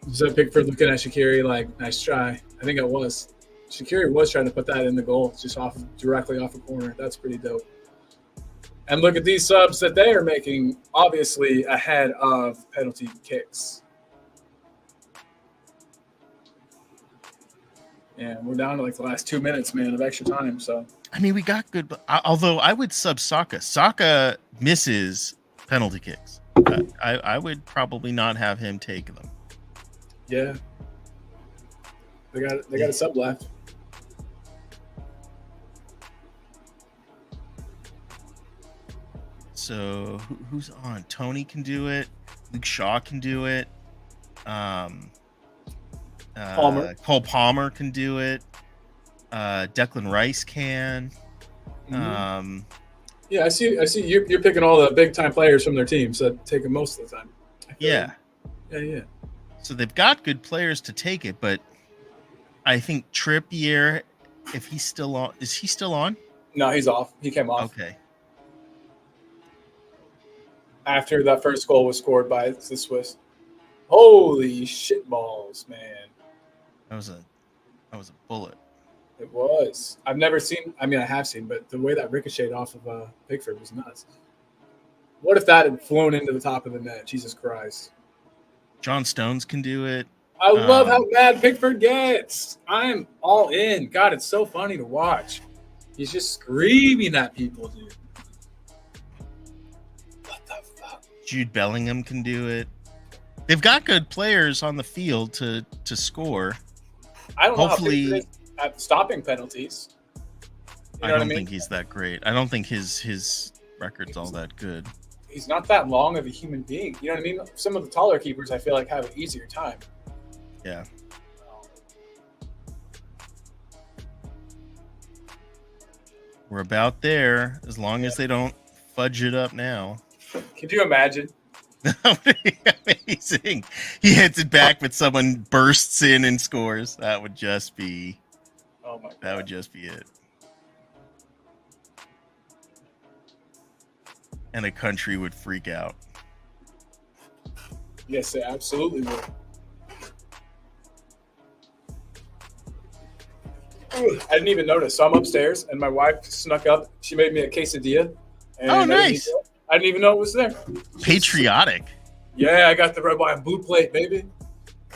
Is that Pickford looking at Shaqiri like, nice try? I think it was. Shaqiri was trying to put that in the goal, just directly off a corner. That's pretty dope. And look at these subs that they are making, obviously ahead of penalty kicks. Yeah, we're down to like the last 2 minutes, man, of extra time. So I mean, we got good, but although I would sub Saka. Saka misses penalty kicks. I would probably not have him take them. Yeah, they got a sub left. So who's on? Tony can do it. Luke Shaw can do it. Palmer. Cole Palmer can do it. Declan Rice can. Yeah, I see. You're picking all the big time players from their teams that take it most of the time. Yeah. Yeah. So they've got good players to take it, but I think Trippier, if he's still on, is he still on? No, he's off. He came off. Okay. After that first goal was scored by the Swiss. Holy shit balls, man. That was a bullet. It was. I've never seen, I mean, I have seen, but the way that ricocheted off of Pickford was nuts. What if that had flown into the top of the net? Jesus Christ. John Stones can do it. I love how mad Pickford gets. I'm all in. God, it's so funny to watch. He's just screaming at people, dude. What the fuck? Jude Bellingham can do it. They've got good players on the field to score. I don't Hopefully, know how Pickford is at stopping penalties. I don't think he's that great. I don't think his record's all that good. He's not that long of a human being. You know what I mean? Some of the taller keepers, I feel like, have an easier time. Yeah. We're about there, as long as they don't fudge it up now. Can you imagine? That would be amazing. He hits it back, but someone bursts in and scores. That would just be. Oh my God. That would just be it. And a country would freak out. Yes, it absolutely would. I didn't even notice. So I'm upstairs, and my wife snuck up. She made me a quesadilla. And Oh, nice. I didn't even know it was there. Patriotic. Yeah, I got the red, white, and blue plate, baby.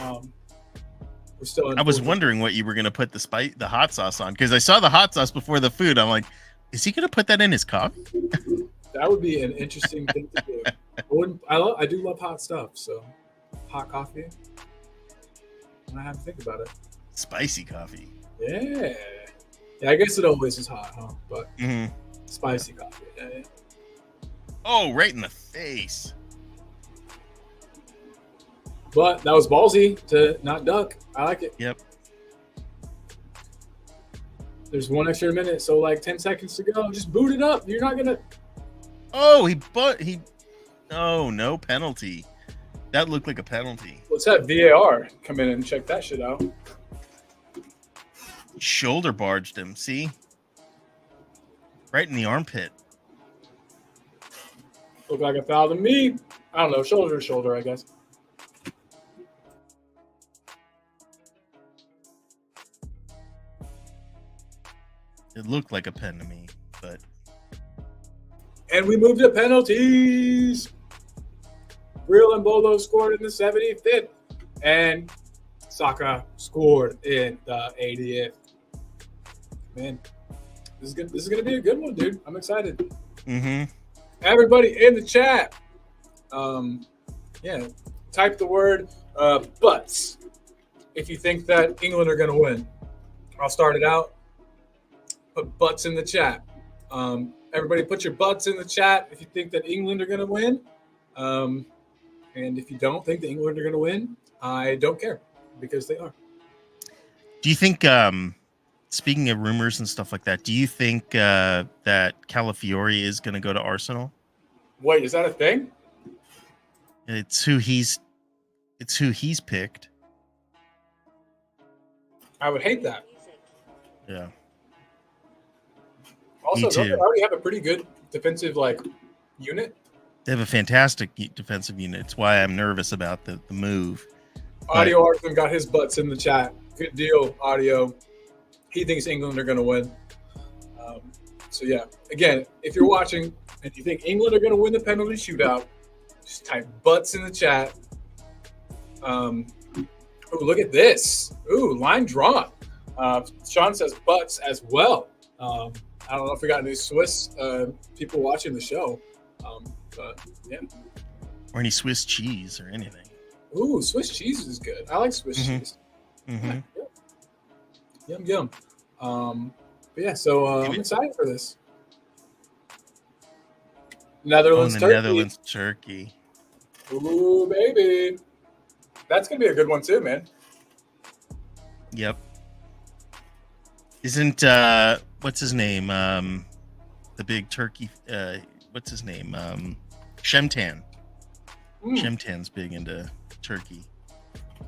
We're still in. I was wondering what you were going to put the hot sauce on, because I saw the hot sauce before the food. I'm like, is he going to put that in his coffee? That would be an interesting thing to do. I do love hot stuff, so hot coffee. I have to think about it. Spicy coffee. Yeah. I guess it always is hot, huh? But spicy coffee. Yeah. Oh, right in the face. But that was ballsy to not duck. I like it. Yep. There's one extra minute, so like 10 seconds to go. Just boot it up. You're not gonna. Oh, Oh, no penalty. That looked like a penalty. Let's have VAR come in and check that shit out. Shoulder barged him. See, right in the armpit. Look like a foul to me. I don't know. Shoulder to shoulder, I guess. It looked like a pen to me, but. And we moved to penalties. Real and Bolo scored in the 75th. And Saka scored in the 80th. Man, this is good. This is going to be a good one, dude. I'm excited. Mm-hmm. Everybody in the chat. Type the word butts if you think that England are going to win. I'll start it out. Put butts in the chat. Everybody put your butts in the chat if you think that England are going to win. And if you don't think that England are going to win, I don't care because they are. Do you think, speaking of rumors and stuff like that, do you think that Calafiori is going to go to Arsenal? Wait, is that a thing? It's who he's picked. I would hate that. Yeah. Also, Me too. don't they already have a pretty good defensive unit? They have a fantastic defensive unit. It's why I'm nervous about the move. Audio Arson got his butts in the chat. Good deal, Audio. He thinks England are going to win. So, yeah. Again, if you're watching and you think England are going to win the penalty shootout, just type butts in the chat. Ooh, look at this. Ooh, line drawn. Sean says butts as well. I don't know if we got any Swiss people watching the show. But, yeah. Or any Swiss cheese or anything. Ooh, Swiss cheese is good. I like Swiss cheese. Mm-hmm. Yum. But yeah, so I'm excited for this. Oh, and Netherlands, the Turkey. Netherlands, Turkey. Ooh, baby. That's going to be a good one too, man. Yep. Isn't what's his name? The big Turkey. What's his name? Shemtan. Shemtan's big into Turkey.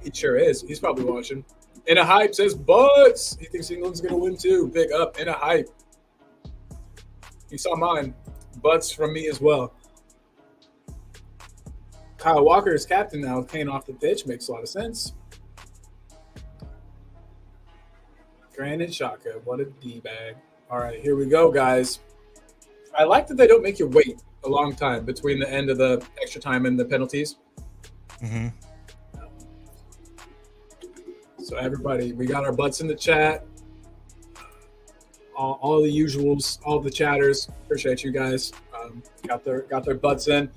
He sure is. He's probably watching. In a hype says Butts. He thinks England's going to win too. Big up. In a hype. You saw mine. Butts from me as well. Kyle Walker is captain now. Kane off the pitch. Makes a lot of sense. Granite Shaka. What a D-bag. All right, here we go, guys. I like that they don't make you wait a long time between the end of the extra time and the penalties. Mm-hmm. So everybody, we got our butts in the chat. All the usuals, all the chatters. Appreciate you guys. Got their butts in.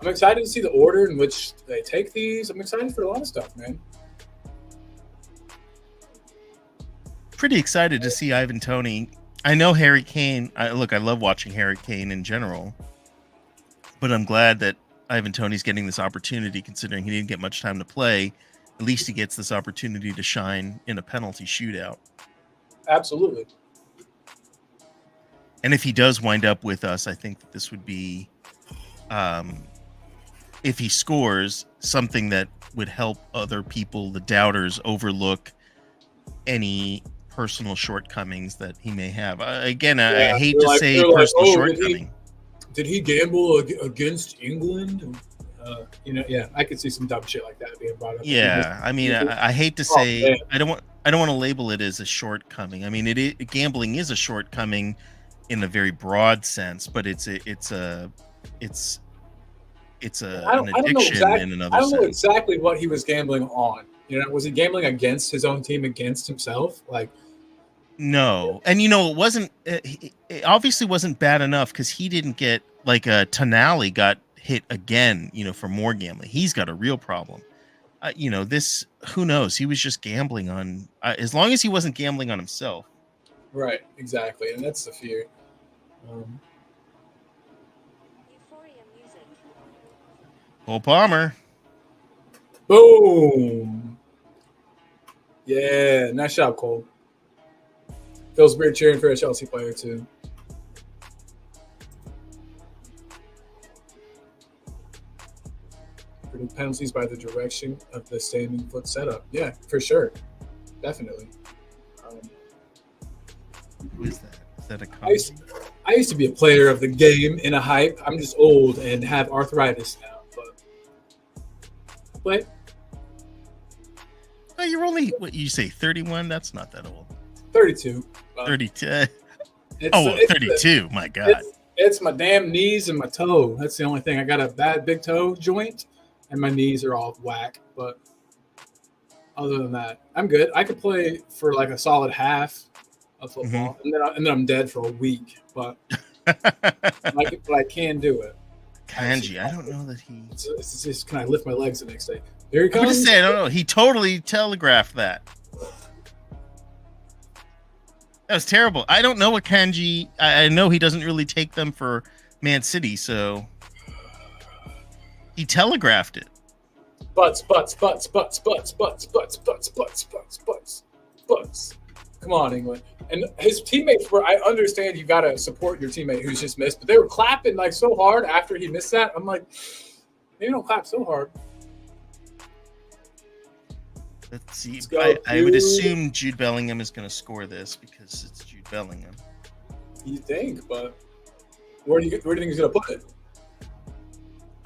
I'm excited to see the order in which they take these. I'm excited for a lot of stuff, man. Pretty excited to see Ivan Toney. I know Harry Kane. I love watching Harry Kane in general, but I'm glad that Ivan Toney's getting this opportunity, considering he didn't get much time to play. At least he gets this opportunity to shine in a penalty shootout. Absolutely. And if he does wind up with us, I think that this would be, if he scores, something that would help other people, the doubters, overlook any personal shortcomings that he may have. I hate to say personal shortcoming. Did he gamble against England? I could see some dumb shit like that being brought up. Yeah, I mean, I hate to say, I don't want to label it as a shortcoming. I mean, gambling is a shortcoming in a very broad sense, but it's an addiction in another sense. I don't know exactly what he was gambling on. Was he gambling against his own team, against himself? No, and it wasn't. It obviously wasn't bad enough because he didn't get Tonali got hit again. For more gambling, he's got a real problem. This, who knows? He was just gambling on, as long as he wasn't gambling on himself. Right, exactly, and that's the fear. Cole Palmer. Boom. Yeah, nice job, Cole. Feels weird cheering for a Chelsea player, too. Penalties by the direction of the standing foot setup. Yeah, for sure. Definitely. Who is that? Is that a I used to be a player of the game in a hype. I'm just old and have arthritis now. But you're only, what you say, 31? That's not that old. 32. 32. 32. My God. It's my damn knees and my toe. That's the only thing. I got a bad big toe joint, and my knees are all whack. But other than that, I'm good. I could play for a solid half of football, and then I'm dead for a week. But I can do it. Kanji, I don't know that he. It's just, can I lift my legs the next day? Here he comes. I'm just saying, I don't know. He totally telegraphed that. That was terrible. I don't know what Kanji. I know he doesn't really take them for Man City, so he telegraphed it. Butts. Come on, England. And his teammates were, I understand you got to support your teammate who's just missed, but they were clapping so hard after he missed that. I'm like, maybe don't clap so hard. Let's see. I would assume Jude Bellingham is going to score this because it's Jude Bellingham. You think, but where do you think he's going to put it?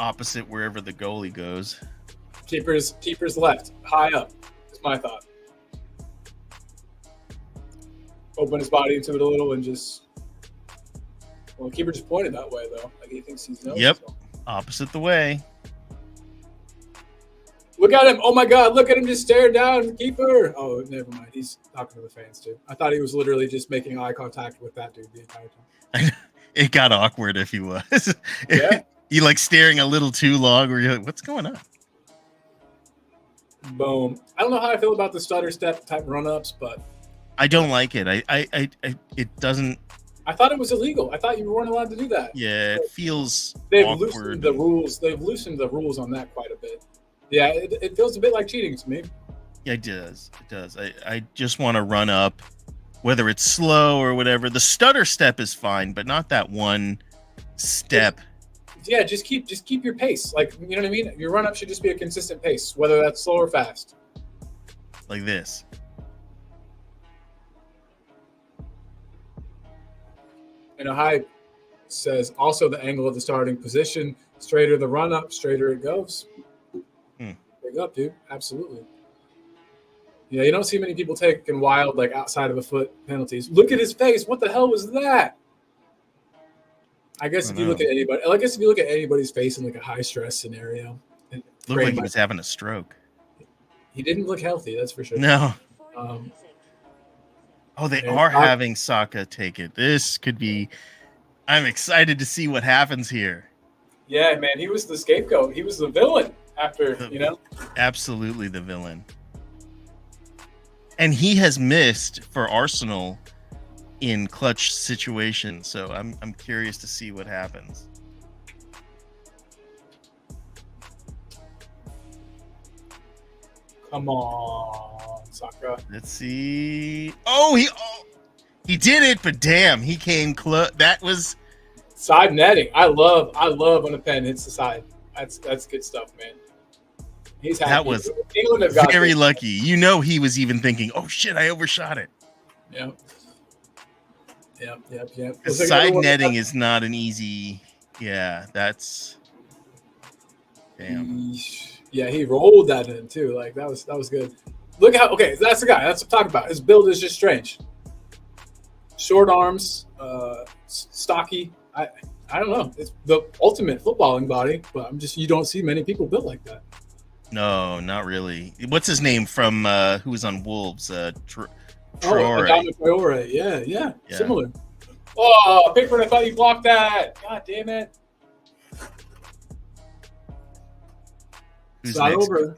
Opposite wherever the goalie goes. Keeper's left, high up. That's my thought. Open his body into it a little and just. Well, the keeper just pointed that way though. He thinks he's knows. Yep. So. Opposite the way. Look at him. Oh my God. Look at him just staring down the keeper. Oh, never mind. He's talking to the fans too. I thought he was literally just making eye contact with that dude the entire time. It got awkward if he was. Yeah. You staring a little too long where you're like, what's going on? Boom. I don't know how I feel about the stutter step type run-ups, but I don't like it. I it doesn't I thought it was illegal. I thought you weren't allowed to do that. Yeah, it But feels they've loosened awkward. the rules. They've loosened the rules on that quite a bit. Yeah, it feels a bit like cheating to me. Yeah, it does. It does. I just want to run up, whether it's slow or whatever. The stutter step is fine, but not that one step. Yeah, just keep your pace. Like, you know what I mean? Your run up should just be a consistent pace, whether that's slow or fast. Like this. And a high says also the angle of the starting position, straighter the run up, straighter it goes. Big up, dude. Absolutely. Yeah, you don't see many people taking wild, like outside of a foot penalties. Look at his face. What the hell was that? I guess if you look at anybody, I guess if you look at anybody's face in like a high stress scenario, Looked like he was having a stroke. He didn't look healthy, that's for sure. No. They are Saka, having Saka take it. This could be. I'm excited to see what happens here. Yeah, man, he was the scapegoat. He was the villain after, Absolutely the villain. And he has missed for Arsenal in clutch situations, so I'm curious to see what happens. Come on, Saka. Let's see. He did it, but damn, he came close. That was side netting. I love when a pen hits the side. That's good stuff, man. He's happy. That was England have got very lucky. You know, he was even thinking, "Oh shit, I overshot it." Yep. Side netting is not an easy. Yeah, that's damn. Yeah, he rolled that in too. Like that was good. Look how that's the guy. That's what I'm talking about. His build is just strange. Short arms, stocky. I don't know. It's the ultimate footballing body, but you don't see many people built like that. No, not really. What's his name from who was on Wolves? Traore. Traore. Yeah. Similar. Oh, Pickford, I thought you blocked that. God damn it. Who's not next? over.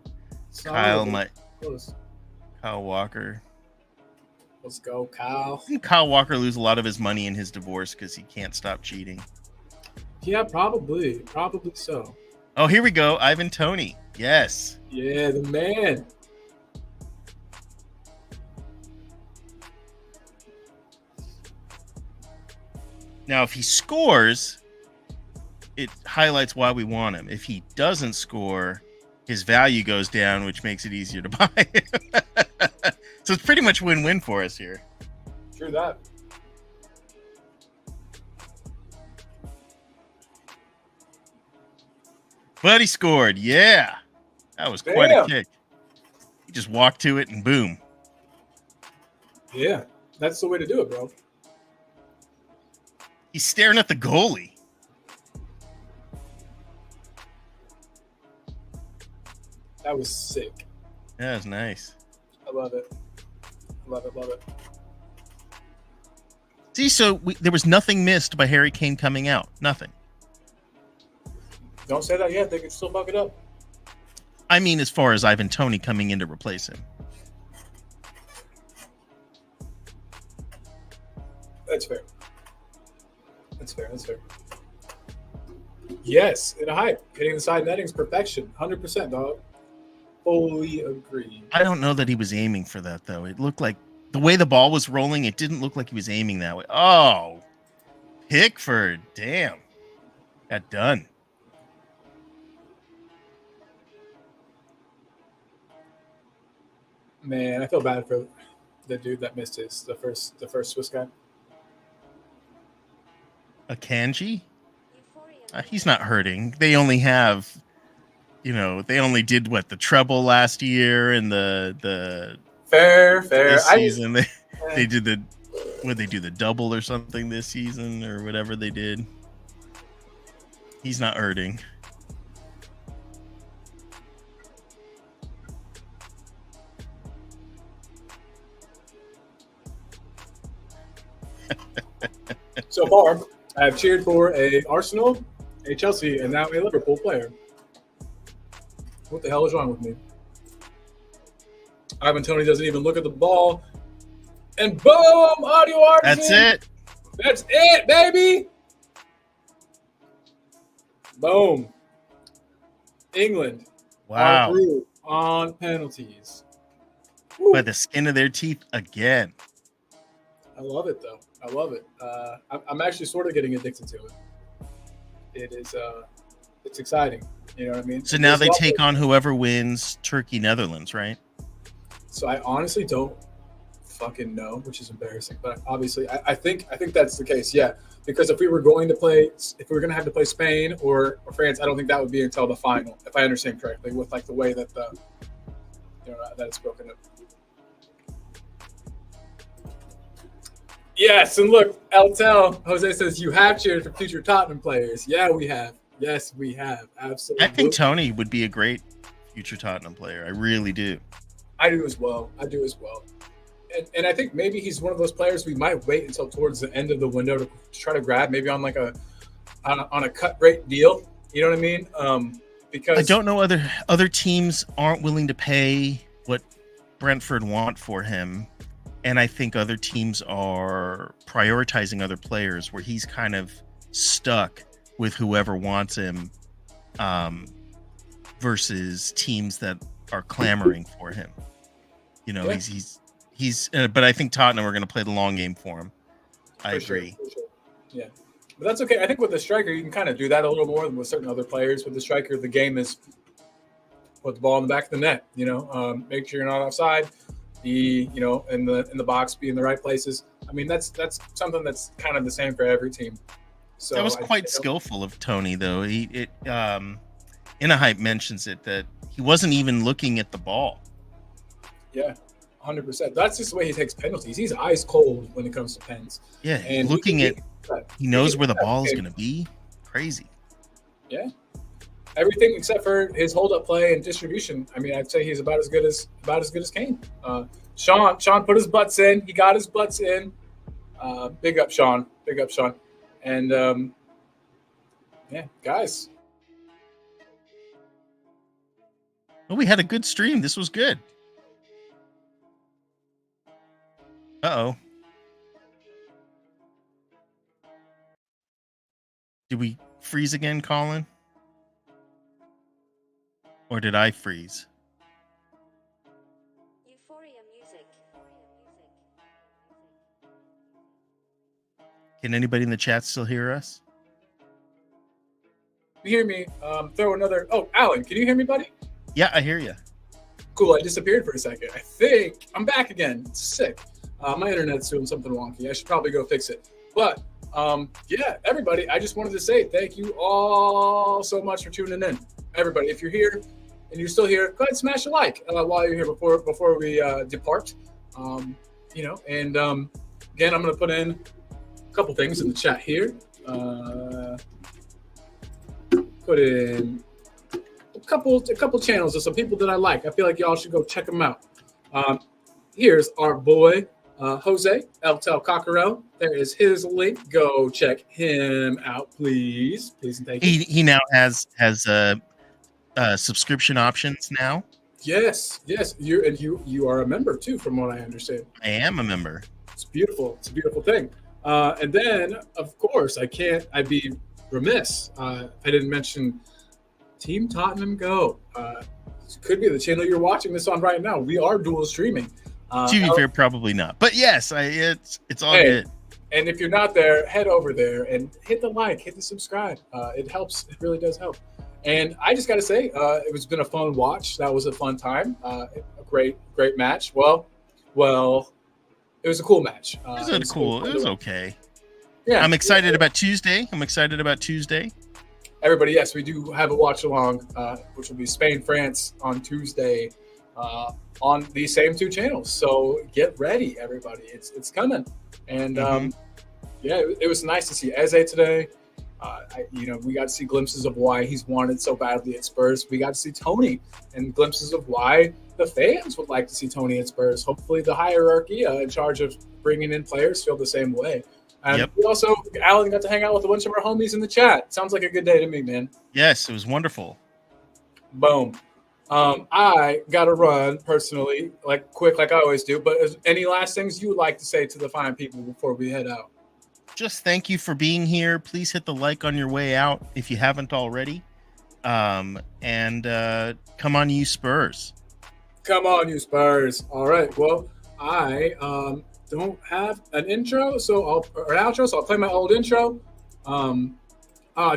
Kyle Walker. Let's go, Kyle. Didn't Kyle Walker lose a lot of his money in his divorce because he can't stop cheating? Yeah, probably. Probably so. Oh, here we go. Ivan Toney. Yes. Yeah, the man. Now, if he scores, it highlights why we want him. If he doesn't score, his value goes down, which makes it easier to buy. So it's pretty much win-win for us here. True that. But he scored. Yeah. That was quite a kick. He just walked to it and boom. Yeah. That's the way to do it, bro. He's staring at the goalie. That was sick. That was nice. I love it. Love it. See, so there was nothing missed by Harry Kane coming out. Nothing. Don't say that yet. They can still fuck it up. I mean, as far as Ivan Toney coming in to replace him. That's fair. Yes, in a hype. Hitting the side netting's perfection. 100%, dog. Fully agree. I don't know that he was aiming for that, though. It looked like the way the ball was rolling, it didn't look like he was aiming that way. Oh, Pickford. Damn. Got done. Man, I feel bad for the dude that missed the first Swiss guy. Akanji? He's not hurting. They only have, they only did the treble last year and the fair this season. They did the double or something this season or whatever they did. He's not hurting. So far, I have cheered for a Arsenal, a Chelsea, and now a Liverpool player. What the hell is wrong with me? Ivan Toney doesn't even look at the ball. And boom! Audio artisan. That's it. That's it, baby. Boom. England are Wow. through on penalties. By the skin of their teeth again. I love it, though. I love it. I'm actually sort of getting addicted to it. It is, it's exciting. You know what I mean? So now they take on whoever wins Turkey, Netherlands, right? So I honestly don't fucking know, which is embarrassing. But obviously, I think that's the case. Yeah, because if we were going to have to play Spain or France, I don't think that would be until the final, if I understand correctly, with like the way that that it's broken up. Yes, and look, Eltel, Jose says you have cheered for future Tottenham players. Yeah, we have. Yes, we have. Absolutely. I think Tony would be a great future Tottenham player. I really do. I do as well. And I think maybe he's one of those players we might wait until towards the end of the window to try to grab, maybe on like on a cut rate deal. You know what I mean? Because I don't know, other teams aren't willing to pay what Brentford want for him, and I think other teams are prioritizing other players where he's kind of stuck with whoever wants him, versus teams that are clamoring for him. You know, yeah. he's but I think Tottenham are going to play the long game for him. I agree. For sure. Yeah, but that's okay. I think with the striker, you can kind of do that a little more than with certain other players. With the striker, the game is put the ball in the back of the net. You know, make sure you're not offside. Be in the box, be in the right places. I mean, that's something that's kind of the same for every team. So that was quite skillful of Tony, though. Inahype mentions it that he wasn't even looking at the ball. Yeah, 100%. That's just the way he takes penalties. He's ice cold when it comes to pens. Yeah, and he knows where the ball is going to be. Crazy. Yeah, everything except for his hold-up play and distribution. I mean, I'd say he's about as good as Kane. Sean put his butts in. He got his butts in. Big up, Sean. Big up, Sean. And yeah, guys. Well, we had a good stream. This was good. Uh-oh. Did we freeze again, Colin? Or did I freeze? Euphoria music. Can anybody in the chat still hear us? You hear me? Throw another. Oh, Alan, can you hear me, buddy? Yeah, I hear you. Cool. I disappeared for a second. I think I'm back again. It's sick. My internet's doing something wonky. I should probably go fix it. But yeah, everybody, I just wanted to say thank you all so much for tuning in. Everybody, if you're here and you're still here, go ahead and smash a like while you're here before we depart. And again, I'm going to put in a couple things in the chat here. Put in a couple channels of some people that I like. I feel like y'all should go check them out. Here's our boy Jose Eltel Cockerell. There is his link. Go check him out, please and thank you. He now has subscription options now. Yes. You are a member too, from what I understand. I am a member. It's beautiful. It's a beautiful thing. And then, of course, I'd be remiss if I didn't mention Team Tottenham Go. It could be the channel you're watching this on right now. We are dual streaming. To be fair, probably not. But yes, it's all good. And if you're not there, head over there and hit the like, hit the subscribe. It helps. It really does help. And I just got to say, it's been a fun watch. That was a fun time. A great match. Well, it was a cool match. It was okay. Yeah, I'm excited about Tuesday. Everybody, yes, we do have a watch along, which will be Spain, France on Tuesday on these same two channels. So get ready, everybody. It's coming. And yeah, it was nice to see Eze today. We got to see glimpses of why he's wanted so badly at Spurs. We got to see Tony and glimpses of why the fans would like to see Tony at Spurs. Hopefully the hierarchy in charge of bringing in players feel the same way. And we also, Alan, got to hang out with a bunch of our homies in the chat. Sounds like a good day to me, man. Yes, it was wonderful. Boom. I got to run personally, quick, like I always do. But any last things you would like to say to the fine people before we head out? just thank you for being here. Please hit the like on your way out if you haven't already. And come on, you Spurs. Come on, you Spurs. All right. Well, I don't have an intro, or an outro, so I'll play my old intro.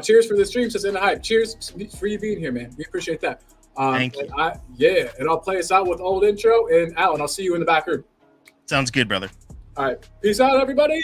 Cheers for the stream, says in the hype. Cheers for you being here, man. We appreciate that. Thank you. And I'll play us out with old intro. And Alan, I'll see you in the back room. Sounds good, brother. All right. Peace out, everybody.